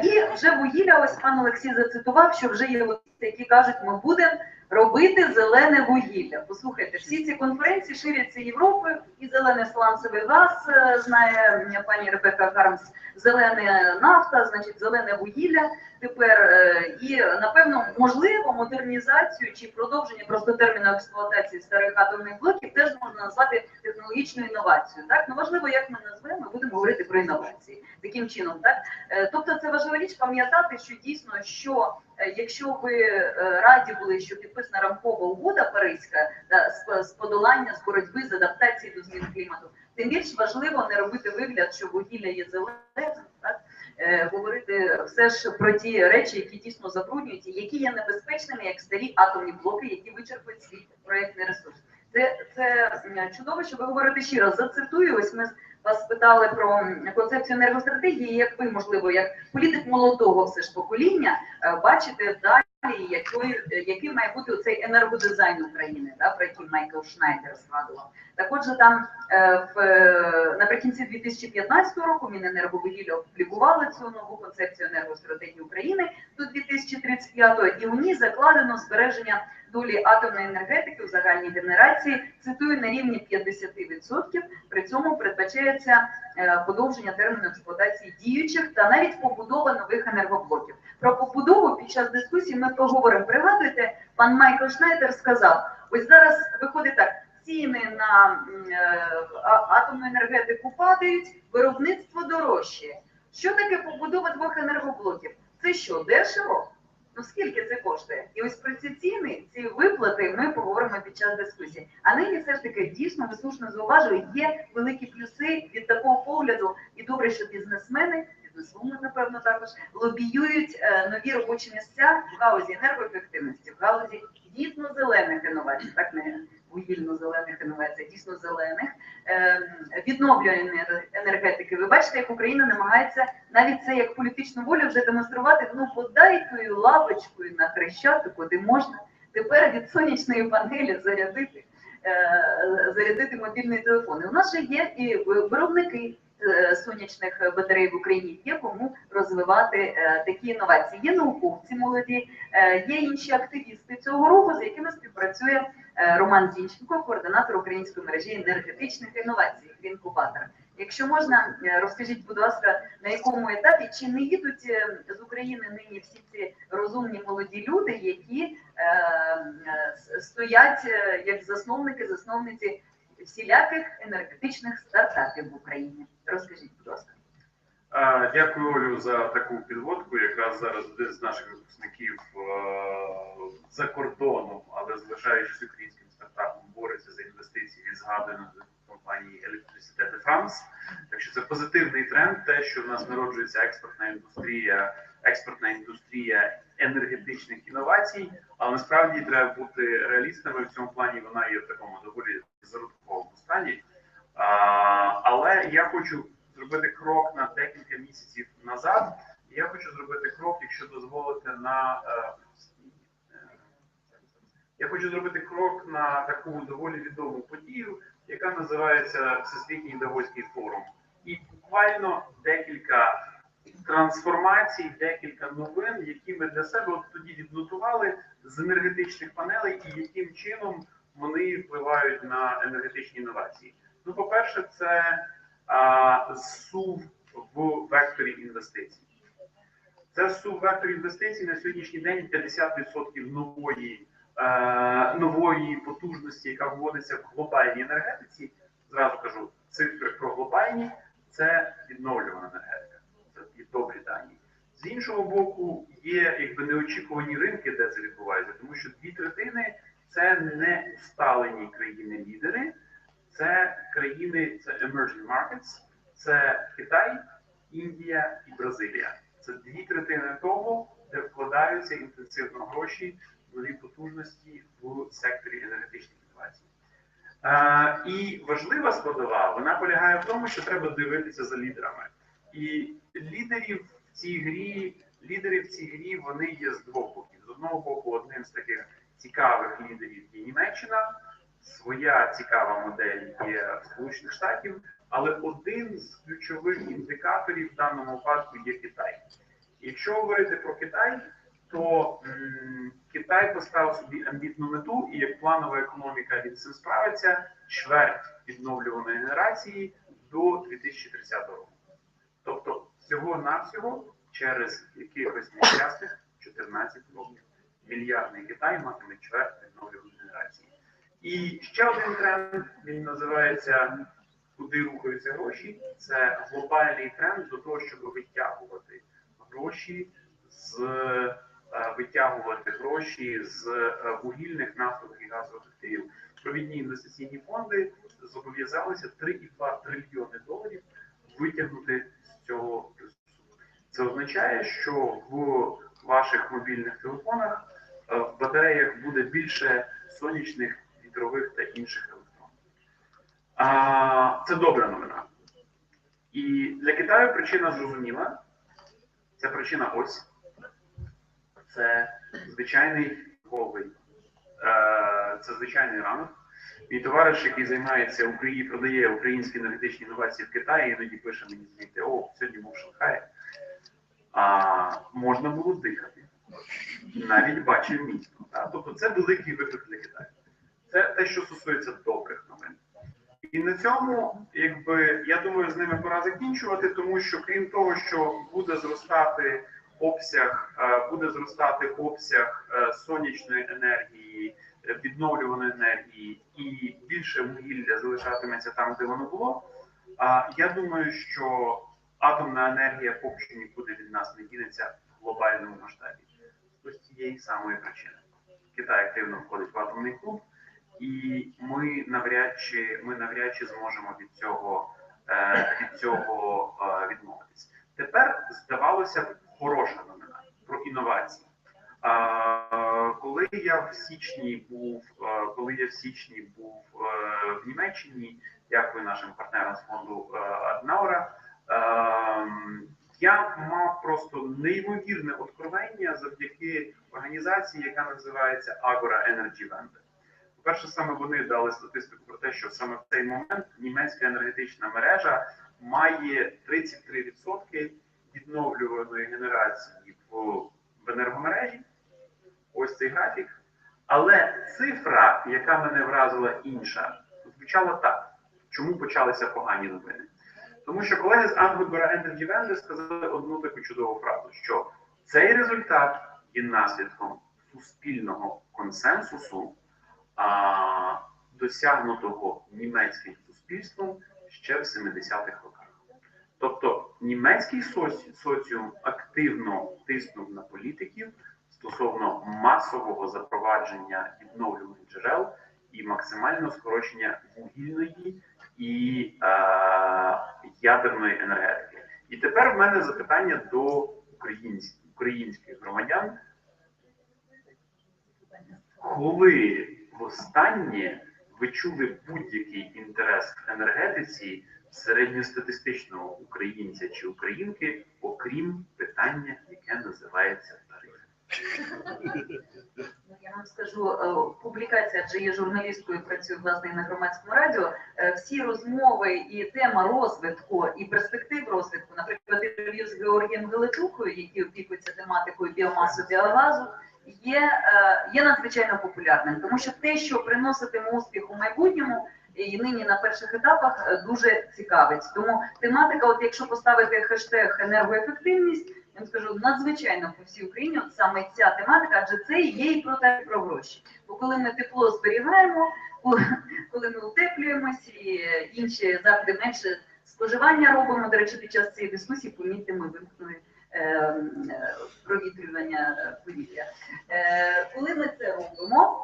І вже вугілля, ось пан Олексій зацитував, що вже є лобісти, які кажуть, ми будемо робити зелене вугілля. Послухайте, всі ці конференції ширяться Європою, і зелений сланцевий газ, знає пані Ребекка Хармс, зелена нафта, значить зелене вугілля тепер. І, напевно, можливо, модернізацію чи продовження просто терміну експлуатації старих атомних блоків теж можна назвати технологічною інновацією. Так? Важливо, як ми назвемо, ми будемо говорити про інновації. Таким чином, так? Тобто це важлива річ пам'ятати, що дійсно, що якщо ви раді були, що підписана рамкова угода Паризька з подолання, з боротьби, з адаптації до змін клімату, тим більш важливо не робити вигляд, що вугілля є зеленим, так? Говорити все ж про ті речі, які дійсно забруднюють, і які є небезпечними, як старі атомні блоки, які вичерпують свій проєктний ресурс. Це чудово, що ви говорите ще раз. Зацитую, ось ми вас спитали про концепцію енергостратегії, як ви, можливо, як політик молодого все ж покоління, бачите далі, який має бути цей енергодизайн України, да, про який Майклом Шнайдер згадував. Так отже, там наприкінці 2015 року Міненерговугілля опублікували цю нову концепцію енергостратегії України до 2035-го, і у ній закладено збереження долі атомної енергетики у загальній генерації, цитую, на рівні 50%, при цьому передбачається подовження терміну експлуатації діючих та навіть побудова нових енергоблоків. Про побудову під час дискусії ми поговоримо. Пригадуєте, пан Майклом Шнайдер сказав, ось зараз виходить так, ціни на атомну енергетику падають, виробництво дорожче. Що таке побудова двох енергоблоків? Це що, дешево? Скільки це коштує? І ось про ці ціни, ці виплати ми поговоримо під час дискусії. А нині все ж таки, дійсно, ви слушно зауважили, є великі плюси від такого погляду, і добре, що бізнесмени, бізнесвуми, напевно, також, лобіюють нові робочі місця в галузі енергоефективності, в галузі дійсно зелених інновацій, так не вугільно-зелених інновацій, а дійсно зелених, відновлюваної енергетики. Ви бачите, як Україна намагається навіть це як політичну волю вже демонструвати, бодай тою лавочкою на Хрещатику, де можна тепер від сонячної панелі зарядити мобільний телефон. І у нас же є і виробники сонячних батарей в Україні, є кому розвивати такі інновації. Є науковці молоді, є інші активісти цього руху, з якими співпрацює Роман Зінченко, координатор української мережі енергетичних інновацій, інкубатор. Якщо можна, розкажіть, будь ласка, на якому етапі, чи не їдуть з України нині всі ці розумні молоді люди, які стоять як засновниці всіляких енергетичних стартапів в Україні? Розкажіть, будь ласка. Дякую, Олю, за таку підводку. Якраз зараз один з наших випускників за кордоном, але залишаючись українським стартапом, бореться за інвестиції від згаданої компанії Electricité de France. Так що це позитивний тренд, те, що в нас народжується експортна індустрія енергетичних інновацій, але насправді треба бути реалістами. В цьому плані вона є в такому доволі зародковому стані. Але я хочу зробити крок на декілька місяців назад. Я хочу зробити крок, якщо дозволите, на таку доволі відому подію, яка називається Всесвітній Давоський форум. І буквально декілька трансформацій, декілька новин, які ми для себе от тоді віднотували з енергетичних панелей і яким чином вони впливають на енергетичні інновації. Ну, по-перше, це СУВ в векторі інвестицій. Це СУВ в векторі інвестицій на сьогоднішній день 50% нової потужності, яка вводиться в глобальній енергетиці. Зразу кажу, цифри про глобальні – це відновлювана енергетика. Це і добрі дані. З іншого боку, є якби неочікувані ринки, де це відбувається, тому що 2/3 – це не усталені країни-лідери, це країни, це emerging markets, це Китай, Індія і Бразилія. Це 2/3 того, де вкладаються інтенсивно гроші, нові потужності в секторі енергетичних інновацій. І важлива складова, вона полягає в тому, що треба дивитися за лідерами. І лідери в цій грі, вони є з двох боків. З одного боку, одним з таких цікавих лідерів є Німеччина, своя цікава модель є Сполучених Штатів, але один з ключових індикаторів в даному випадку є Китай. Якщо говорити про Китай, то Китай поставив собі амбітну мету, і як планова економіка він з цим справиться, чверть відновлюваної генерації до 2030 року. Тобто всього-навсього через якихось нещасних 14 років мільярдний Китай матиме чверть відновлюваної генерації. І ще один тренд, він називається «Куди рухаються гроші?» Це глобальний тренд до того, щоб витягувати гроші з вугільних, нафтових і газових активів. Провідні інвестиційні фонди зобов'язалися $3,2 трильйони витягнути з цього ресурсу. Це означає, що в ваших мобільних телефонах в батареях буде більше сонячних, вітрових та інших електронів. Це добра новина. І для Китаю причина зрозуміла. Ця причина ось. Це звичайний ранок. Мій товариш, який займається продає українські енергетичні інновації в Китаї, іноді пише мені звідти: о, сьогодні був в Шанхаї. Можна було дихати. Навіть бачив місто. Тобто це великий виклик для Китаю. Це те, що стосується добрих новин. І на цьому, я думаю, з ними пора закінчувати, тому що крім того, що буде зростати обсяг сонячної енергії, відновлюваної енергії і більше вугілля залишатиметься там, де воно було, я думаю, що атомна енергія поки що нікуди від нас не дінеться в глобальному масштабі. З цієї самої причини. Китай активно входить в атомний клуб, і ми навряд чи зможемо від цього відмовитися. Тепер, здавалося б, хороша новина про інновації. Коли я в січні був в Німеччині, дякую нашим партнерам з фонду Аденауера, я мав просто неймовірне откровення завдяки організації, яка називається Agora Energy Wende. По-перше, саме вони дали статистику про те, що саме в цей момент німецька енергетична мережа має 33% відновлюваної генерації в енергомережі. Ось цей графік. Але цифра, яка мене вразила інша, звучала так. Чому почалися погані новини? Тому що колеги з Англобера Energy Vendor сказали одну таку чудову фразу, що цей результат є наслідком суспільного консенсусу, досягнутого німецьким суспільством ще в 70-х роках. Тобто німецький соціум активно тиснув на політиків стосовно масового запровадження відновлюваних джерел і максимального скорочення вугільної і ядерної енергетики. І тепер в мене запитання до українських громадян. Коли востаннє ви чули будь-який інтерес в енергетиці середньостатистичного українця чи українки, окрім питання, яке називається тариф? Я вам скажу, публікація, адже є журналісткою, працюю, власне, і на громадському радіо, всі розмови і тема розвитку, і перспектив розвитку, наприклад, інтерв'ю з Георгієм Галитухою, який опікується тематикою біомаси, біогазу, є надзвичайно популярним, тому що те, що приноситиме успіх у майбутньому, і нині на перших етапах дуже цікавить. Тому тематика, от якщо поставити хештег енергоефективність, я вам скажу, надзвичайно по всій Україні, от саме ця тематика, адже це є і про гроші. Бо коли ми тепло зберігаємо, коли ми утеплюємось і інші заходи менше споживання робимо, до речі, під час цієї дискусії, помітьте, ми вимкнули провітрювання повітря. Коли ми це робимо,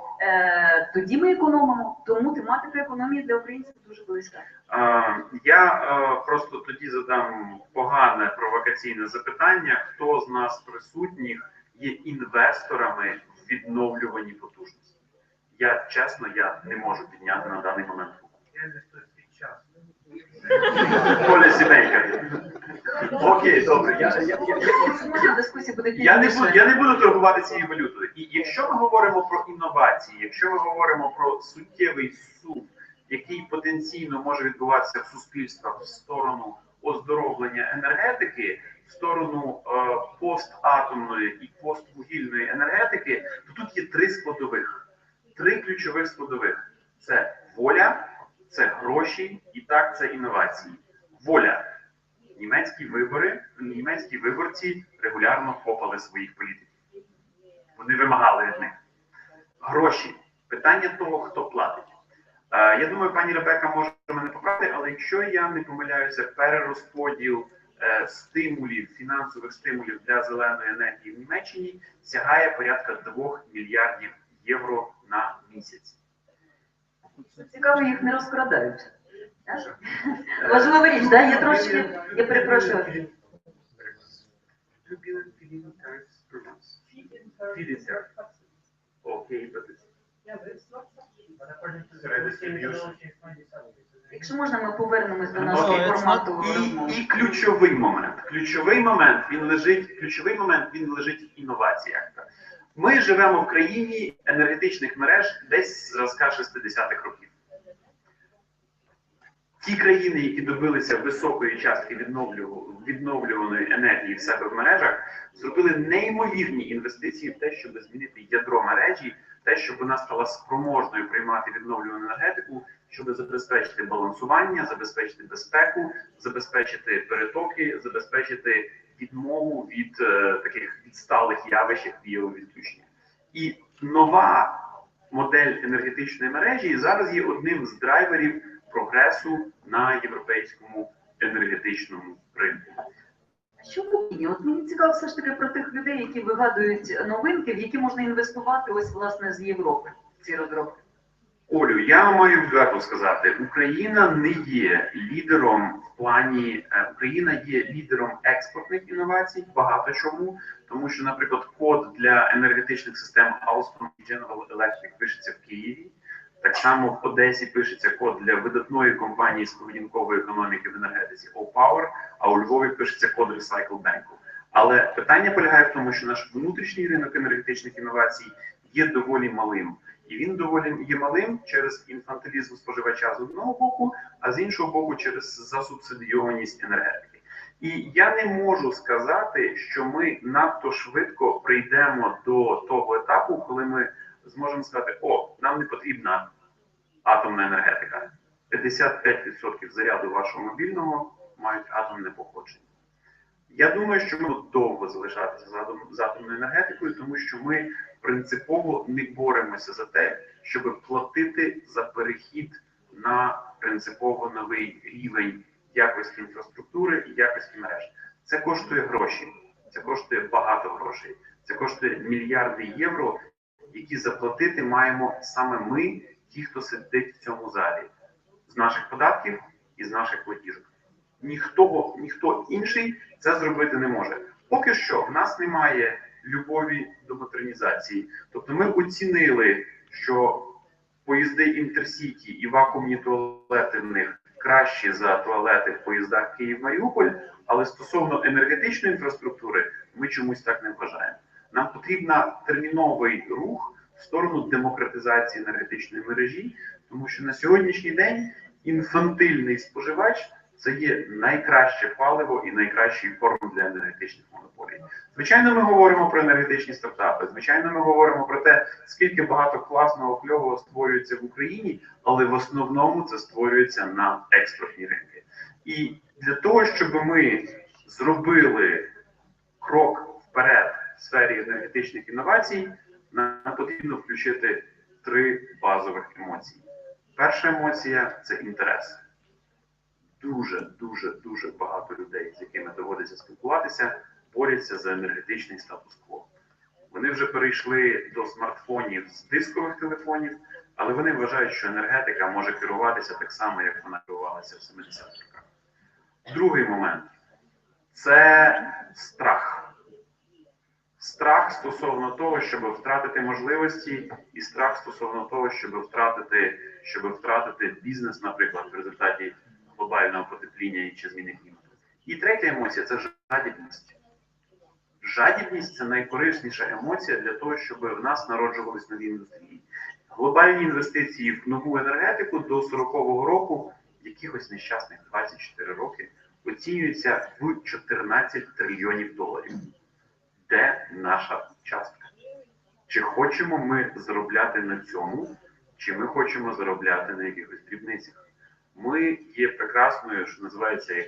тоді ми економимо. Тому тематика економії для українців дуже близька. Я просто тоді задам погане провокаційне запитання. Хто з нас присутніх є інвесторами в відновлювані потужності? Я, чесно, не можу підняти на даний момент руку. Я інвестую свій час. Коля Сімейка. Окей, добре. Я не буду торгувати цією валютою. І якщо ми говоримо про інновації, якщо ми говоримо про суттєвий сув, який потенційно може відбуватися в суспільствах в сторону оздоровлення енергетики, в сторону постатомної і поствугільної енергетики, то тут є три ключових складових. Це воля, це гроші і так, це інновації. Воля. Німецькі виборці регулярно хопали своїх політиків. Вони вимагали від них. Гроші. Питання того, хто платить. Я думаю, пані Ребекка може мене поправити, але якщо я не помиляюся, перерозподіл стимулів, фінансових стимулів для зеленої енергії в Німеччині сягає порядка 2 мільярдів євро на місяць. Цікаво, їх не розкрадають. Важлива річ, так? Є трошки, я перепрошую. Якщо можна, ми повернемось до нашого формату розмови. І ключовий момент. Ключовий момент, він лежить в інноваціях. Ми живемо в країні енергетичних мереж десь зразка 60-х років. Ті країни, які добилися високої частки відновлюваної енергії в себе в мережах, зробили неймовірні інвестиції в те, щоб змінити ядро мережі, те, щоб вона стала спроможною приймати відновлювану енергетику, щоб забезпечити балансування, забезпечити безпеку, забезпечити перетоки, забезпечити відмову від таких відсталих явищ, як біовідключення. І нова модель енергетичної мережі зараз є одним з драйверів прогресу на європейському енергетичному ринку. Що в Україні? От мені цікаво все ж таки про тих людей, які вигадують новинки, в які можна інвестувати ось, власне, з Європи, ці розробки. Олю, я маю відверто сказати, Україна не є лідером в плані, Україна є лідером експортних інновацій, багато чому, тому що, наприклад, код для енергетичних систем Alstom і General Electric пишеться в Києві. Так само в Одесі пишеться код для видатної компанії з поведінкової економіки в енергетиці All-Power, а у Львові пишеться код Recycle Bank. Але питання полягає в тому, що наш внутрішній ринок енергетичних інновацій є доволі малим. І він доволі є малим через інфантилізм споживача з одного боку, а з іншого боку через засубсидійованість енергетики. І я не можу сказати, що ми надто швидко прийдемо до того етапу, коли ми зможемо сказати, нам не потрібна атомна енергетика. 55% заряду вашого мобільного мають атомне походження. Я думаю, що ми будемо довго залишатися з атомною енергетикою, тому що ми принципово не боремося за те, щоб платити за перехід на принципово новий рівень якості інфраструктури і якості мереж. Це коштує гроші, це коштує багато грошей, це коштує мільярди євро, які заплатити маємо саме ми, ті, хто сидить в цьому залі, з наших податків і з наших платіжок. Ніхто інший це зробити не може. Поки що в нас немає любові до модернізації. Тобто ми оцінили, що поїзди Інтерсіті і вакуумні туалети в них кращі за туалети в поїздах Київ-Маріуполь, але стосовно енергетичної інфраструктури ми чомусь так не вважаємо. Нам потрібен терміновий рух в сторону демократизації енергетичної мережі, тому що на сьогоднішній день інфантильний споживач – це є найкраще паливо і найкращий форм для енергетичних монополій. Звичайно, ми говоримо про енергетичні стартапи, звичайно, ми говоримо про те, скільки багато класного, кльового створюється в Україні, але в основному це створюється на експортні ринки. І для того, щоб ми зробили крок вперед в сфері енергетичних інновацій, нам потрібно включити 3 базових емоції. Перша емоція – це інтерес. Дуже багато людей, з якими доводиться спілкуватися, борються за енергетичний статус-кво. Вони вже перейшли до смартфонів з дискових телефонів, але вони вважають, що енергетика може керуватися так само, як вона керувалася в 70-х роках. Другий момент – це страх. Страх стосовно того, щоб втратити можливості, і страх стосовно того, щоб втратити бізнес, наприклад, в результаті глобального потепління чи зміни клімату. І третя емоція – це жадібність. Жадібність – це найкорисніша емоція для того, щоб в нас народжувались нові індустрії. Глобальні інвестиції в нову енергетику до 40-го року, якихось нещасних 24 роки, оцінюються в 14 трильйонів доларів. Де наша частка? Чи хочемо ми заробляти на цьому, чи ми хочемо заробляти на якихось дрібницях? Ми є прекрасною, що називається, як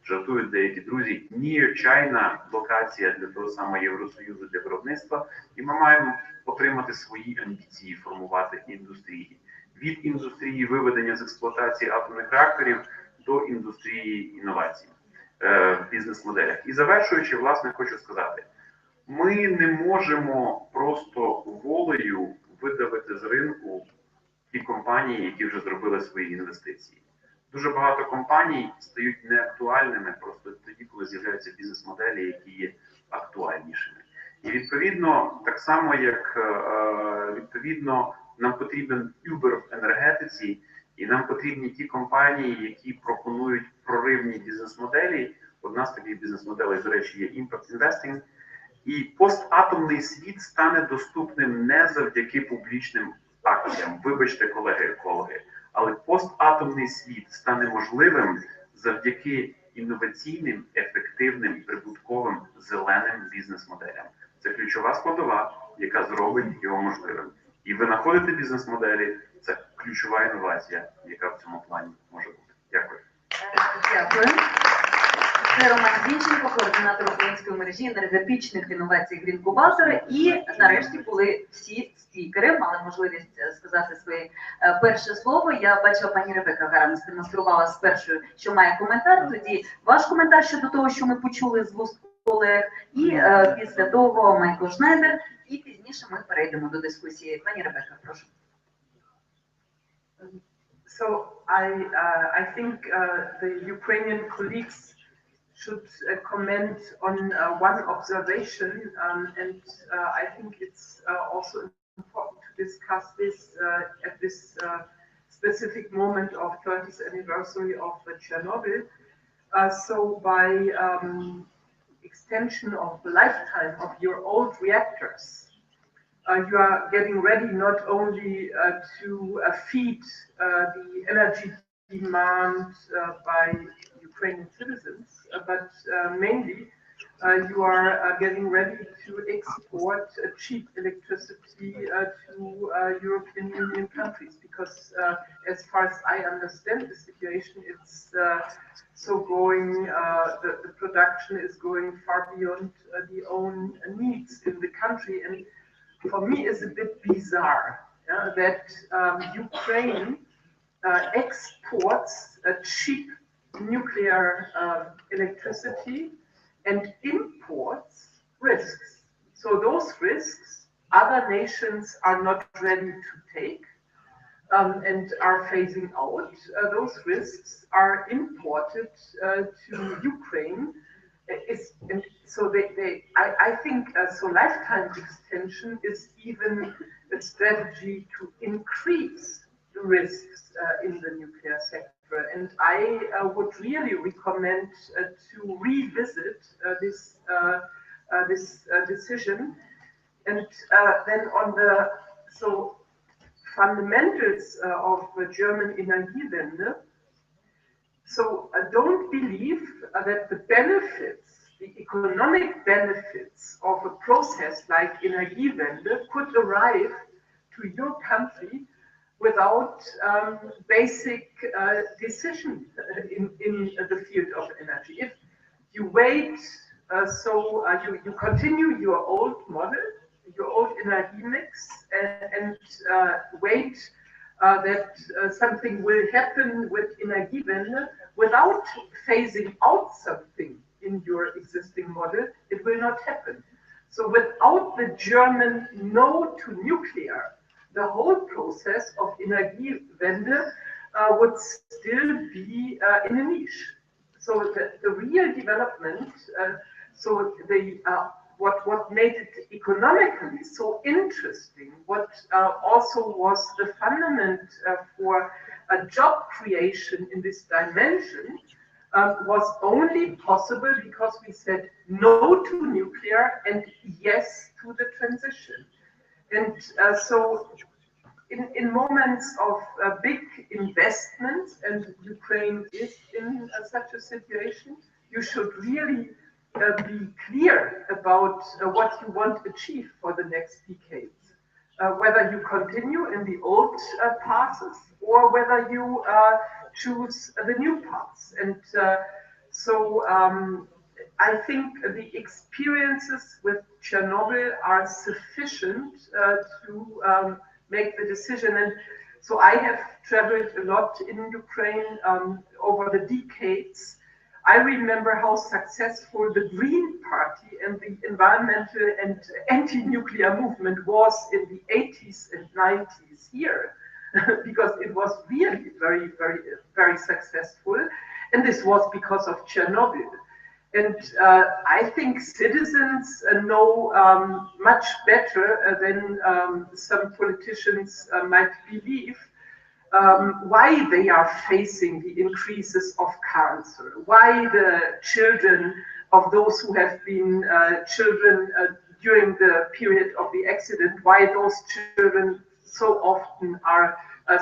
жартують деякі друзі, Near China локація для того самого Євросоюзу для виробництва, і ми маємо отримати свої амбіції, формувати індустрії. Від індустрії виведення з експлуатації атомних реакторів до індустрії інновацій в бізнес-моделях. І завершуючи, власне, хочу сказати, ми не можемо просто волею видавити з ринку ті компанії, які вже зробили свої інвестиції. Дуже багато компаній стають неактуальними просто тоді, коли з'являються бізнес-моделі, які є актуальнішими. І відповідно, так само як нам потрібен Uber в енергетиці, і нам потрібні ті компанії, які пропонують проривні бізнес-моделі. Одна з таких бізнес-моделей, до речі, є Impact Investing. І постатомний світ стане доступним не завдяки публічним акціям. Вибачте, колеги-екологи. Але постатомний світ стане можливим завдяки інноваційним, ефективним, прибутковим, зеленим бізнес-моделям. Це ключова складова, яка зробить його можливим. І винаходити бізнес-моделі – це ключова інновація, яка в цьому плані може бути. Дякую. Дякую. Це Роман Зінченко, координатор української мережі енергетичних інновацій Грінкубатора. І нарешті були всі спікери, мали можливість сказати своє перше слово. Я бачила, пані Ребекка Хармс демонструвала спершу, що має коментар. Тоді ваш коментар щодо того, що ми почули з вуст колег. І після того Майклом Шнайдер. І пізніше ми перейдемо до дискусії. Пані Ребекка, прошу. So I think the Ukrainian colleagues should comment on one observation, and I think it's also important to discuss this at this specific moment of 30th anniversary of Chernobyl. So by extension of the lifetime of your old reactors, you are getting ready not only to feed the energy demand by Ukrainian citizens, but mainly you are getting ready to export cheap electricity to European Union countries, because as far as I understand the situation, it's so going, the production is going far beyond the own needs in the country. And for me, it's a bit bizarre that Ukraine exports cheap nuclear electricity and imports risks. So those risks other nations are not ready to take and are phasing out. Those risks are imported to Ukraine. And so I think so lifetime extension is even a strategy to increase the risks in the nuclear sector. And I would really recommend to revisit this decision. And then on the fundamentals of the German Energiewende. So don't believe that the benefits, the economic benefits of a process like Energiewende could arrive to your country without basic decision in the field of energy. If you wait, you continue your old model, your old energy mix, and wait that something will happen with Energiewende without phasing out something in your existing model, it will not happen. So without the German no to nuclear, the whole process of Energiewende would still be in a niche. So the real development, what made it economically so interesting, what also was the fundament for a job creation in this dimension, was only possible because we said no to nuclear and yes to the transition. And so in moments of big investments, and Ukraine is in such a situation, you should really be clear about what you want to achieve for the next decades. Whether you continue in the old paths or whether you choose the new paths. And I think the experiences with Chernobyl are sufficient to make the decision. And so I have traveled a lot in Ukraine over the decades. I remember how successful the Green Party and the environmental and anti-nuclear movement was in the 80s and 90s here, because it was really very, very, very successful. And this was because of Chernobyl. And I think citizens know much better than some politicians might believe why they are facing the increases of cancer, why the children of those who have been children during the period of the accident, why those children so often are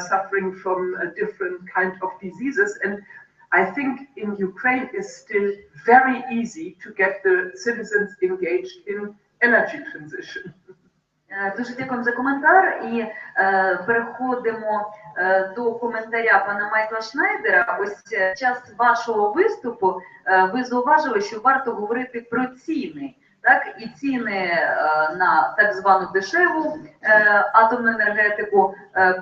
suffering from different kind of diseases. And I think in Ukraine it's still very easy to get the citizens engaged in energy transition. Дуже дякую за коментар, і переходимо до коментаря пана Майкла Шнайдера. Ось час вашого виступу ви зауважили, що варто говорити про ціни. Так, і ціни на так звану дешеву атомну енергетику,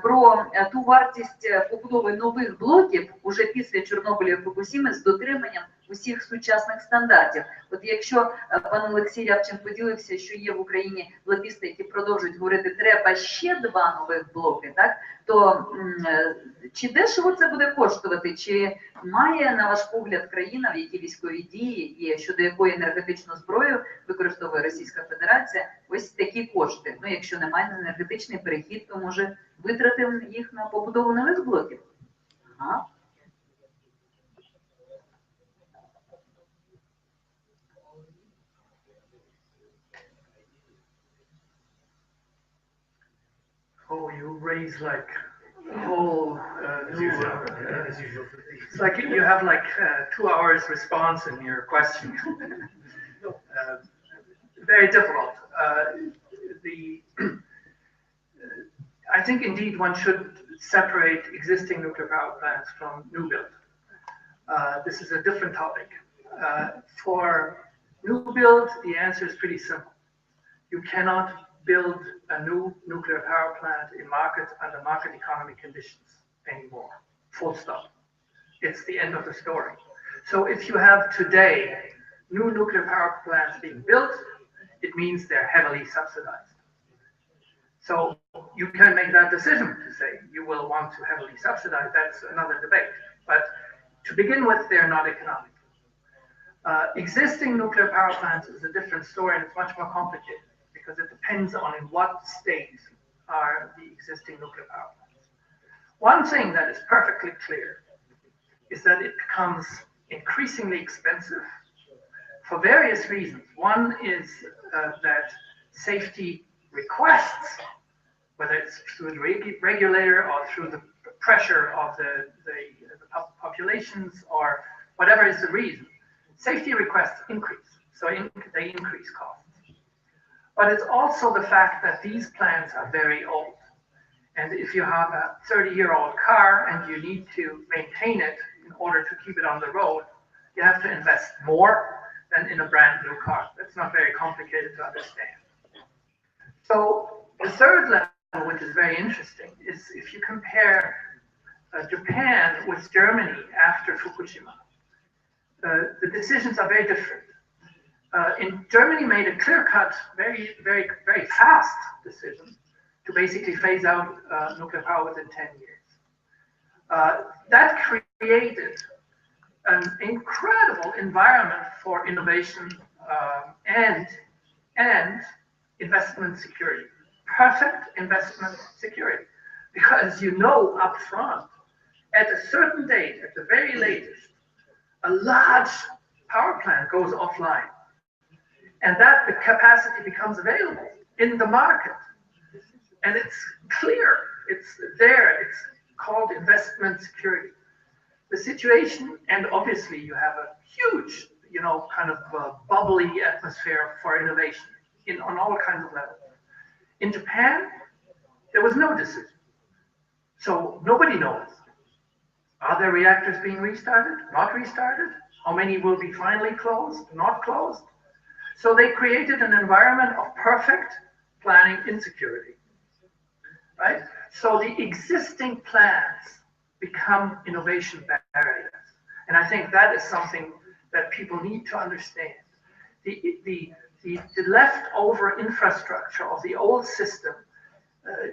про ту вартість побудови нових блоків уже після Чорнобиля і Фукусіми з дотриманням усіх сучасних стандартів. От якщо пан Олексій Рябчин поділився, що є в Україні лобісти, які продовжують говорити, треба ще 2 нових блоки, так, то чи дешево це буде коштувати? Чи має, на ваш погляд, країна, в якій військові дії і щодо якої енергетичну зброю використовує Російська Федерація, ось такі кошти? Ну, якщо немає на енергетичний перехід, то може витратимо їх на побудову нових блоків? Ага. Oh, you raise like whole new, it's like you have like 2 hours response in your question. very difficult. I think indeed one should separate existing nuclear power plants from new build. This is a different topic. For new build, the answer is pretty simple. You cannot build a new nuclear power plant under market economy conditions anymore. Full stop. It's the end of the story. So if you have today new nuclear power plants being built, it means they're heavily subsidized. So you can make that decision to say you will want to heavily subsidize. That's another debate. But to begin with, they're not economic. Existing nuclear power plants is a different story, and it's much more complicated because it depends on in what state are the existing nuclear power plants. One thing that is perfectly clear is that it becomes increasingly expensive for various reasons. One is that safety requests, whether it's through the regulator or through the pressure of the populations or whatever is the reason, safety requests increase. So they increase costs. But it's also the fact that these plants are very old. And if you have a 30-year-old car and you need to maintain it in order to keep it on the road, you have to invest more than in a brand new car. That's not very complicated to understand. So the third level, which is very interesting, is if you compare Japan with Germany after Fukushima, the decisions are very different. In Germany made a clear-cut, very, very, very fast decision to basically phase out nuclear power within 10 years. That created an incredible environment for innovation and investment security. Perfect investment security. Because you know up front, at a certain date, at the very latest, a large power plant goes offline. And that the capacity becomes available in the market. And it's clear, it's there, it's called investment security. The situation, and obviously you have a huge, kind of bubbly atmosphere for innovation on all kinds of levels. In Japan, there was no decision. So nobody knows. Are there reactors being restarted? Not restarted? How many will be finally closed? Not closed? So they created an environment of perfect planning insecurity, right? So the existing plans become innovation barriers. And I think that is something that people need to understand. The leftover infrastructure of the old system,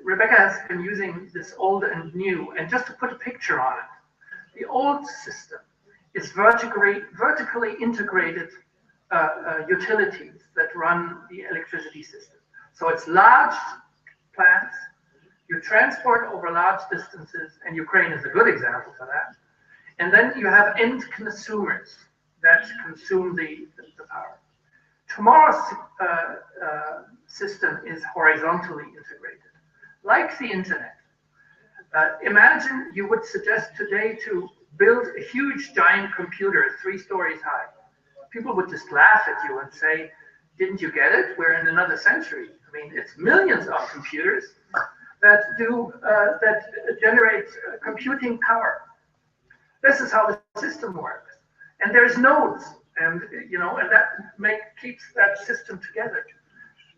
Rebecca has been using this old and new, and just to put a picture on it, the old system is vertically integrated utilities that run the electricity system. So it's large plants, you transport over large distances, and Ukraine is a good example for that. And then you have end consumers that consume the power. Tomorrow's system is horizontally integrated, like the internet. Imagine you would suggest today to build a huge giant computer 3 stories high. People would just laugh at you and say, didn't you get it? We're in another century. I mean, it's millions of computers that generate computing power. This is how the system works. And there's nodes, and that keeps that system together.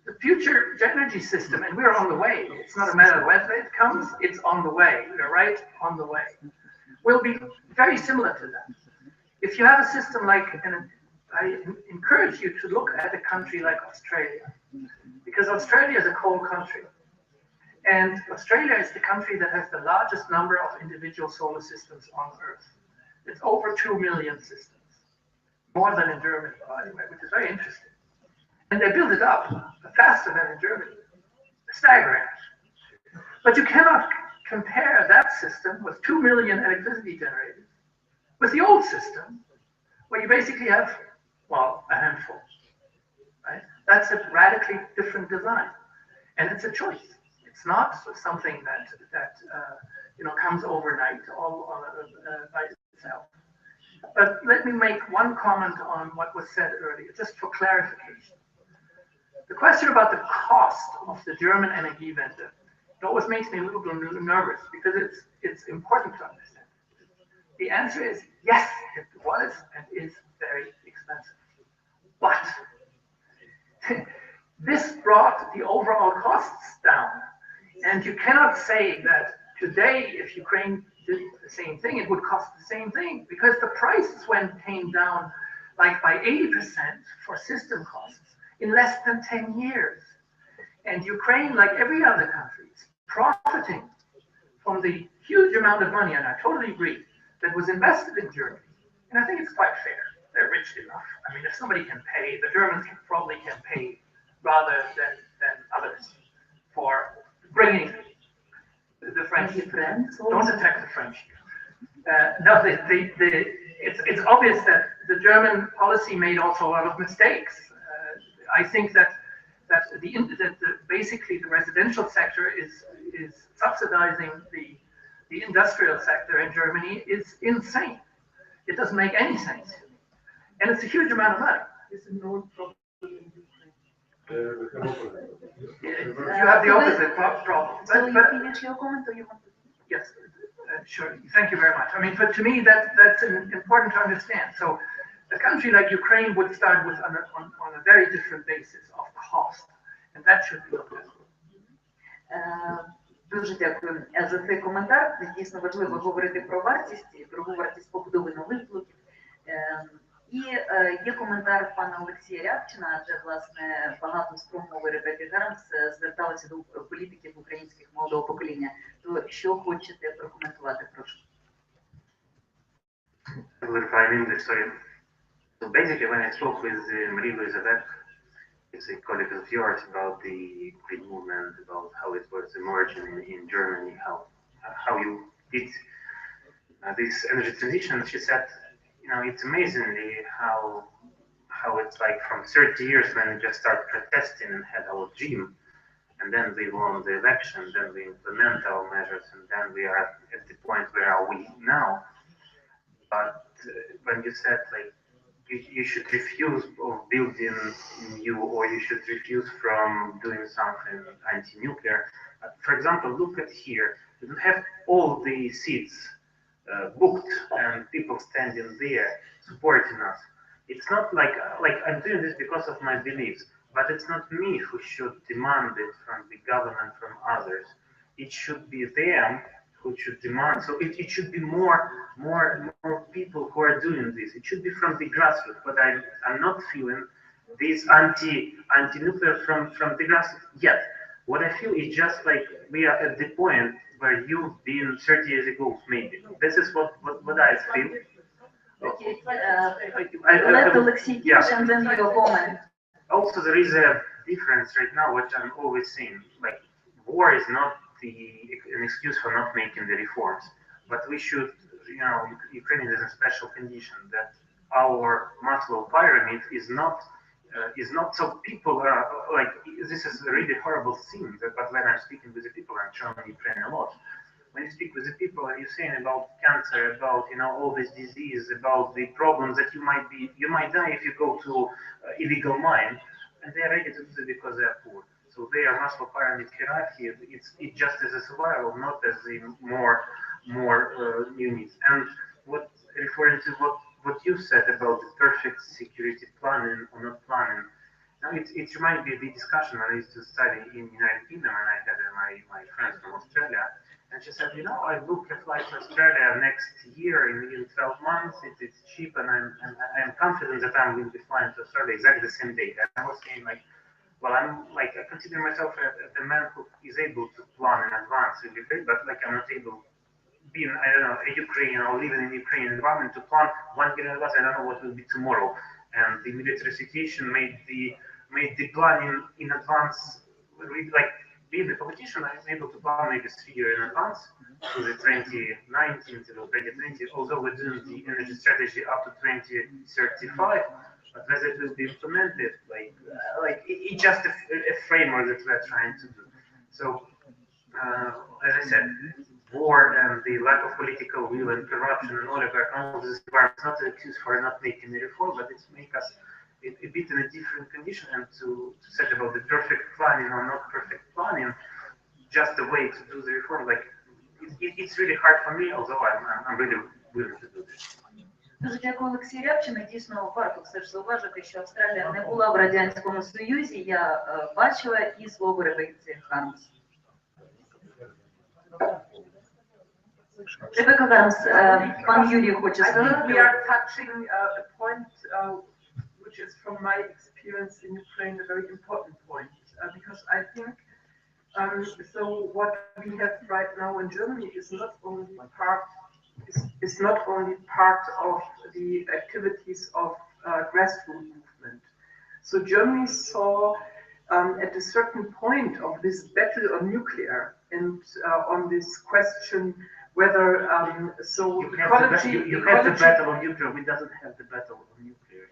The future energy system, and we're on the way. It's not a matter of when it comes, it's on the way. We're right on the way. Will be very similar to that. If you have a system like, and I encourage you to look at a country like Australia, because Australia is a coal country. And Australia is the country that has the largest number of individual solar systems on Earth. It's over 2 million systems, more than in Germany, by the way, which is very interesting. And they build it up faster than in Germany. Staggering. But you cannot compare that system with 2 million electricity generators with the old system, where you basically have, well, a handful. Right? That's a radically different design. And it's a choice. It's not something that comes overnight all by itself. But let me make one comment on what was said earlier, just for clarification. The question about the cost of the German Energiewende, it always makes me a little bit nervous because it's important to understand. The answer is yes, it was and is very expensive. But this brought the overall costs down. And you cannot say that today, if Ukraine did the same thing, it would cost the same thing, because the prices came down like by 80% for system costs in less than 10 years. And Ukraine, like every other country, is profiting from the huge amount of money, and I totally agree, that was invested in Germany. And I think it's quite fair. They're rich enough. I mean, if somebody can pay, the Germans probably can pay rather than others for bringing the French. Don't attack the French. No, it's obvious that the German policy made also a lot of mistakes. I think that basically the residential sector is subsidizing the industrial sector in Germany is insane. It doesn't make any sense, and it's a huge amount of money. You have the opposite problem. So you finish your comment, or you want to? Yes, sure. Thank you very much. I mean, but to me, that's important to understand. So, a country like Ukraine would start with on a very different basis of cost, and that should be looked at. Дуже дякую за цей коментар. Дійсно важливо говорити про вартість, дорогу вартість побудови нових блоків. І є коментар пана Олексія Рябчина, адже, власне, багато з промови Ребекки Хармс зверталися до політиків українських молодого покоління. То що хочете прокоментувати, прошу? So basically, when I spoke with Marie Elizabeth, it's a colleague of yours, about the Green movement, about how it was emerging in Germany, how you did this energy transition, she said, you know, it's amazingly how it's like from 30 years when we just started protesting and had our dream, and then we won the election, then we implement our measures, and then we are at the point where are we now. But when you said like you should refuse of building new, or you should refuse from doing something anti-nuclear, for example, look at here, we don't have all the seats booked and people standing there supporting us. It's not like I'm doing this because of my beliefs, but it's not me who should demand it from the government, from others. It should be them who should demand. So it should be more people who are doing this. It should be from the grassroots, but I'm not feeling this anti-nuclear from the grassroots yet. What I feel is just like we are at the point where you've been 30 years ago, maybe. This is what I feel. Okay. Let Alexei finish and then you comment. Also, there is a difference right now, which I'm always saying, like, war is not an excuse for not making the reforms, but we should, you know, Ukraine is in a special condition that our Maslow pyramid is not so people are like, this is a really horrible thing, but when I'm speaking with the people, I'm showing Ukraine a lot. When you speak with the people and you're saying about cancer, about, you know, all this disease, about the problems that you might die if you go to illegal mine, and they're ready to do it because they're poor. So their Maslow pyramid hierarchy, it's just as a survival, not as a more units. And what referring to what you said about the perfect security planning or not planning, now it reminds me of the discussion when I used to study in the United Kingdom, and I had my friends from Australia, and she said, you know, I booked a flight to Australia next year in 12 months. It's cheap, and I'm confident that I'm going to be flying to Australia exactly the same day. And I was saying, like, well, I consider myself a man who is able to plan in advance, really great, but like I'm not able, being, I don't know, a Ukrainian or living in a Ukrainian environment, to plan 1 year in advance. I don't know what will be tomorrow. And the military situation made the planning in advance, really, like, being a politician, I'm able to plan maybe 3 years in advance to the 2019 to the 2020, although we're doing the energy strategy up to 2035. But whether it will be implemented, it's just a framework that we're trying to do. So, as I said, war and the lack of political will and corruption and oligarch and all this environment. It's not an excuse for not making the reform, but it's make us a bit in a different condition, and to say about the perfect planning or not perfect planning, just a way to do the reform. Like it's really hard for me, although I'm really willing to do this. Дуже дякую, Олексій Рябчина. Дійсно, варто все ж зауважити, що Австралія не була в Радянському Союзі. Я бачила і слово Ребекки Хармс. Ребекка Хармс, пан Юрій хоче сказати. We are touching a point which is from my experience in Ukraine a very important point, because I think so what we have right now in Germany is not only part of the activities of grassroots movement. So Germany saw at a certain point of this battle on nuclear and on this question whether You have the battle on nuclear. We doesn't have the battle on nuclear.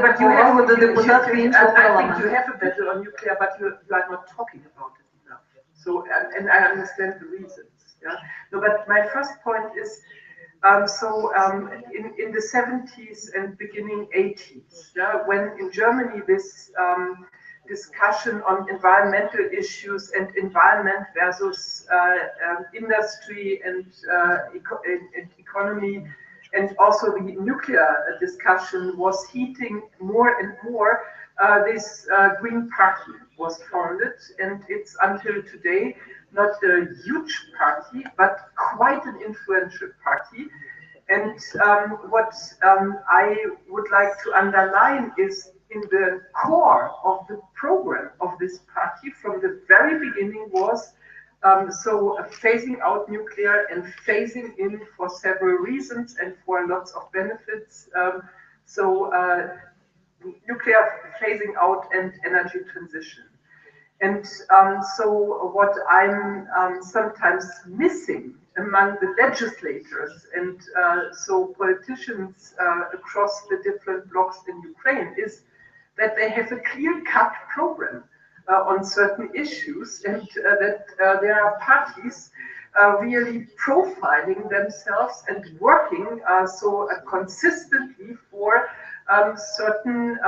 But you have the депутатом іншого I think парламенту. you have a battle on nuclear, but you are not talking about it enough. So and I understand the reasons. Yeah. No, but my first point is. In the 70s and beginning 80s, when in Germany this discussion on environmental issues and environment versus industry and economy, and also the nuclear discussion was heating more and more, this Green Party was founded, and it's until today not a huge party, but quite an influential party. And what I would like to underline is in the core of the program of this party from the very beginning was phasing out nuclear and phasing in for several reasons and for lots of benefits. Nuclear phasing out and energy transition. And so what I'm sometimes missing among the legislators and so politicians across the different blocs in Ukraine is that they have a clear-cut program on certain issues, and that there are parties really profiling themselves and working consistently for certain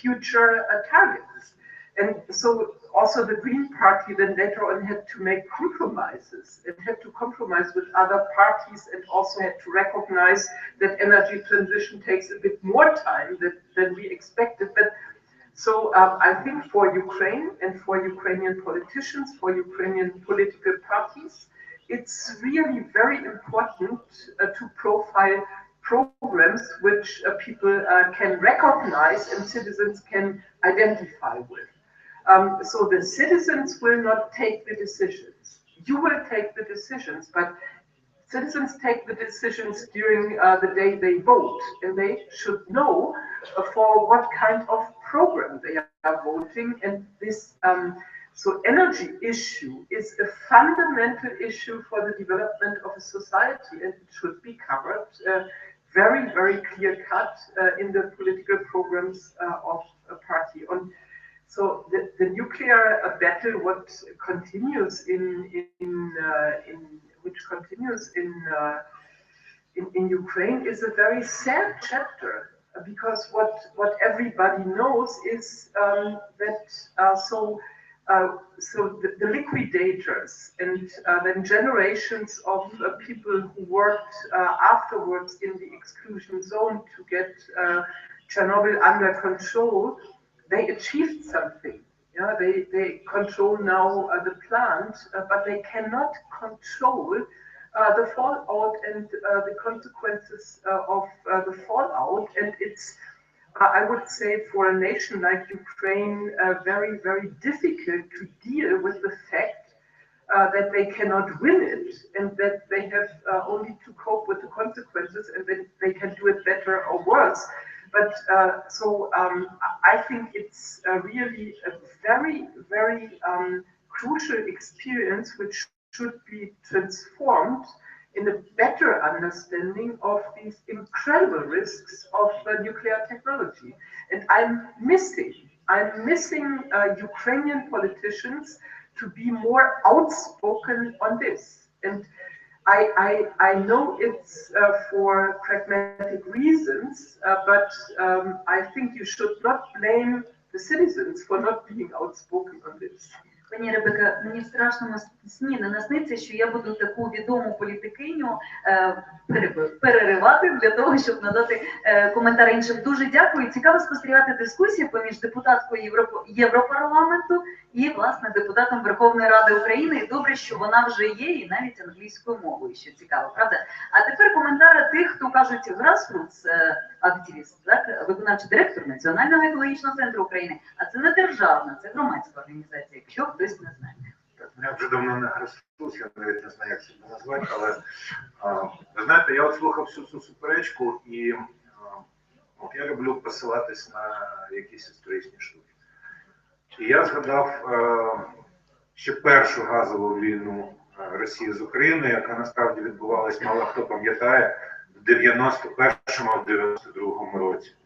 future targets. And so also the Green Party then later on had to make compromises and had to compromise with other parties, and also had to recognize that energy transition takes a bit more time than we expected. But so I think for Ukraine and for Ukrainian politicians, for Ukrainian political parties, it's really very important to profile programs which people can recognize and citizens can identify with. So the citizens will not take the decisions. You will take the decisions, but citizens take the decisions during the day they vote, and they should know for what kind of program they are voting. And this energy issue is a fundamental issue for the development of a society, and it should be covered very, very clear-cut in the political programs of a party. So the nuclear battle, what continues in Ukraine, is a very sad chapter, because what everybody knows is that the liquidators and then generations of people who worked afterwards in the exclusion zone to get Chernobyl under control, they achieved something. Yeah, they control now the plant, but they cannot control the fallout and the consequences of the fallout. And it's, I would say, for a nation like Ukraine, very, very difficult to deal with the fact that they cannot win it, and that they have only to cope with the consequences, and then they can do it better or worse. But I think it's really a very, very crucial experience which should be transformed in a better understanding of these incredible risks of nuclear technology. And I'm missing Ukrainian politicians to be more outspoken on this. And I know it's for pragmatic reasons, but I think you should not blame the citizens for not being outspoken on this. Пані Ребека, мені в страшному сні не насниться, що я буду таку відому політикиню переривати для того, щоб надати коментар іншим. Дуже дякую. Цікаво спостерігати дискусію поміж депутаткою Європарламенту і, власне, депутатом Верховної Ради України. І добре, що вона вже є, і навіть англійською мовою, що цікаво, правда? А тепер коментари тих, хто кажуть grassroots активіст, так? Виконавчий директор Національного екологічного центру України. А це не державна, це громадська організація, якщо хтось не знає. Я вже давно не грасуюсь, я навіть не знаю, як себе назвати, але ви знаєте, я от слухав всю цю суперечку, і от я люблю посилатись на якісь історичні штуки. І я згадав ще першу газову війну Росії з Україною, яка насправді відбувалась, мало хто пам'ятає, в 91-му, в 92-му році.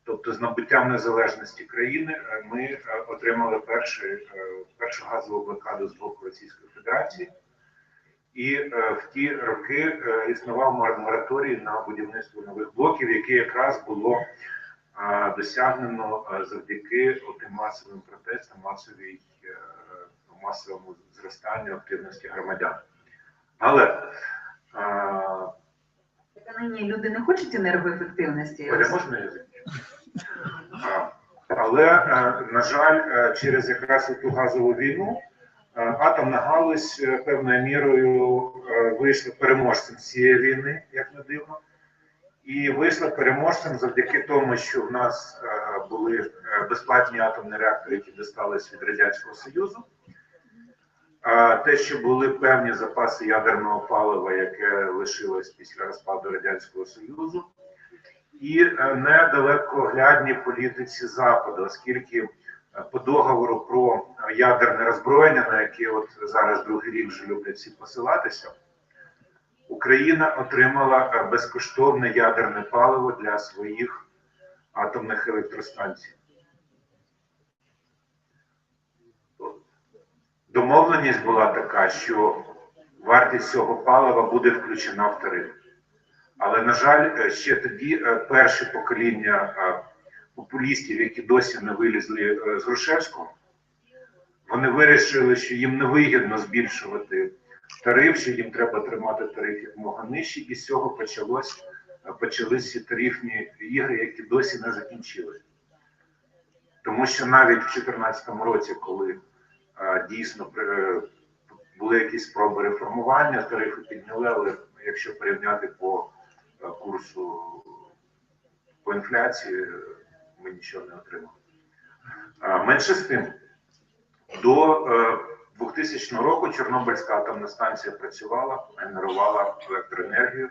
Тобто з набуттям незалежності країни ми отримали першу газову блокаду з боку Російської Федерації. І в ті роки існував мораторій на будівництво нових блоків, яке якраз було досягнено завдяки тим масовим протестам, масовому зростанню активності громадян. Але нині люди не хочуть енергоефективності. Можна я закінчу? Але, на жаль, через якраз ту газову війну атомна галузь певною мірою вийшла переможцем цієї війни, як не дивно. І вийшла переможцем завдяки тому, що в нас були безплатні атомні реактори, які достались від Радянського Союзу. Те, що були певні запаси ядерного палива, яке лишилось після розпаду Радянського Союзу. І недалекоглядні політиці Заходу, оскільки по договору про ядерне роззброєння, на яке от зараз другий рік вже люблять всі посилатися, Україна отримала безкоштовне ядерне паливо для своїх атомних електростанцій. Домовленість була така, що вартість цього палива буде включена в тариф. Але, на жаль, ще тоді перше покоління популістів, які досі не вилізли з Грушевського, вони вирішили, що їм невигідно збільшувати тариф, що їм треба тримати тариф якомога нижче, і з цього почалися тарифні ігри, які досі не закінчилися. Тому що навіть в 2014 році, коли дійсно були якісь спроби реформування, тарифи підняли, але якщо порівняти по курсу, по інфляції, ми нічого не отримали. Менше з тим, до 2000 року Чорнобильська атомна станція працювала, генерувала електроенергію.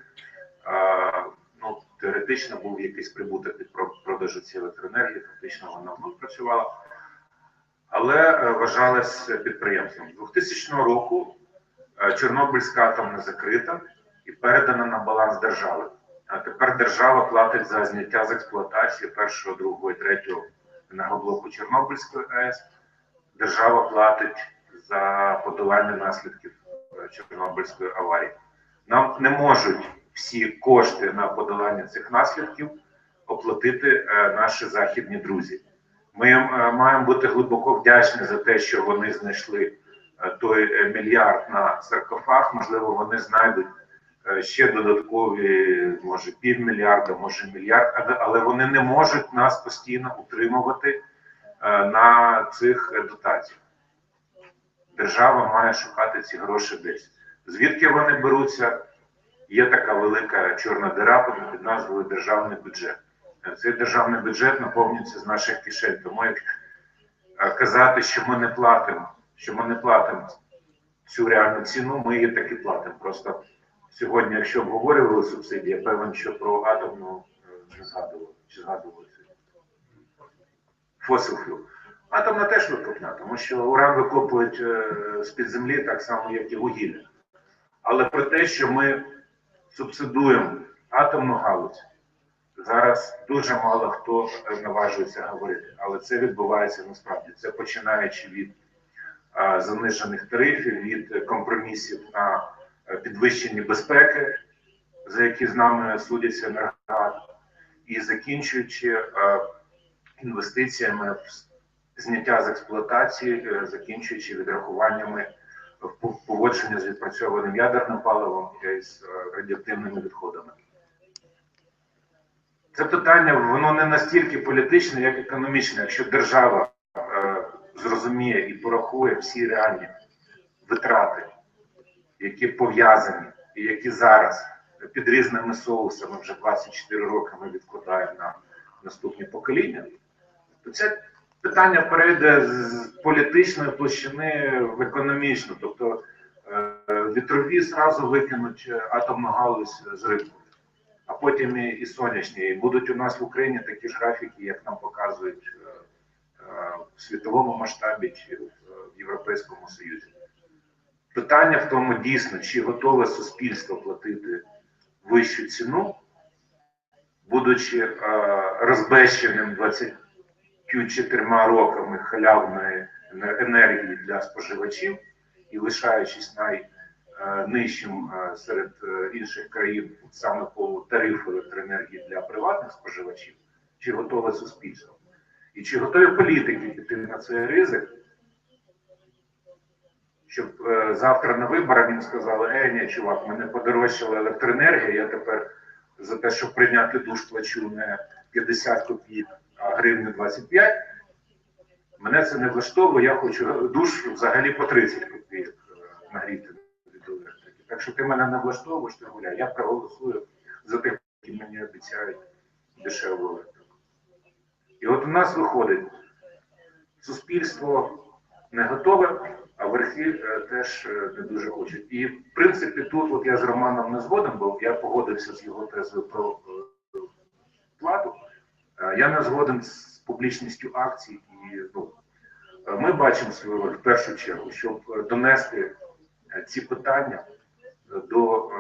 Ну, теоретично був якийсь прибуток від продажу цієї електроенергії, фактично вона працювала, але вважалась підприємством. З 2000 року Чорнобильська атомна закрита і передана на баланс держави. А тепер держава платить за зняття з експлуатації першого, другого і третього енергоблоку Чорнобильської АЕС. Держава платить за подолання наслідків Чорнобильської аварії. Нам не можуть всі кошти на подолання цих наслідків оплатити наші західні друзі. Ми маємо бути глибоко вдячні за те, що вони знайшли той мільярд на саркофаг. Можливо, вони знайдуть ще додаткові, може, півмільярда, може мільярд, але вони не можуть нас постійно утримувати на цих дотаціях. Держава має шукати ці гроші десь. Звідки вони беруться? Є така велика чорна дира під назвою державний бюджет. Цей державний бюджет наповнюється з наших кишень. Тому як казати, що ми не платимо цю реальну ціну, ми її таки платимо. Просто сьогодні, якщо обговорювали субсидії, я певен, що про атомну не згадували. Чи згадували сьогодні? Fossil fuel. Атомна теж викопна, тому що уран викопують з-під землі так само, як і вугілля. Але про те, що ми субсидуємо атомну галузь, зараз дуже мало хто наважується говорити. Але це відбувається насправді. Це починаючи від занижених тарифів, від компромісів на підвищенні безпеки, за які з нами судяться енергоати, і закінчуючи інвестиціями в зняття з експлуатації, закінчуючи відрахуваннями в поводження з відпрацьованим ядерним паливом і з радіоактивними відходами. Це питання, воно не настільки політичне, як економічне. Якщо держава зрозуміє і порахує всі реальні витрати, які пов'язані і які зараз під різними соусами вже 24 роки ми відкладаємо на наступні покоління, то це питання перейде з політичної площини в економічну. Тобто вітрові зразу викинуть атомну галузь з ринку, а потім і сонячні. І будуть у нас в Україні такі ж графіки, як нам показують в світовому масштабі чи в Європейському Союзі. Питання в тому дійсно, чи готове суспільство платити вищу ціну, будучи розбещеним 24 роками халявної енергії для споживачів і лишаючись найнижчим серед інших країн саме по тарифу електроенергії для приватних споживачів, чи готове суспільство. І чи готові політики піти на цей ризик, щоб завтра на виборах їм сказали: ні, чувак, мене подорожчала електроенергія, я тепер за те, щоб прийняти душ, плачу не 50 копійок, а гривні 25. Мене це не влаштовує, я хочу душ взагалі по 30 копійок нагріти від електрики. Так що ти мене не влаштовуєш, ти гуляй. Я проголосую за тих, які мені обіцяють дешеву електрику. І от у нас виходить, суспільство не готове, а верхи теж не дуже хочуть. І, в принципі, тут от я з Романом не згоден, бо я погодився з його тезою про плату. Я не згоден з публічністю акцій. І, ми бачимо свою роль в першу чергу, щоб донести ці питання до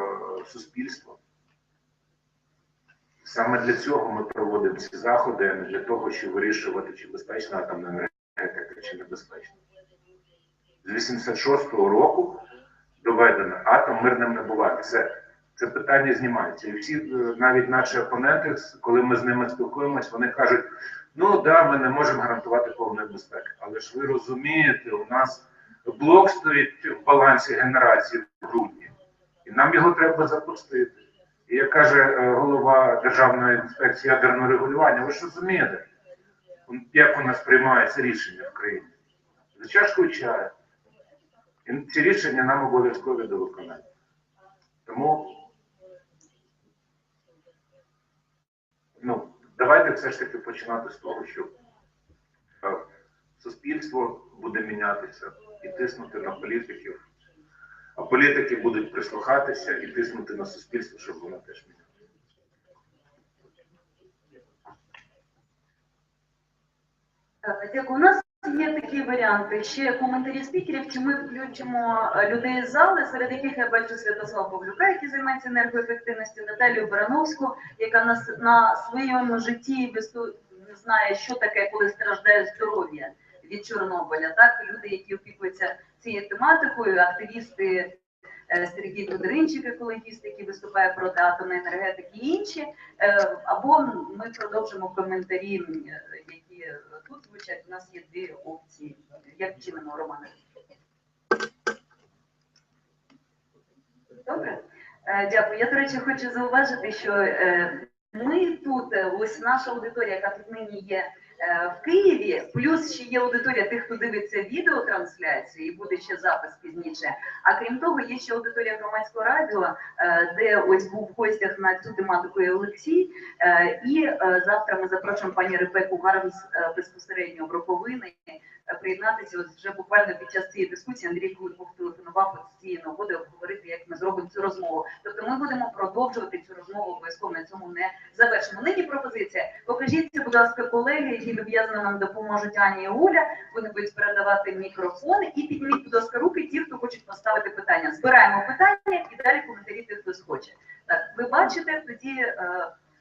суспільства. Саме для цього ми проводимо ці заходи, а не для того, щоб вирішувати, чи безпечна атомна енергетика, чи небезпечна. З 86-го року доведено, атом мирним не буває. Все. Це питання знімається. І всі, навіть наші опоненти, коли ми з ними спілкуємось, вони кажуть: ну да, ми не можемо гарантувати повної безпеки. Але ж ви розумієте, у нас блок стоїть в балансі генерації в грудні, і нам його треба запустити. І як каже голова Державної інспекції ядерного регулювання: ви ж розумієте, як у нас приймаються рішення в країні? За чашкою чаю. І ці рішення нам обов'язкові до виконання. Тому, давайте все ж таки починати з того, що суспільство буде мінятися і тиснути на політиків, а політики будуть прислухатися і тиснути на суспільство, щоб воно теж мінялося. Дякую. У нас є такі варіанти. Ще коментарі спікерів, чи ми включимо людей з зали, серед яких я бачу Святослава Павлюка, який займається енергоефективністю, Наталію Барановську, яка на своєму житті знає, що таке, коли страждає здоров'я від Чорнобиля. Так? Люди, які опікуються цією тематикою, активісти Сергій Тодоринчик, екологіст, який виступає проти атомної енергетики, і інші. Або ми продовжимо коментарі, які тут звучать. У нас є дві опції. Як вчинимо, Романе? Добре? Дякую. Я, до речі, хочу зауважити, що ми тут, ось наша аудиторія, яка тут нині є в Києві, плюс ще є аудиторія тих, хто дивиться відеотрансляцію, і буде ще запис пізніше. А крім того, є ще аудиторія громадського радіо, де ось був в гостях на цю тематику і Олексій. І завтра ми запрошуємо пані Ребекку Хармс безпосередньо в Роковини приєднатися. Ось вже буквально під час цієї дискусії Андрій Куликов телефонував з цієї нагоди обговорити, як ми зробимо цю розмову. Тобто ми будемо продовжувати цю розмову, обов'язково на цьому не завершимо. Нині пропозиція. Покажіться, будь ласка, колеги, які люб'язно нам допоможуть, Аня і Оля. Вони будуть передавати мікрофон. І підніміть, будь ласка, руки ті, хто хочуть поставити питання. Збираємо питання і далі коментарі тих, хто схоче. Так, ви бачите, тоді,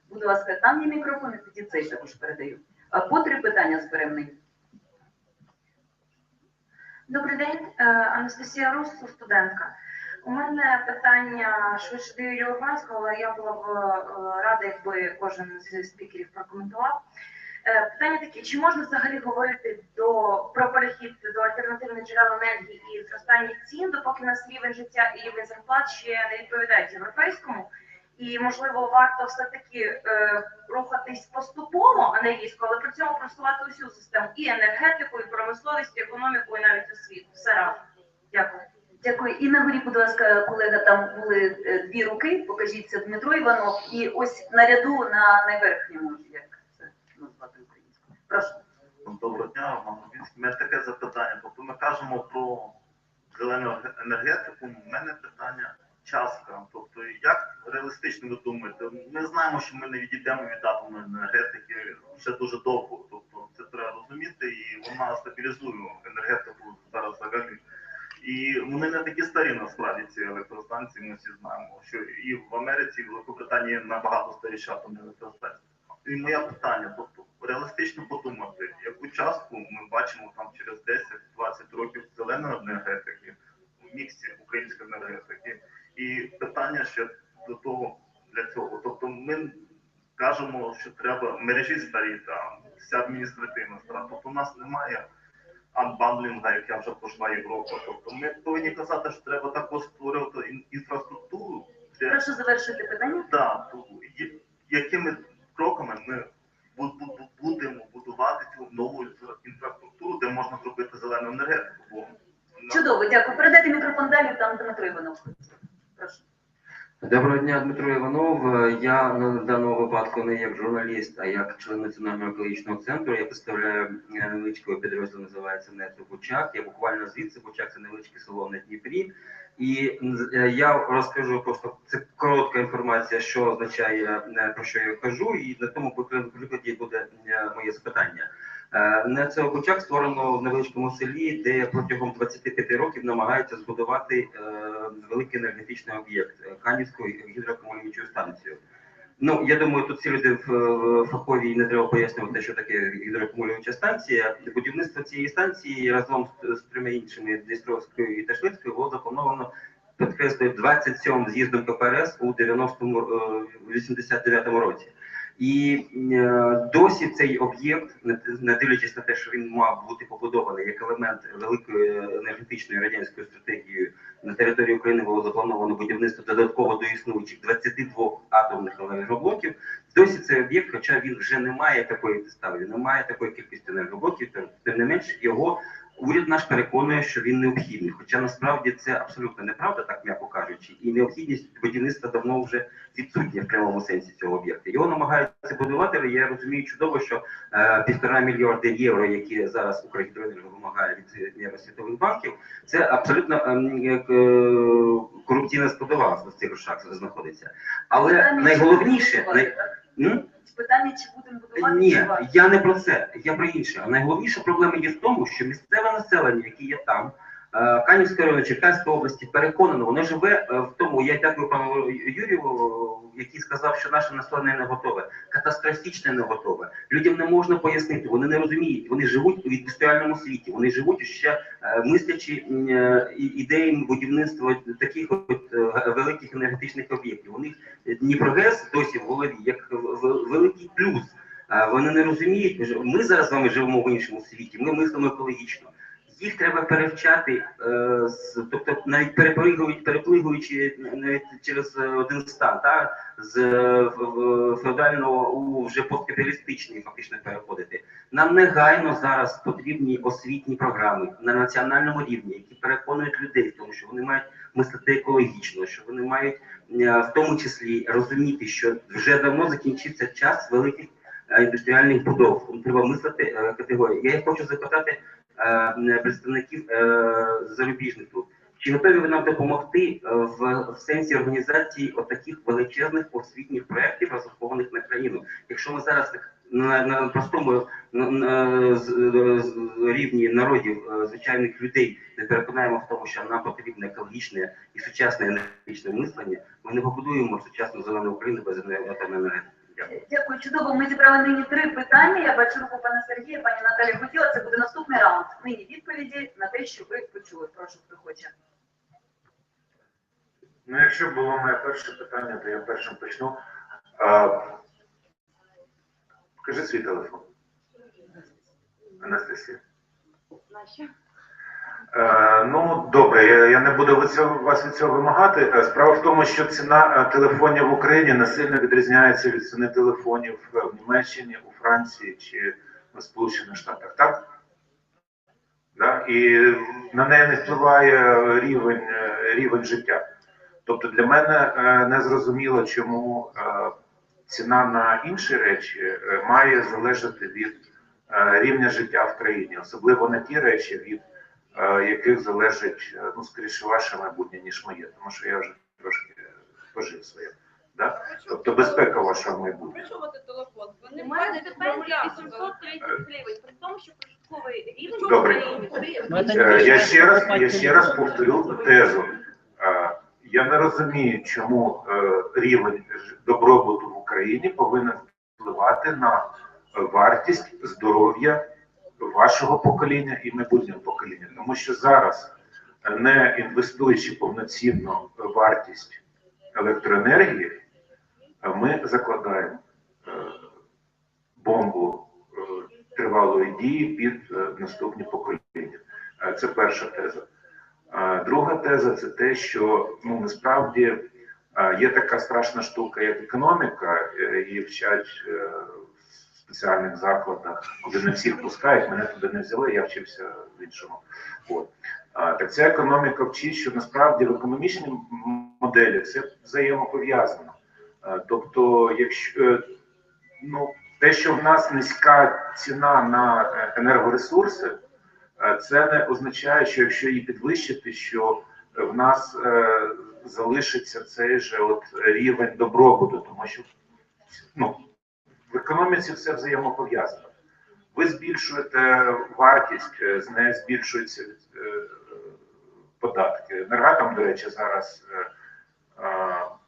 будь ласка, там є мікрофон, і тоді цей також передаю. По 3 питання зберемо нині. Добрий день, Анастасія Руссу, студентка. У мене питання швидше до Юрія Урбанського, але я була б рада, якби кожен з спікерів прокоментував. Питання таке, чи можна взагалі говорити про перехід до альтернативних джерел енергії і зростання цін, допоки у нас рівень життя і рівень зарплат ще не відповідають європейському? І, можливо, варто все-таки рухатись поступово, а не різко, але при цьому просувати усю систему і енергетику, і промисловість, і економіку, і навіть освіту. Все разом. Дякую. Дякую. І на горі, будь ласка, колега, там були дві руки, покажіть, це Дмитро Іванов, і ось на ряду на найверхньому, як це назвати українською. Прошу. Доброго дня, у мене таке запитання. Тобто ми кажемо про зелену енергетику, у мене питання частка. Тобто, як реалістично ви думаєте? Ми знаємо, що ми не відійдемо від атомної енергетики ще дуже довго. Тобто, це треба розуміти, і вона стабілізує енергетику зараз взагалі. І вони не такі старі, насправді, ці електростанції, ми всі знаємо, що і в Америці, і в Великобританії набагато старіші атомні електростанції. І моє питання, тобто, реалістично подумати, яку частку ми бачимо там через 10-20 років зеленої енергетики, в міксі української енергетики. І питання ще до того, для цього. Тобто ми кажемо, що треба мережі старі, там, вся адміністративна сторона. Тобто у нас немає анбандлінга, як я вже пошла Європа. Тобто ми повинні казати, що треба також створювати інфраструктуру. Прошу завершити питання. Так, якими кроками ми будемо будувати цю нову інфраструктуру, де можна зробити зелену енергетику. Чудово, дякую. Передайте мікрофон далі, там Дмитро Іванов. Прошу. Доброго дня, Дмитро Іванов. Я на даному випадку не як журналіст, а як член Національного екологічного центру. Я представляю невеличкий підрозділ, називається НЕЦО Бучак. Я буквально звідси, Бучак – це невеличке село на Дніпрі. І я розкажу просто, це коротка інформація, що означає, про що я кажу, і на тому прикладі буде моє запитання. НЕЦО Бучак створено в невеличкому селі, де протягом 25 років намагаються збудувати великий енергетичний об'єкт – Канівську гідроакумулюючу станцію. Ну, я думаю, тут всі люди фахові, не треба пояснювати, що таке гідроакумулююча станція. Будівництво цієї станції разом з трьома іншими – Дністровською і Ташлицькою – було заплановано, підкреслюю, 27-м з'їздом КПРС у 89-му році. І досі цей об'єкт, не дивлячись на те, що він мав бути побудований як елемент великої енергетичної радянської стратегії, на території України було заплановано будівництво додатково до існуючих 22 атомних енергоблоків, досі цей об'єкт, хоча він вже не має такої підстави, не має такої кількості енергоблоків, тим не менш його уряд наш переконує, що він необхідний. Хоча насправді це абсолютно неправда, так м'яко кажучи, і необхідність будівництва давно вже відсутня в прямому сенсі цього об'єкта. Його намагаються будувати, але я розумію чудово, що 1,5 мільярда євро, які зараз Укргідроенерго вимагає від світових банків, це абсолютно корупційна складова в цих грошах знаходиться. Але найголовніше... Питання, чи будемо будувати? Ні, я не про це, я про інше. А найголовніша проблема є в тому, що місцеве населення, яке є там, Канівської району, Черкаської області, переконано, воно живе в тому, я дякую пану Юрію, який сказав, що наше населення не готове, катастрофічно не готове. Людям не можна пояснити, вони не розуміють, вони живуть у індустріальному світі, вони живуть ще мислячи ідеями будівництва таких от великих енергетичних об'єктів. У них Дніпрогес досі в голові як великий плюс. Вони не розуміють, ми зараз з вами живемо в іншому світі, ми мислимо екологічно. Їх треба перевчати, тобто навіть переплигуючи навіть через один стан, та, з феодального у вже посткапіталістичний фактично переходити. Нам негайно зараз потрібні освітні програми на національному рівні, які переконують людей, тому що вони мають мислити екологічно, що вони мають в тому числі розуміти, що вже давно закінчився час великих індустріальних будов. Треба мислити категорії. Я хочу запитати представників зарубіжних тут. Чи готові ви нам допомогти в сенсі організації отаких величезних освітніх проєктів, розрахованих на країну? Якщо ми зараз на простому рівні народів, звичайних людей, не переконаємо в тому, що нам потрібне екологічне і сучасне енергетичне мислення, ми не побудуємо сучасну зелену Україну без атомної енергетики. Дякую, чудово. Ми зібрали нині 3 питання. Я бачу руку пана Сергія, пані Наталі хотіла. Це буде наступний раунд. Нині відповіді на те, що ви почули. Прошу, хто хоче. Ну, якщо було моє перше питання, то я першим почну. Кажи свій телефон. Анастасія. Ну, добре, я не буду вас від цього вимагати. Справа в тому, що ціна телефонів в Україні не сильно відрізняється від ціни телефонів в Німеччині, у Франції чи в Сполучених Штатах, так? Да? І на неї не впливає рівень життя. Тобто для мене не зрозуміло, чому ціна на інші речі має залежати від рівня життя в країні, особливо на ті речі, від яких залежить, ну, скоріше, ваше майбутнє, ніж моє, тому що я вже трошки пожив своє. Да? Тобто безпека вашого майбутнього. Прийшовати телефон. Вони мають пенсія 830 гривень, при тому, що прожитковий рівень в Добре. Україні. Я ще раз повторю тезу. Я не розумію, чому рівень добробуту в Україні повинен впливати на вартість здоров'я вашого покоління і майбутнього покоління. Тому що зараз, не інвестуючи повноцінно в вартість електроенергії, ми закладаємо бомбу тривалої дії під наступні покоління. Це перша теза. Друга теза – це те, що, ну, насправді є така страшна штука, як економіка, її вчать в спеціальних закладах, куди не всіх пускають, мене туди не взяли, я вчився в іншому. От. Так ця економіка вчить, що насправді в економічній моделі це взаємопов'язано. Тобто, якщо, ну, те, що в нас низька ціна на енергоресурси, це не означає, що якщо її підвищити, що в нас залишиться цей же от рівень добробуту, тому що, ну, в економіці все взаємопов'язано. Ви збільшуєте вартість, з нею збільшуються податки. Енергетам, до речі, зараз,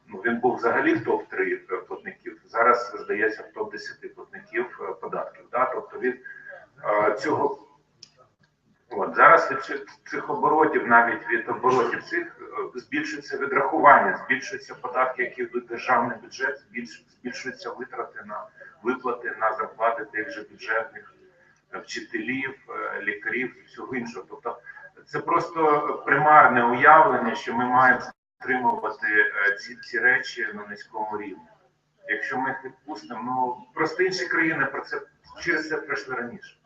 ну, він був взагалі в топ-3 платників, зараз, здається, в топ-10 платників податків. Да? Тобто від цього, от, зараз від цих оборотів, навіть від оборотів цих, збільшується відрахування, збільшуються податки, які йдуть в державний бюджет, збільшуються витрати на виплати, на зарплати тих же бюджетних вчителів, лікарів і всього іншого. Тобто це просто примарне уявлення, що ми маємо стримувати ці речі на низькому рівні. Якщо ми їх відпустимо, ну, просто інші країни через це пройшли раніше.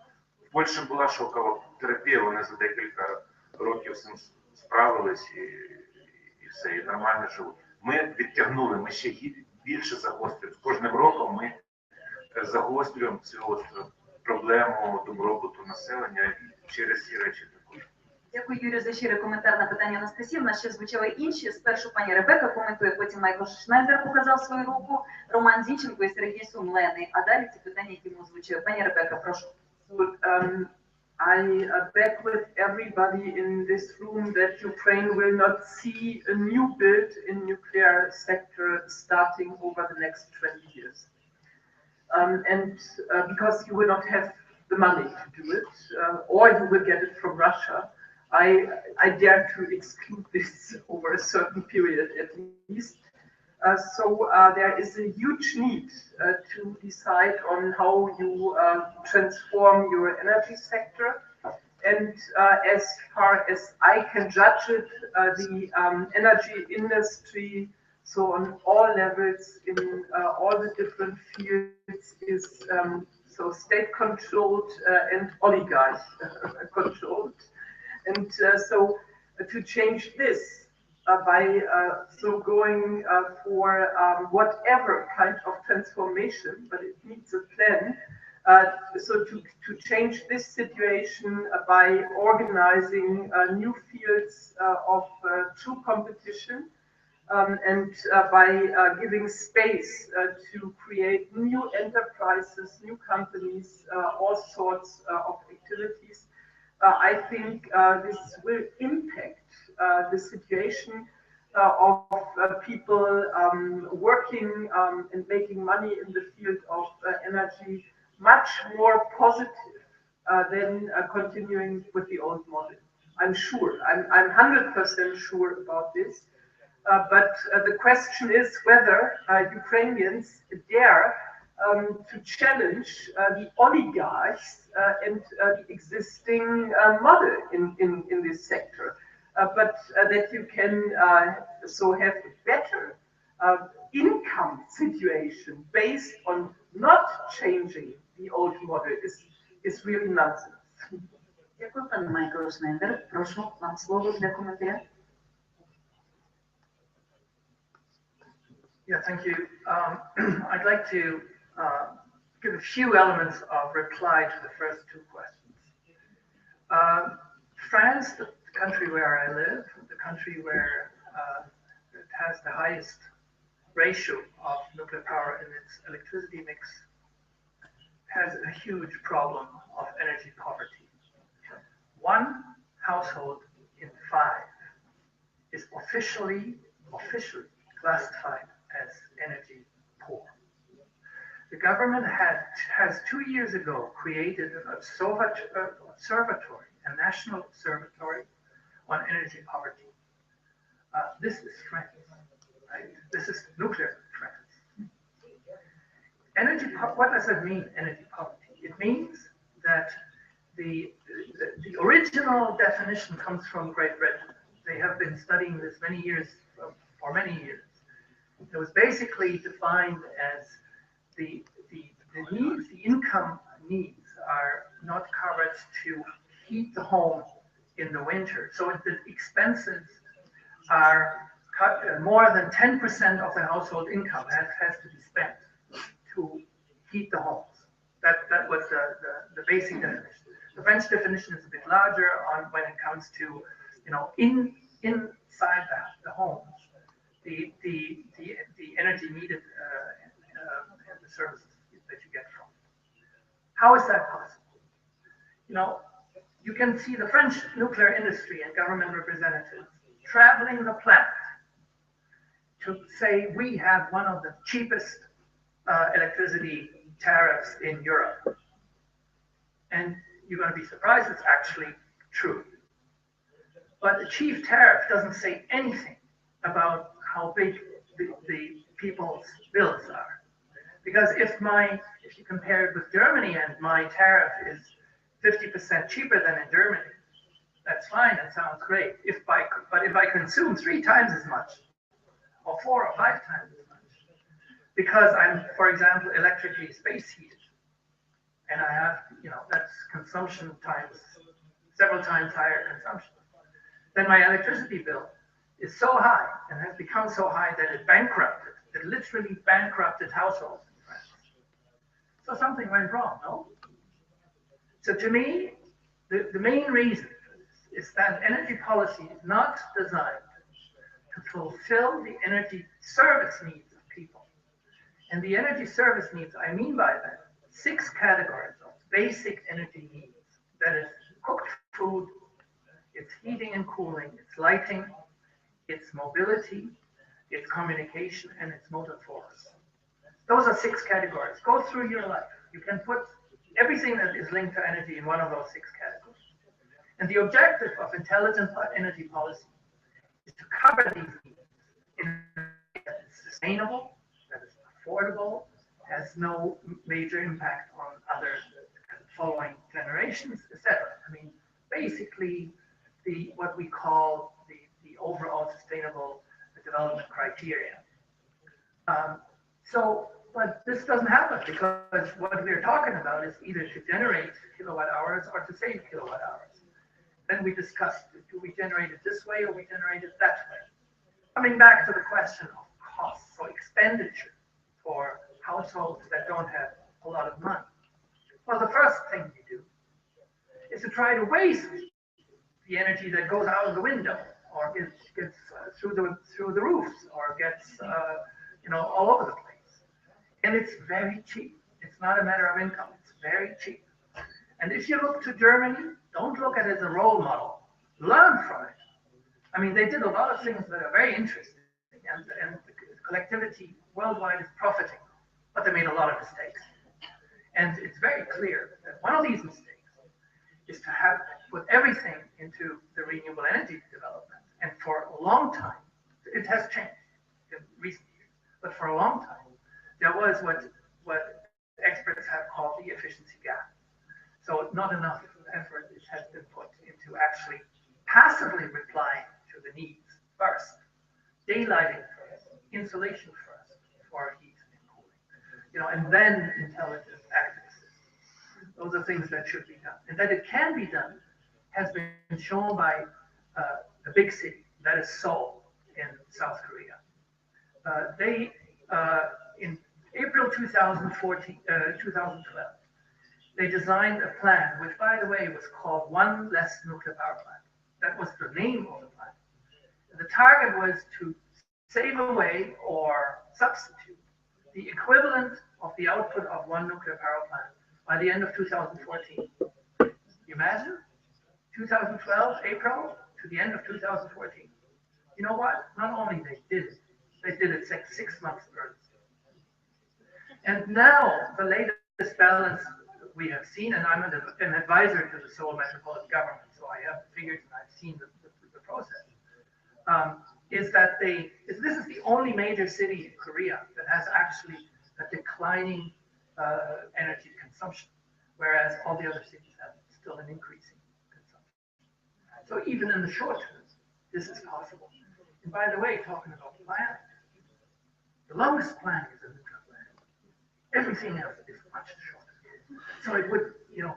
В Польщі була шокова терапія, вони за декілька років з цим справились і все, і нормально живуть. Ми відтягнули, ми ще більше загострюємо. З кожним роком ми загострюємо цю от проблему добробуту населення через ці речі також. Дякую, Юрію, за щирий коментар на питання Анастасії. У нас ще звучали інші. Спершу пані Ребекка коментує, потім Майклом Шнайдер показав свою руку, Роман Зінченко і Сергій Сумлений. А далі ці питання, які ми озвучили. Пані Ребекка, прошу. I bet with everybody in this room that Ukraine will not see a new build in nuclear sector starting over the next 20 years. Because you will not have the money to do it, or you will get it from Russia, I dare to exclude this over a certain period at least. So there is a huge need to decide on how you transform your energy sector. And as far as I can judge it, the energy industry, so on all levels in all the different fields, is so state-controlled and oligarch-controlled. And so to change this, by going for whatever kind of transformation, but it needs a plan. So to change this situation by organizing new fields of true competition, and by giving space to create new enterprises, new companies, all sorts of activities, I think this will impact the situation of people working and making money in the field of energy much more positive than continuing with the old model. I'm sure, I'm 100% sure about this. but the question is whether Ukrainians dare to challenge the oligarchs and the existing model in this sector, but that you can so have a better income situation based on not changing the old model is really nonsense. Дякую, пан Майклом Шнайдер. Прошу, вам слово для коментаря. Yeah, thank you. I'd like to give a few elements of reply to the first two questions. France, the country where I live, the country where it has the highest ratio of nuclear power in its electricity mix, has a huge problem of energy poverty. One household in 5 is officially classified as energy poor. The government has 2 years ago created an observatory, a national observatory on energy poverty. This is France, right? This is nuclear France. What does it mean, energy poverty? It means that the original definition comes from Great Britain. They have been studying this for many years. It was basically defined as the needs, the income needs are not covered to heat the home in the winter. So the expenses are more than 10% of the household income has to be spent to heat the homes. That was the basic definition. The French definition is a bit larger when it comes to, inside the homes, the energy needed and the services that you get from it. How is that possible? You can see the French nuclear industry and government representatives traveling the planet to say we have one of the cheapest electricity tariffs in Europe. And you're going to be surprised it's actually true. But the chief tariff doesn't say anything about how big the people's bills are. Because if you compare it with Germany and my tariff is 50% cheaper than in Germany, that's fine, that sounds great. But if I consume 3 times as much, or 4 or 5 times as much, because I'm, for example, electrically space heated, and I have, that's consumption times, several times higher consumption, then my electricity bill is so high and has become so high that it literally bankrupted households in France. So something went wrong, no? So to me, the main reason for this is that energy policy is not designed to fulfill the energy service needs of people. And the energy service needs, I mean by that, 6 categories of basic energy needs. That is cooked food, it's heating and cooling, it's lighting, it's mobility, it's communication, and it's motor force. Those are 6 categories. Go through your life. You can put everything that is linked to energy in one of those 6 categories. And the objective of intelligent energy policy is to cover these needs in a way that is sustainable, that is affordable, has no major impact on other following generations, etc. I mean, basically, what we call the overall sustainable development criteria. But this doesn't happen because what we're talking about is either to generate kilowatt hours or to save kilowatt hours. Then we discussed, do we generate it this way or we generate it that way? Coming back to the question of costs, so expenditure for households that don't have a lot of money. Well, the first thing you do is to try to waste the energy that goes out of the window or gets through the roofs or gets all over the place. And it's very cheap. It's not a matter of income. It's very cheap. And if you look to Germany, don't look at it as a role model. Learn from it. I mean, they did a lot of things that are very interesting, and the collectivity worldwide is profiting, but they made a lot of mistakes. And it's very clear that one of these mistakes is to have put everything into the renewable energy development, and for a long time to it has changed in recent years, but for a long time, there was what experts have called the efficiency gap. So not enough effort has been put into actually passively replying to the needs first, daylighting first, insulation first for heat and cooling, and then intelligent active systems. Those are things that should be done. And that it can be done has been shown by a big city, that is Seoul in South Korea. In April 2012, they designed a plan, which, by the way, was called One Less Nuclear Power Plant. That was the name of the plan. And the target was to save away or substitute the equivalent of the output of one nuclear power plant by the end of 2014. You imagine? 2012, April, to the end of 2014. You know what? Not only they did it 6 months early. And now the latest balance we have seen, and I'm an advisor to the Seoul Metropolitan Government, so I have the figures and I've seen the process, is that this is the only major city in Korea that has actually a declining energy consumption, whereas all the other cities have still an increasing consumption. So even in the short term, this is possible. And by the way, talking about planning, the longest planning is a nuclear plant. Everything else is much shorter. So it would,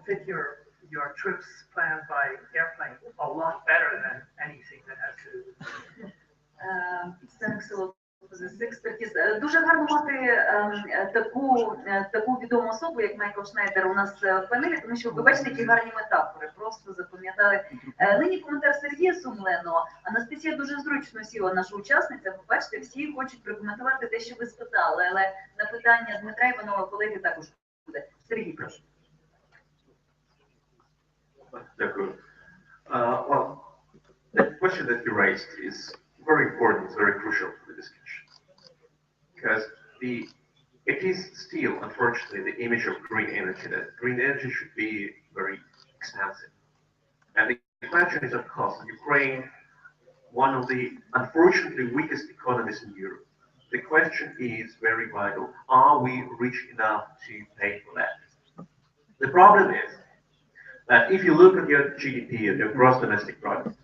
fit your trips planned by airplane a lot better than anything that has to do with Thanks a lot for this expertise. Дуже гарно мати таку відому особу, як Майклом Шнайдер, у нас в панелі, тому що ви бачите, які гарні метафори, просто запам'ятали. Нині коментар Сергія сумленого. Анастасія дуже зручно сіла, наша учасниця. Ви бачите, всі хочуть прокоментувати те, що ви спитали, але на питання Дмитра Іванова колеги також буде. Сергій, прошу. Дякую. Well, the question that you raised is very important, it's very crucial for the discussion. Because it is still, unfortunately, the image of green energy, that green energy should be very expensive. And the question is, of course, Ukraine, one of the, unfortunately, weakest economies in Europe. The question is very vital. Are we rich enough to pay for that? The problem is that if you look at your GDP, at your gross domestic product,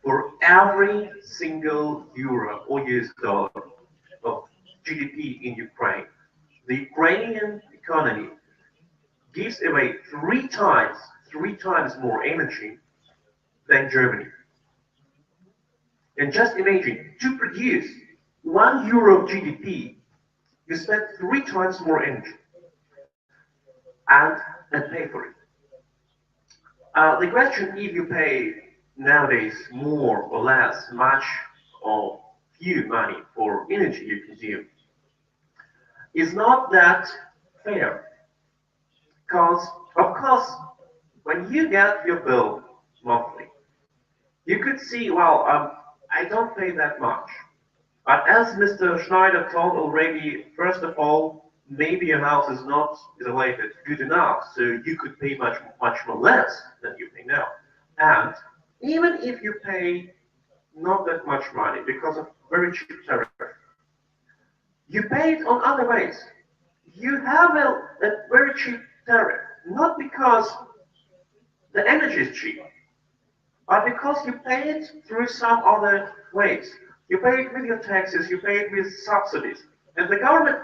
for every single euro or US dollar of GDP in Ukraine, the Ukrainian economy gives away three times more energy than Germany. And just imagine, to produce €1 of GDP, you spend 3 times more energy and pay for it. The question, if you pay nowadays more or less, much or few money for energy you consume, is not that fair. Because, of course, when you get your bill monthly, you could see, well, I don't pay that much. But as Mr. Schneider told already, first of all, maybe your house is not isolated good enough, so you could pay much more less than you pay now. And even if you pay not that much money because of very cheap tariff, you pay it on other ways. You have a very cheap tariff, not because the energy is cheap, but because you pay it through some other ways. You pay it with your taxes, you pay it with subsidies. And the government,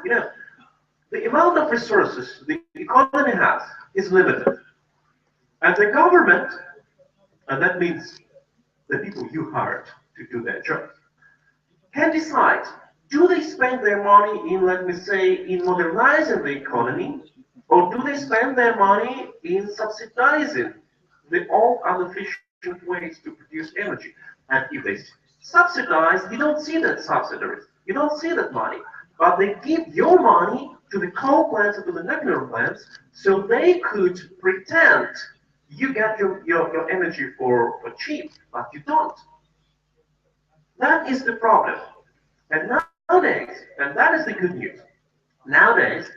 the amount of resources the economy has is limited. And the government, and that means the people you hired to do their job, can decide, do they spend their money in, let me say, in modernizing the economy, or do they spend their money in subsidizing the all inefficient ways to produce energy? And if they subsidize, you don't see that subsidies, you don't see that money, but they give your money to the coal plants and to the nuclear plants, so they could pretend you get your energy for cheap, but you don't. That is the problem. And nowadays, and that is the good news, nowadays,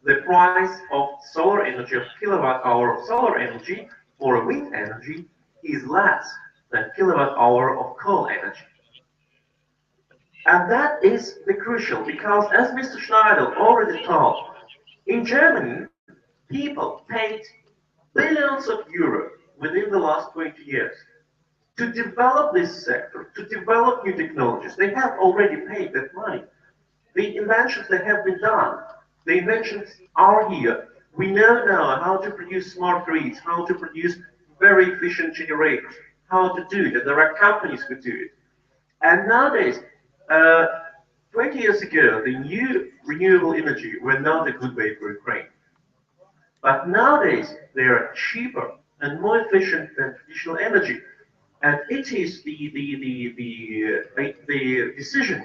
the price of solar energy, of kilowatt hour of solar energy or wind energy is less than kilowatt hour of coal energy. And that is the crucial, because as Mr. Schneider already told, in Germany, people paid billions of euros within the last 20 years to develop this sector, to develop new technologies. They have already paid that money. The inventions that have been done, the inventions are here. We know now how to produce smart grids, how to produce very efficient generators, how to do it, and there are companies who do it. And nowadays, 20 years ago, the new renewable energy were not a good way for Ukraine. But nowadays, they are cheaper and more efficient than traditional energy. And it is the decision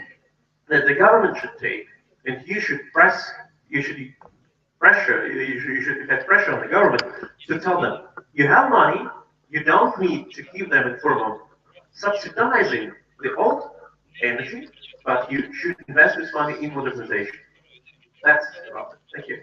that the government should take, and you should have pressure on the government to tell them, you have money, you don't need to give them in form of subsidizing the old energy, but you should invest this money in modernization. That's about it. Thank you.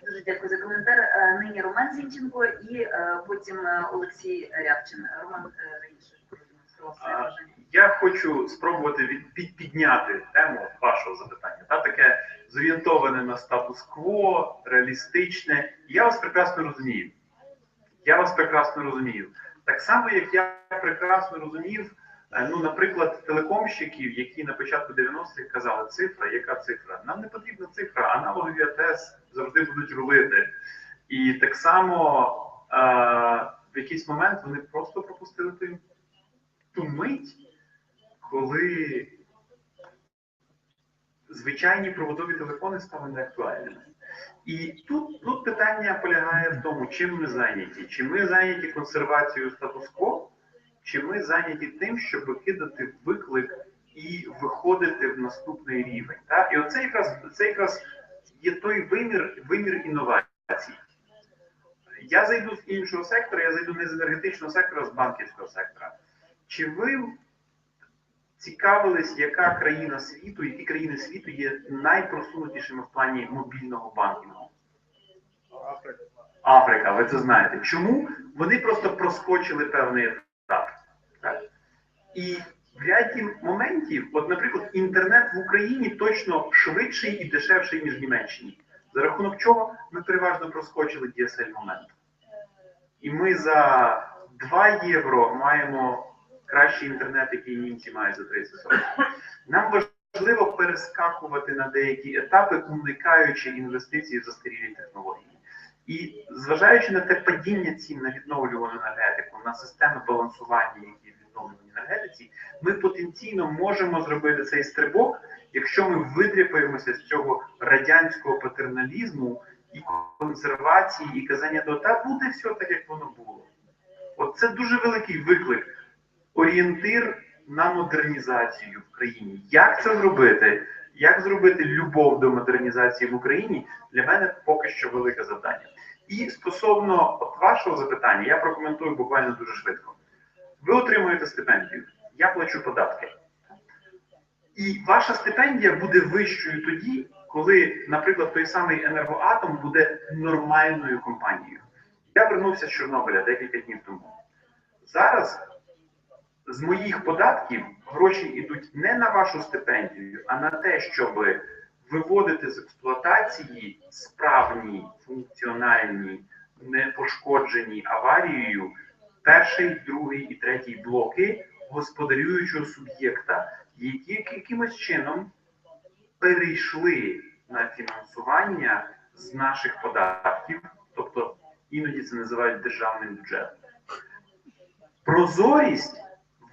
Дуже дякую за коментар. Нині Роман Зінченко і потім Олексій Рябчин. Роман раніше продемонстрував своє бажання. Я хочу спробувати підняти тему вашого запитання. Таке зорієнтоване на статус-кво, реалістичне. Я вас прекрасно розумію. Так само, як я прекрасно розумів, наприклад, телекомщиків, які на початку 90-х казали, цифра, яка цифра? Нам не потрібна цифра, аналогові АТС завжди будуть рулити. І так само в якийсь момент вони просто пропустили ту мить, коли звичайні проводові телефони стали неактуальними. І тут питання полягає в тому, чим ми зайняті. Чи ми зайняті консервацією статус-кво, чи ми зайняті тим, щоб кидати виклик і виходити в наступний рівень. Так? І це якраз є той вимір інновацій. Я зайду з іншого сектора, я зайду не з енергетичного сектора, а з банківського сектора. Чи ви цікавились, які країни світу є найпросунутішими в плані мобільного банкінгу? Африка, ви це знаєте. Чому? Вони просто проскочили певний етап. Так? І в ряді моментів, наприклад, інтернет в Україні точно швидший і дешевший, ніж в Німеччині. За рахунок чого ми переважно проскочили DSL-момент. І ми за 2 євро маємо кращий інтернет, який німці мають за 30-40. Нам важливо перескакувати на деякі етапи, уникаючи інвестицій в застарілі технології. І зважаючи на те падіння цін на відновлювану енергетику, на системи балансування, які в відновлюваній енергетиці, ми потенційно можемо зробити цей стрибок, якщо ми видряпаємося з цього радянського патерналізму і консервації, і казання того, та буде все так, як воно було. Це дуже великий виклик. Орієнтир на модернізацію в країні. Як це зробити? Як зробити любов до модернізації в Україні? Для мене поки що велике завдання. І стосовно вашого запитання, я прокоментую буквально дуже швидко. Ви отримуєте стипендію, я плачу податки. І ваша стипендія буде вищою тоді, коли, наприклад, той самий енергоатом буде нормальною компанією. Я вернувся з Чорнобиля декілька днів тому. Зараз з моїх податків гроші йдуть не на вашу стипендію, а на те, щоб виводити з експлуатації справні, функціональні, не пошкоджені аварією перший, другий і третій блоки господарюючого суб'єкта, які якимось чином перейшли на фінансування з наших податків, тобто іноді це називають державним бюджетом. Прозорість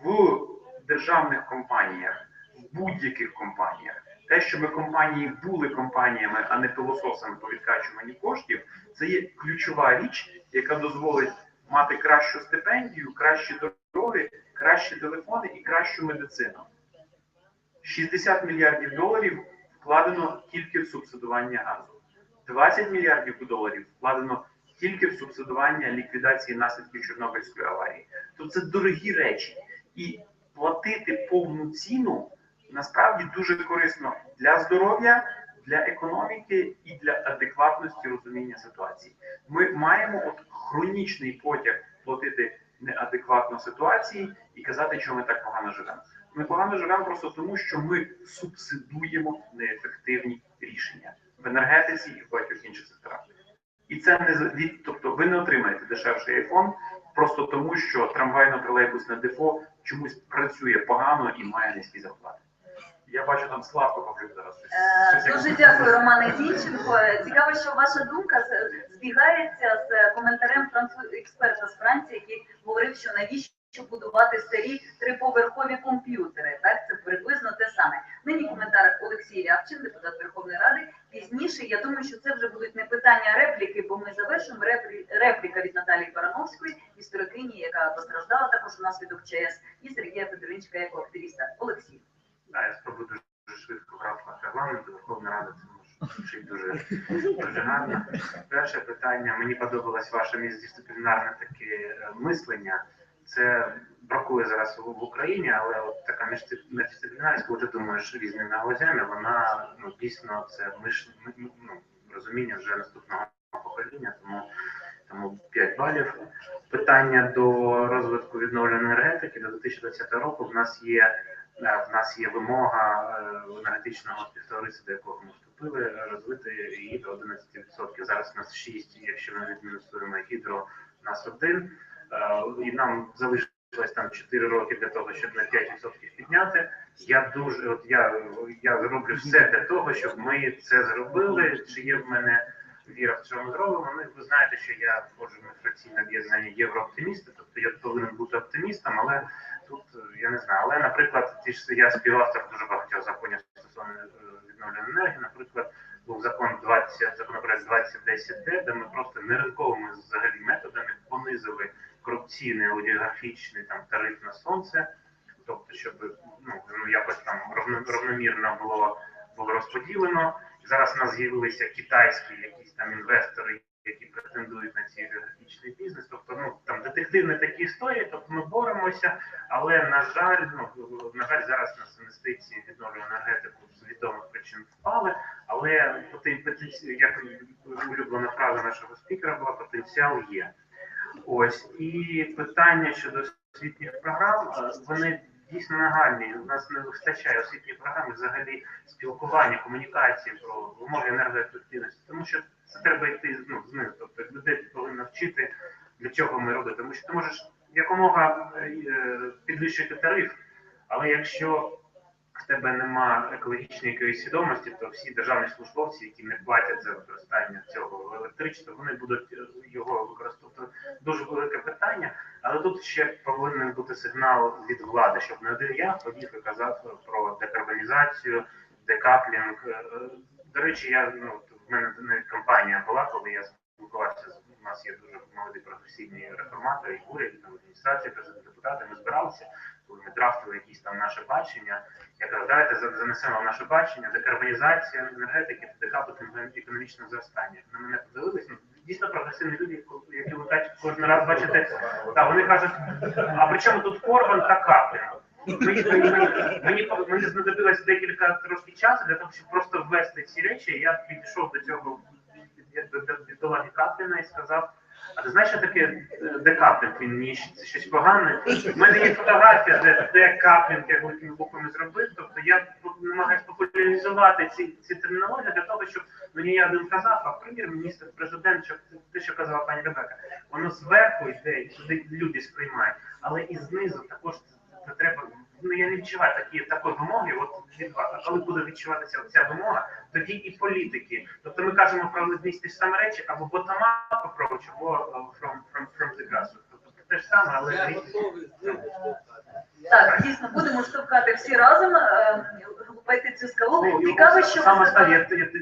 в державних компаніях, в будь-яких компаніях, те, щоб компанії були компаніями, а не пилососами по відкачуванні коштів, це є ключова річ, яка дозволить мати кращу стипендію, кращі дороги, кращі телефони і кращу медицину. 60 мільярдів доларів вкладено тільки в субсидування газу. 20 мільярдів доларів вкладено тільки в субсидування ліквідації наслідків Чорнобильської аварії. То це дорогі речі. І платити повну ціну насправді дуже корисно для здоров'я, для економіки і для адекватності розуміння ситуації. Ми маємо хронічний потяг платити неадекватно ситуації і казати, що ми так погано живемо. Ми погано живемо просто тому, що ми субсидуємо неефективні рішення в енергетиці і в багатьох інших секторах. І це не тобто ви не отримаєте дешевший айфон просто тому, що трамвайно-тролейбусне депо чомусь працює погано і має низькі зарплати. Я бачу, там Славко говорив зараз. Дуже дякую, Романе Зінченко. Цікаво, що ваша думка збігається з коментарем експерта з Франції, який говорив, що навіщо будувати старі триповерхові комп'ютери. Так, це приблизно те саме. Нині коментар Олексій Рябчин, депутат Верховної Ради. Пізніше, я думаю, що це вже будуть не питання, а репліки, бо ми завершимо. Репліка від Наталії Барановської, історикині, яка постраждала також унаслідок ЧАЕС, і Сергія Федоринчика як активіста. Олексій. Так, я спробую дуже швидко грати регламент. Верховна Рада це звучить дуже гарно. Перше питання. Мені подобалось ваше міждисциплінарне таке мислення. Це бракує зараз в Україні, але от така міждисциплінарність, коли ти думаєш різними галузями, вона дійсно це розуміння вже наступного покоління, тому 5 балів. Питання до розвитку відновлюваної енергетики до 2020 року в нас є вимога енергетичного співтовариства, до якого ми вступили, розвити її до 11%. Зараз у нас 6, якщо ми відмінусуємо гідро, у нас 1. І нам залишилось там 4 роки для того, щоб на 5% підняти. Я зроблю все для того, щоб ми це зробили. Чи є в мене віра в цьому зробимо? Ви знаєте, що я входжу в міжфракційне об'єднання єврооптимісти, тобто я повинен бути оптимістом, але тут я не знаю. Але, наприклад, я співавтор дуже багатьох законів стосовно відновлюваної енергії. Наприклад, був законопроект 2010Д, де ми просто неринковими взагалі методами понизили корупційний олігархічний тариф на сонце, тобто, щоб якось там равномірно було розподілено. Зараз у нас з'явилися китайські якісь там інвестори, які претендують на цей олігархічний бізнес. Тобто, там детективні такі історії, тобто ми боремося, але, на жаль, зараз у нас інвестиції в відновлювану енергетику з відомих причин впали, але як улюблена фраза нашого спікера була, потенціал є. Ось, і питання щодо освітніх програм, вони дійсно нагальні. У нас не вистачає освітніх програм взагалі спілкування, комунікації про вимоги енергоефективності, тому що це треба йти знизу. Тобто людей повинно вчити, для чого ми робимо. Тому що ти можеш якомога підвищити тариф, але якщо в тебе нема екологічної якоїсь свідомості, то всі державні службовці, які не платять за використання цього електричества, вони будуть його використовувати. Дуже велике питання, але тут ще повинен бути сигнал від влади, щоб не один я ходив і казав про декарбонізацію, декаплінг. До речі, в мене навіть кампанія була, коли я спілкувався, у нас є дуже молоді професійні реформатори, і уряд, і адміністрація, депутати, ми збиралися, коли ми драфтили якісь там наше бачення. Я кажу, давайте занесемо в наше бачення декарбонізація енергетики та декаплінг економічного зростання. На мене подивились, дійсно прогресивні люди, які ви кожен раз бачите, вони кажуть, а при чому тут Корбан та Каплін? Мені знадобилось декілька трошки часу для того, щоб просто ввести ці речі. Я підійшов до цього бідолаги Капліна і сказав, а ти знаєш, що таке декаплінг? Він мені щось погане. У мене є фотографія, де декаплінг, як великими буквами зробив. Тобто я намагаюся популяризувати ці термінології для того, щоб мені я один казав, а прем'єр-міністр, президент, те, що казала пані Ребекка, воно зверху йде, туди люди сприймають, але і знизу також це треба. Я не відчуваю такої вимоги, від вас. А коли буде відчуватися ця вимога, тоді і політики. Тобто ми кажемо про одні ті ж самі речі, або bottom-up approach, або from the grassroots. Тобто те ж саме, але... Так, дійсно, будемо штовхати всі разом, лупайте цю скалу. Цікаво, що...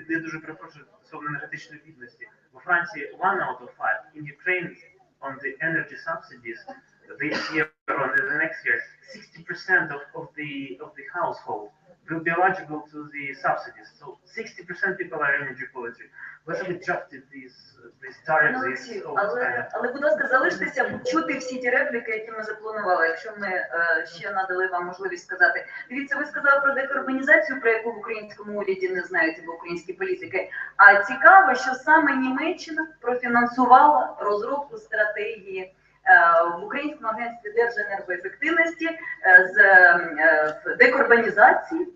Я дуже перепрошую стосовно енергетичної бідності. У Франції 1 out of 5, in Ukraine on the energy subsidies, this year or the next year, 60% of the household will be eligible to the subsidies. So 60% people are energy poverty. Whether we drafted these tariffs, але, будь ласка, залиштеся чути всі ті репліки, які ми запланували, якщо ми ще надали вам можливість сказати. Дивіться, ви сказали про декарбонізацію, про яку в українському уряді не знають або українські політики. А цікаво, що саме Німеччина профінансувала розробку стратегії в Українському агентстві Держенергоефективності з декарбонізації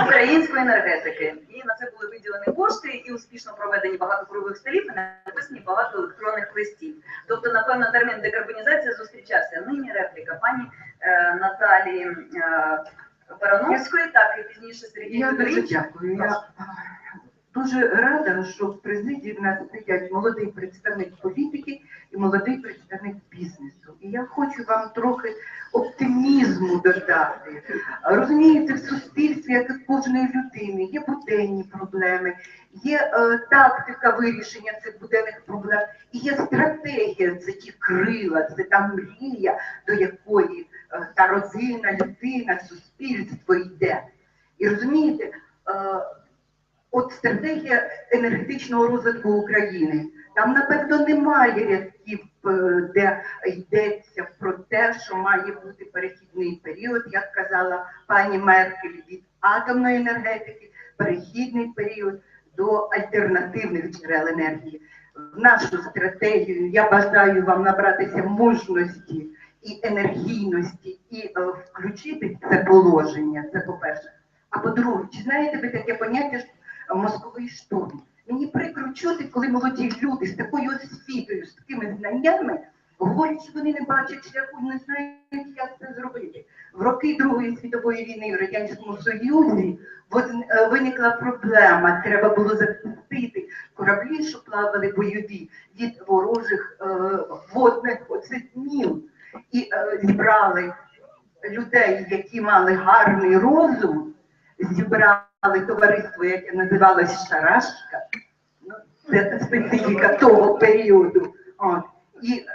української енергетики. І на це були виділені кошти, і успішно проведені багато круглих столів, і написані багато електронних листів. Тобто, напевно, термін декарбонізація зустрічався. Нині репліка пані Наталії Барановської, так і пізніше Сергій Я дуже Федорович. дякую. Я дуже рада, що в президії в нас сидять молодий представник політики і молодий представник бізнесу. І я хочу вам трохи оптимізму додати. Розумієте, в суспільстві, як і в кожної людини, є буденні проблеми, є тактика вирішення цих буденних проблем, і є стратегія, це ті крила, це та мрія, до якої та родина, людина, суспільство йде. І розумієте, от стратегія енергетичного розвитку України. Там, напевно, немає рядків, де йдеться про те, що має бути перехідний період, як казала пані Меркель, від атомної енергетики, перехідний період до альтернативних джерел енергії. В нашу стратегію я бажаю вам набратися мужності і енергійності і включити це положення, це по-перше. А по-друге, чи знаєте ви таке поняття мозковий штурм? Мені прикро чути, коли молоді люди з такою освітою, з такими знаннями, говорять, що вони не бачать шляху, не знають, як це зробити. В роки Другої світової війни в Радянському Союзі виникла проблема. Треба було захистити кораблі, що плавали бойові, від ворожих водних оцепнів. І зібрали людей, які мали гарний розум, зібрали товариство, яке називалось Шарашка, це специфіка того періоду. І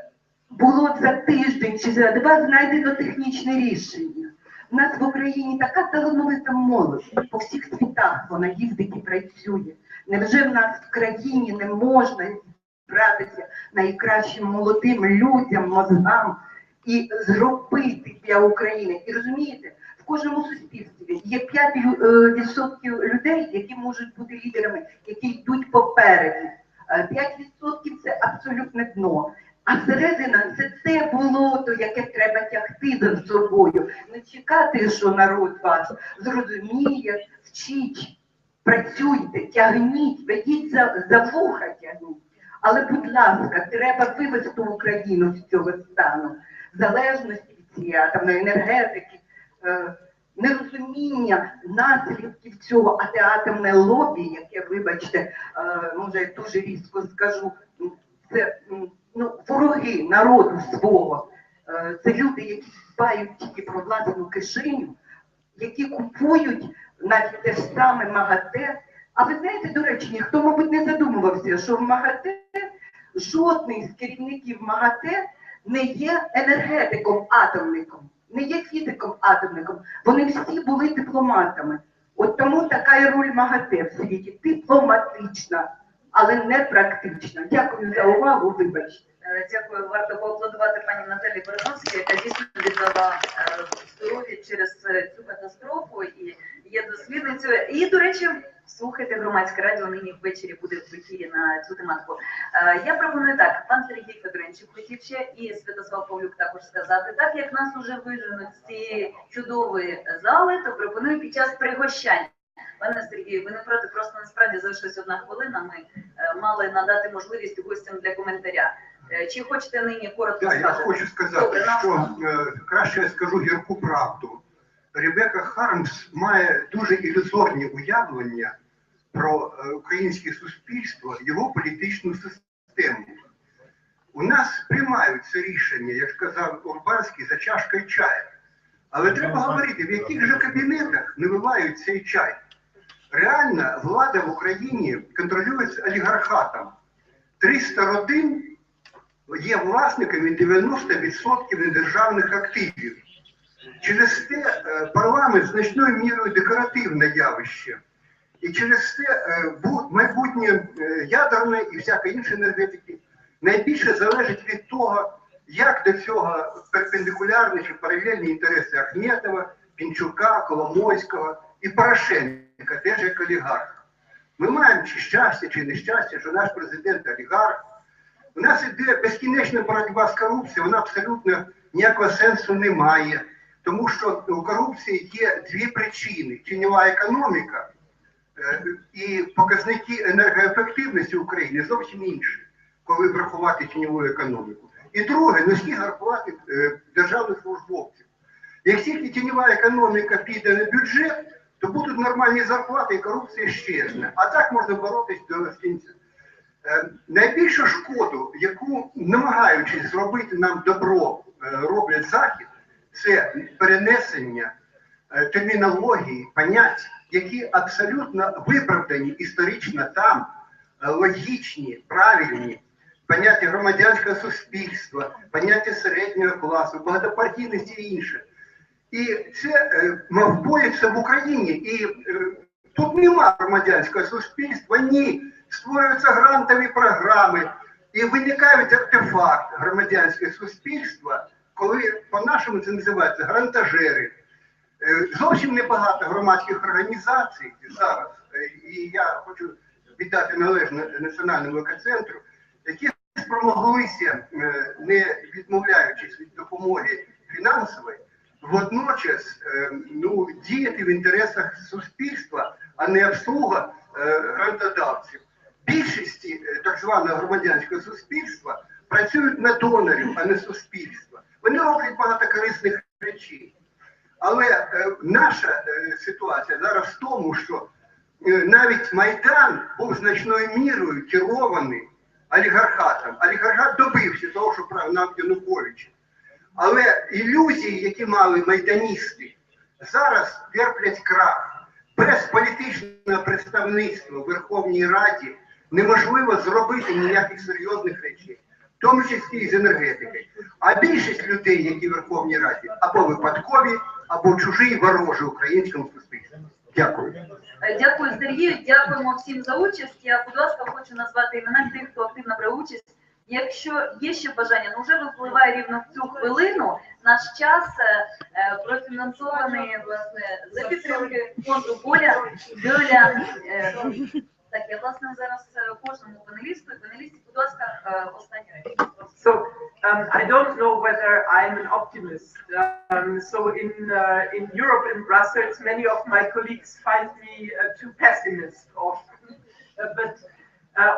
було за тиждень чи за два знайдено технічне рішення. У нас в Україні така талановита молодь, по всіх світах вона їздить і працює. Невже в нас в країні не можна зібратися найкращим молодим людям, мозгам і зробити для України? І розумієте, в кожному суспільстві є 5% людей, які можуть бути лідерами, які йдуть попереду. 5% це абсолютне дно. А середина це те болото, яке треба тягти за собою. Не чекати, що народ вас зрозуміє, вчіть, працюйте, тягніть, ведіть за вуха тягніть. Але, будь ласка, треба вивести Україну з цього стану. Залежності від цієї атомної енергетики, нерозуміння наслідків цього, а те атомне лобі, яке, вибачте, може я дуже різко скажу, це вороги народу свого. Це люди, які дбають тільки про власну кишеню, які купують навіть те ж саме МАГАТЕ. А ви знаєте, до речі, ніхто, мабуть, не задумувався, що в МАГАТЕ жодний з керівників МАГАТЕ не є енергетиком-атомником, не є фізиком-атомником. Вони всі були дипломатами. От тому така і роль МАГАТЕ в світі. Дипломатична, але не практична. Дякую за увагу, вибачте. Дякую, варто поаплодувати пані Наталії Барановській, яка дійсно віддала здоров'я через цю катастрофу і є дослідницею. І, до речі, слухайте громадське радіо, нині ввечері буде в ефірі на цю тематику. Я пропоную так, пан Сергій Федорович хотів ще і Святослав Павлюк також сказати, так як нас уже виженуть з цієї чудової зали, то пропоную під час пригощання. Пане Сергію, ви не проти, просто насправді залишилась 1 хвилина, ми мали надати можливість гостям для коментаря. Чи хочете нині коротко сказати? Я хочу сказати, що краще я скажу гірку правду. Ребекка Хармс має дуже ілюзорні уявлення про українське суспільство, його політичну систему. У нас приймають це рішення, як сказав Урбанський, за чашкою чаю. Але треба говорити, в яких же кабінетах наливають цей чай. Реальна влада в Україні контролюється олігархатом. 300 родин є власниками 90% недержавних активів. Через те парламент значною мірою декоративне явище. І через те майбутнє ядерної і всякої іншої енергетики найбільше залежить від того, як до цього перпендикулярні чи паралельні інтереси Ахметова, Пінчука, Коломойського і Порошенка, теж як олігарх. Ми маємо чи щастя, чи нещастя, що наш президент олігарх, У нас іде безкінечна боротьба з корупцією, вона абсолютно ніякого сенсу не має. Тому що у корупції є дві причини. Тіньова економіка і показники енергоефективності України зовсім інші, коли врахувати тіньову економіку. І друге, низькі зарплати державних службовців. Як тільки тіньова економіка піде на бюджет, то будуть нормальні зарплати і корупція щезне. А так можна боротися до кінця. Найбільшу шкоду, яку, намагаючись зробити нам добро, роблять Захід, це перенесення термінології, понять, які абсолютно виправдані історично там, логічні, правильні, поняття громадянського суспільства, поняття середнього класу, багатопартійності і інше. І це вводиться в Україні. І тут нема громадянського суспільства, ні. Створюються грантові програми і виникають артефакт громадянського суспільства, коли по-нашому це називається грантажери. Зовсім небагато громадських організацій зараз, і я хочу віддати належне Національному екоцентру, які спромоглися, не відмовляючись від допомоги фінансової, водночас діяти в інтересах суспільства, а не обслуга грантодавців. Більшості так званого громадянського суспільства працюють на донорів, а не суспільства. Вони роблять багато корисних речей. Але наша ситуація зараз в тому, що навіть Майдан був значною мірою керований олігархатом. Олігархат добився того, що прогнав Януковича. Але ілюзії, які мали майданісти, зараз терплять крах. Без політичного представництва в Верховній Раді неможливо зробити ніяких серйозних речей, в тому числі і з енергетики. А більшість людей, які в Верховній Раді, або випадкові, або чужі, ворожі українському суспільству. Дякую. Дякую, Сергію. Дякуємо всім за участь. Я, будь ласка, хочу назвати імена тих, хто активно брав участь. Якщо є ще бажання, вже випливає рівно в цю хвилину. Наш час профінансований, власне, за підтримки фонду Подія. Так, я, власне, зараз кожному панелісту, будь ласка, останній речі. So, I don't know whether I'm an optimist. So in Europe, in Brussels, many of my colleagues find me too pessimist often. But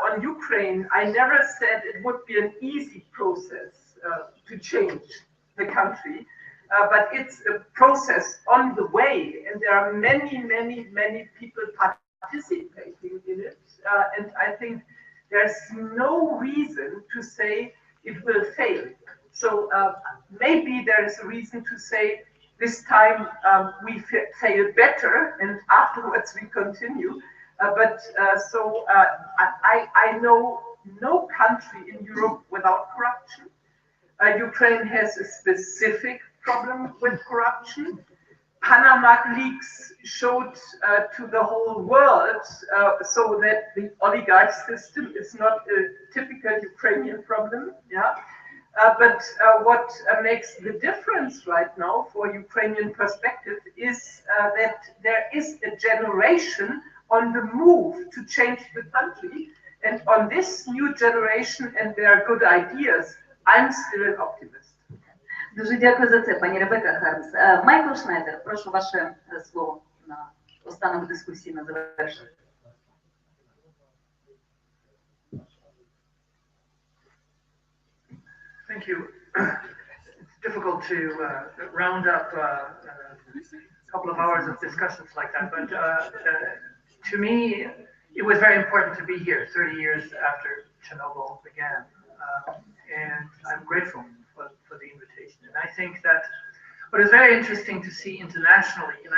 on Ukraine, I never said it would be an easy process to change the country. But it's a process on the way, and there are many people participating in it. And I think there's no reason to say it will fail. So maybe there is a reason to say this time we fail better and afterwards we continue. I know no country in Europe without corruption. Ukraine has a specific problem with corruption. Panama leaks showed to the whole world so that the oligarch system is not a typical Ukrainian problem. Yeah? But what makes the difference right now for Ukrainian perspective is that there is a generation on the move to change the country. And on this new generation and their good ideas, I'm still an optimist. Дуже дякую за це, пані Ребекка Хармс. Майклом Шнайдер, прошу ваше слово на останок дискусії на завершення. Thank you. It's difficult to round up a couple of hours of discussions like that, but to me, it was very important to be here 30 years after Chernobyl began, and I'm grateful for the invitation. And I think that what is very interesting to see internationally, and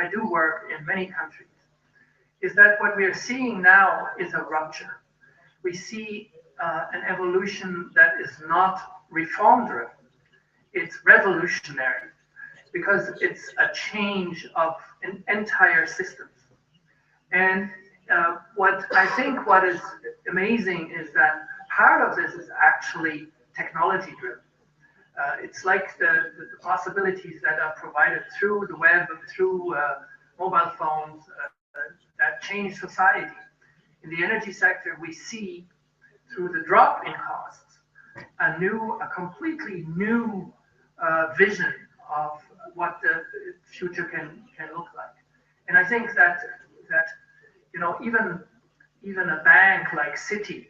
I do work in many countries, is that what we are seeing now is a rupture. We see an evolution that is not reform-driven. It's revolutionary because it's a change of an entire systems. And what is amazing is that part of this is actually technology-driven. It's like the possibilities that are provided through the web, through mobile phones that change society. In the energy sector, we see through the drop in costs, a completely new vision of what the future can look like. And I think that you know, even a bank like Citi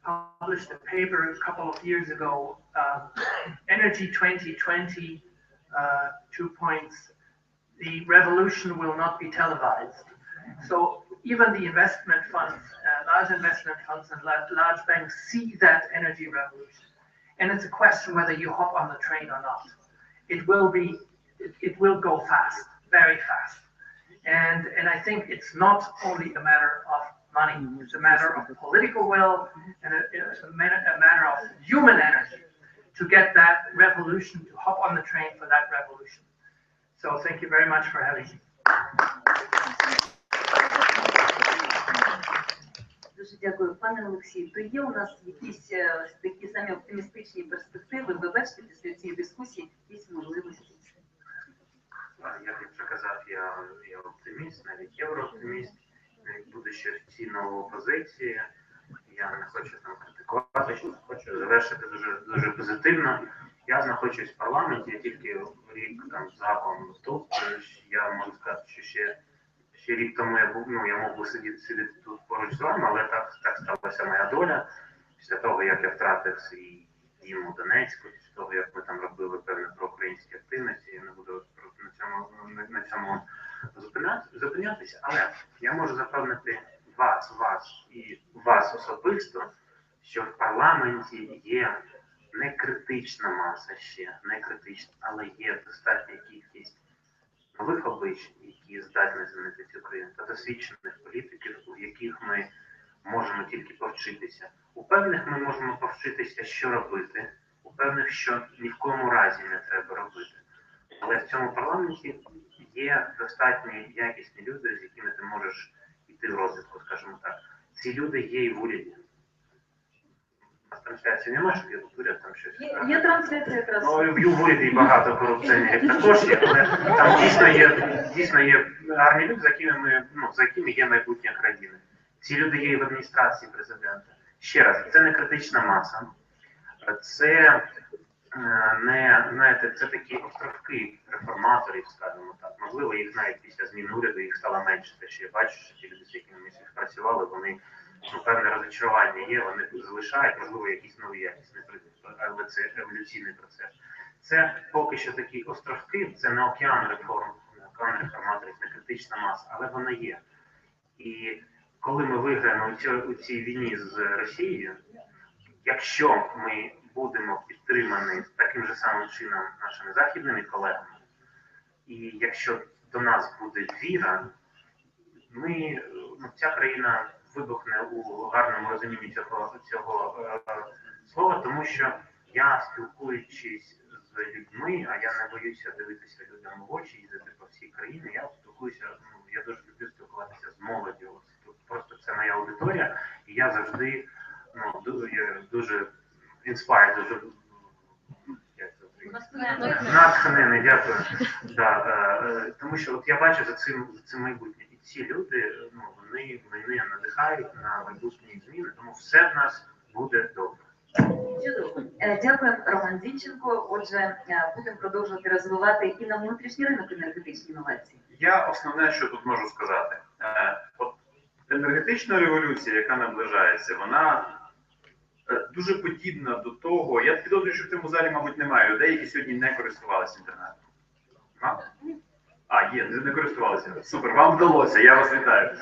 published a paper a couple of years ago, Energy 2020, 2 points, the revolution will not be televised. So even the investment funds, large investment funds and large banks see that energy revolution. And it's a question whether you hop on the train or not. It will go fast, very fast. And I think it's not only a matter of money, it's a matter of political will and a matter of human energy to get that revolution, to hop on the train for that revolution. So thank you very much for having me. Дуже дякую, пане Олексію. То є у нас якісь такі самі оптимістичні перспективи? Ви бачите після цієї дискусії якісь можливості? Як я вже казав, я оптиміст, навіть єврооптиміст. Буде ще офіційної опозиції. Я не хочу там критикувати, хочу завершити дуже позитивно. Я знаходжусь в парламенті, я тільки рік там з гаком тут. Я можу сказати, що ще рік тому я мог би сидіти тут поруч з вами, але так сталася моя доля. Після того, як я втратив свій дім у Донецьку, після того, як ми там робили певні проукраїнські активності, я не буду на цьому зупинятися, але я можу запевнити вас особисто, що в парламенті є не критична маса ще, не критична, але є достатня кількість нових облич, які здатні змінити цю країну, та досвідчених політиків, у яких ми можемо тільки повчитися. У певних ми можемо повчитися, що робити, у певних, що ні в кому разі не треба робити. Але в цьому парламенті є достатньо якісні люди, з якими ти можеш йти в розвитку, скажімо так. Ці люди є і в уряді. Трансляції немає, щоб я тут уряд там щось. Є трансляція якраз. Ну, в уряді багато корупціонерів також є, але там дійсно є гарні люди, за якими є майбутнє країни. Ці люди є і в адміністрації президента. Ще раз, це не критична маса. Це це такі островки реформаторів, скажімо так. Можливо, їх навіть після зміни уряду їх стало менше. Те, що я бачу, що ті люди, з якими ми співпрацювали, вони певне розчарування є, вони залишають, можливо, якісь нові якісні прийдуть, але це еволюційний процес. Це поки що такі островки, це не океан реформ, не океан реформаторів, не критична маса, але вона є. І коли ми виграємо у цій війні з Росією, якщо ми будемо підтримані таким же самим чином нашими західними колегами, і якщо до нас буде віра, ця країна вибухне у гарному розумінні цього слова, тому що я, спілкуючись з людьми, а я не боюся дивитися людям в очі, їздити по всій країні, я спілкуюся, я дуже люблю спілкуватися з молоддю. Просто це моя аудиторія, і я завжди дуже inspired, дуже натхнений, дякую. Тому що я бачу за цим майбутнє. І ці люди, вони мене надихають на майбутні зміни, тому все в нас буде добре. Чудово. Дякую, Роман Зінченко. Отже, будемо продовжувати розвивати і на внутрішній ринок енергетичні інновації. Я основне, що тут можу сказати. Енергетична революція, яка наближається, вона дуже подібна до того. Я підозрюю, що в цьому залі, мабуть, немає людей, які сьогодні не користувалися інтернетом. Є, не користувалися. Супер, вам вдалося, я вас вітаю.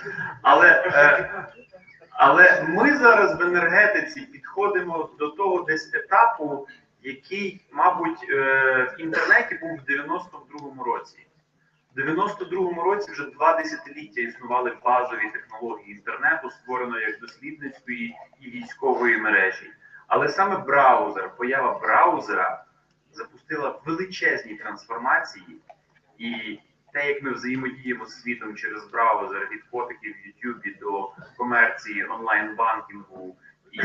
Але ми зараз в енергетиці підходимо до того десь етапу, який, мабуть, в інтернеті був в 92-му році. В 92-му році вже 2 десятиліття існували базові технології інтернету, створено як дослідницької і військової мережі. Але саме поява браузера запустила величезні трансформації, і те, як ми взаємодіємо з світом через браузер, від фотиків в Ютубі до комерції, онлайн-банкінгу і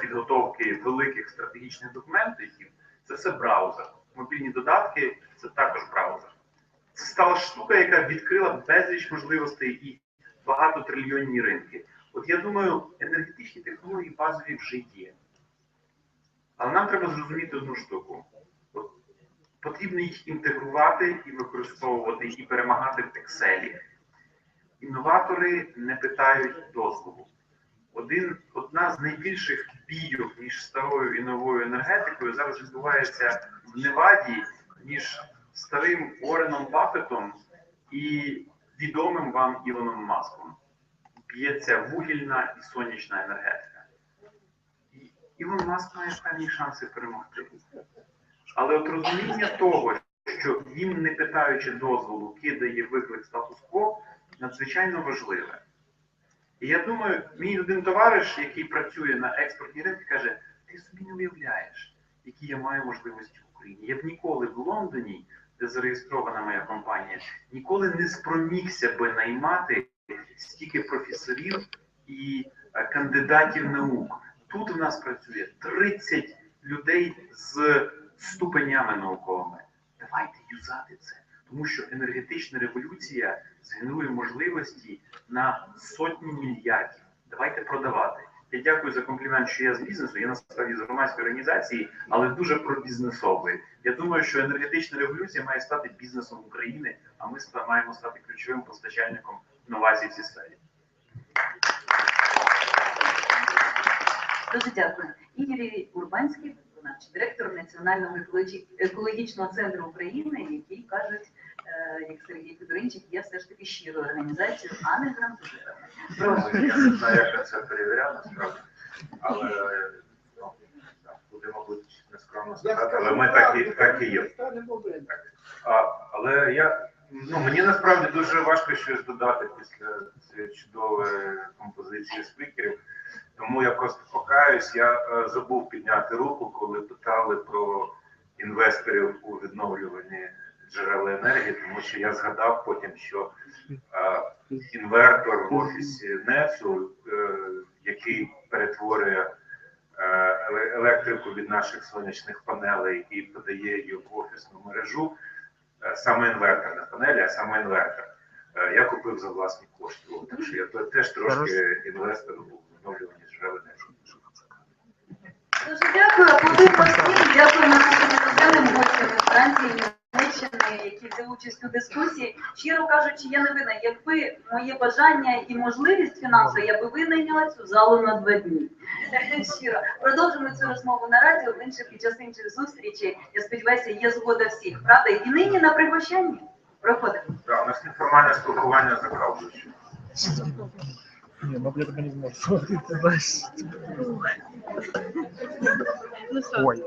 підготовки великих стратегічних документів, це все браузер. Мобільні додатки – це також браузер. Це стала штука, яка відкрила безліч можливостей і багатотрильйонні ринки. От я думаю, енергетичні технології базові вже є. Але нам треба зрозуміти одну штуку. От, потрібно їх інтегрувати і використовувати, і перемагати в Excel. Інноватори не питають дозволу. Одна з найбільших бійок між старою і новою енергетикою зараз відбувається в Неваді між старим Уорреном Баффетом і відомим вам Ілоном Маском. Б'ється вугільна і сонячна енергетика. І Ілон Маск має певні шанси перемогти. Але от розуміння того, що він, не питаючи дозволу, кидає виклик статус-кво, надзвичайно важливе. І я думаю, мій один товариш, який працює на експортній ринку, каже, ти собі не уявляєш, які я маю можливості в Україні. Я б ніколи в Лондоні, де зареєстрована моя компанія, ніколи не спромігся би наймати стільки професорів і кандидатів наук. Тут у нас працює 30 людей з ступенями науковими. Давайте юзати це. Тому що енергетична революція згенерує можливості на сотні мільярдів. Давайте продавати. Я дякую за комплімент, що я з бізнесу, я насправді з громадської організації, але дуже пробізнесовий. Я думаю, що енергетична революція має стати бізнесом України, а ми маємо стати ключовим постачальником інновацій в цій сфері. Дуже дякую. І Юрій Урбанський, виконавчий директор Національного екологічного центру України, який кажуть, як Сергій Федоринчик, є все ж таки щирою організацією, а не грантовою. Я не знаю, як я це перевіряв, насправді, але буде, мабуть, нескромно сказати, але ми так і є. Але мені насправді дуже важко щось додати після цієї чудової композиції спікерів. Тому я просто покаюсь, я забув підняти руку, коли питали про інвесторів у відновлювані джерела енергії, тому що я згадав потім, що інвертор в офісі НЕСу, який перетворює електрику від наших сонячних панелей і подає її в офісну мережу, саме інвертор, не панелі, а саме інвертор, я купив за власні кошти. Так що я теж трошки інвестор у відновлювані джерела енергії. Дуже дякую. Аплодуємо всім. Дякую нашим іноземним гостям із Франції, Німеччини, які взяли участь у дискусії. Щиро кажучи, я не винна. Якби моє бажання і можливість фінансова, я би винайняла цю залу на 2 дні. Щиро. Продовжимо цю розмову на радіо, під час інших зустрічей. Я сподіваюся, є згода всіх. Правда? І нині на пригощанні. Проходимо. Так, у нас неформальне спілкування за кавою. Не, я тебе не зможу. Ты знаешь. Ой.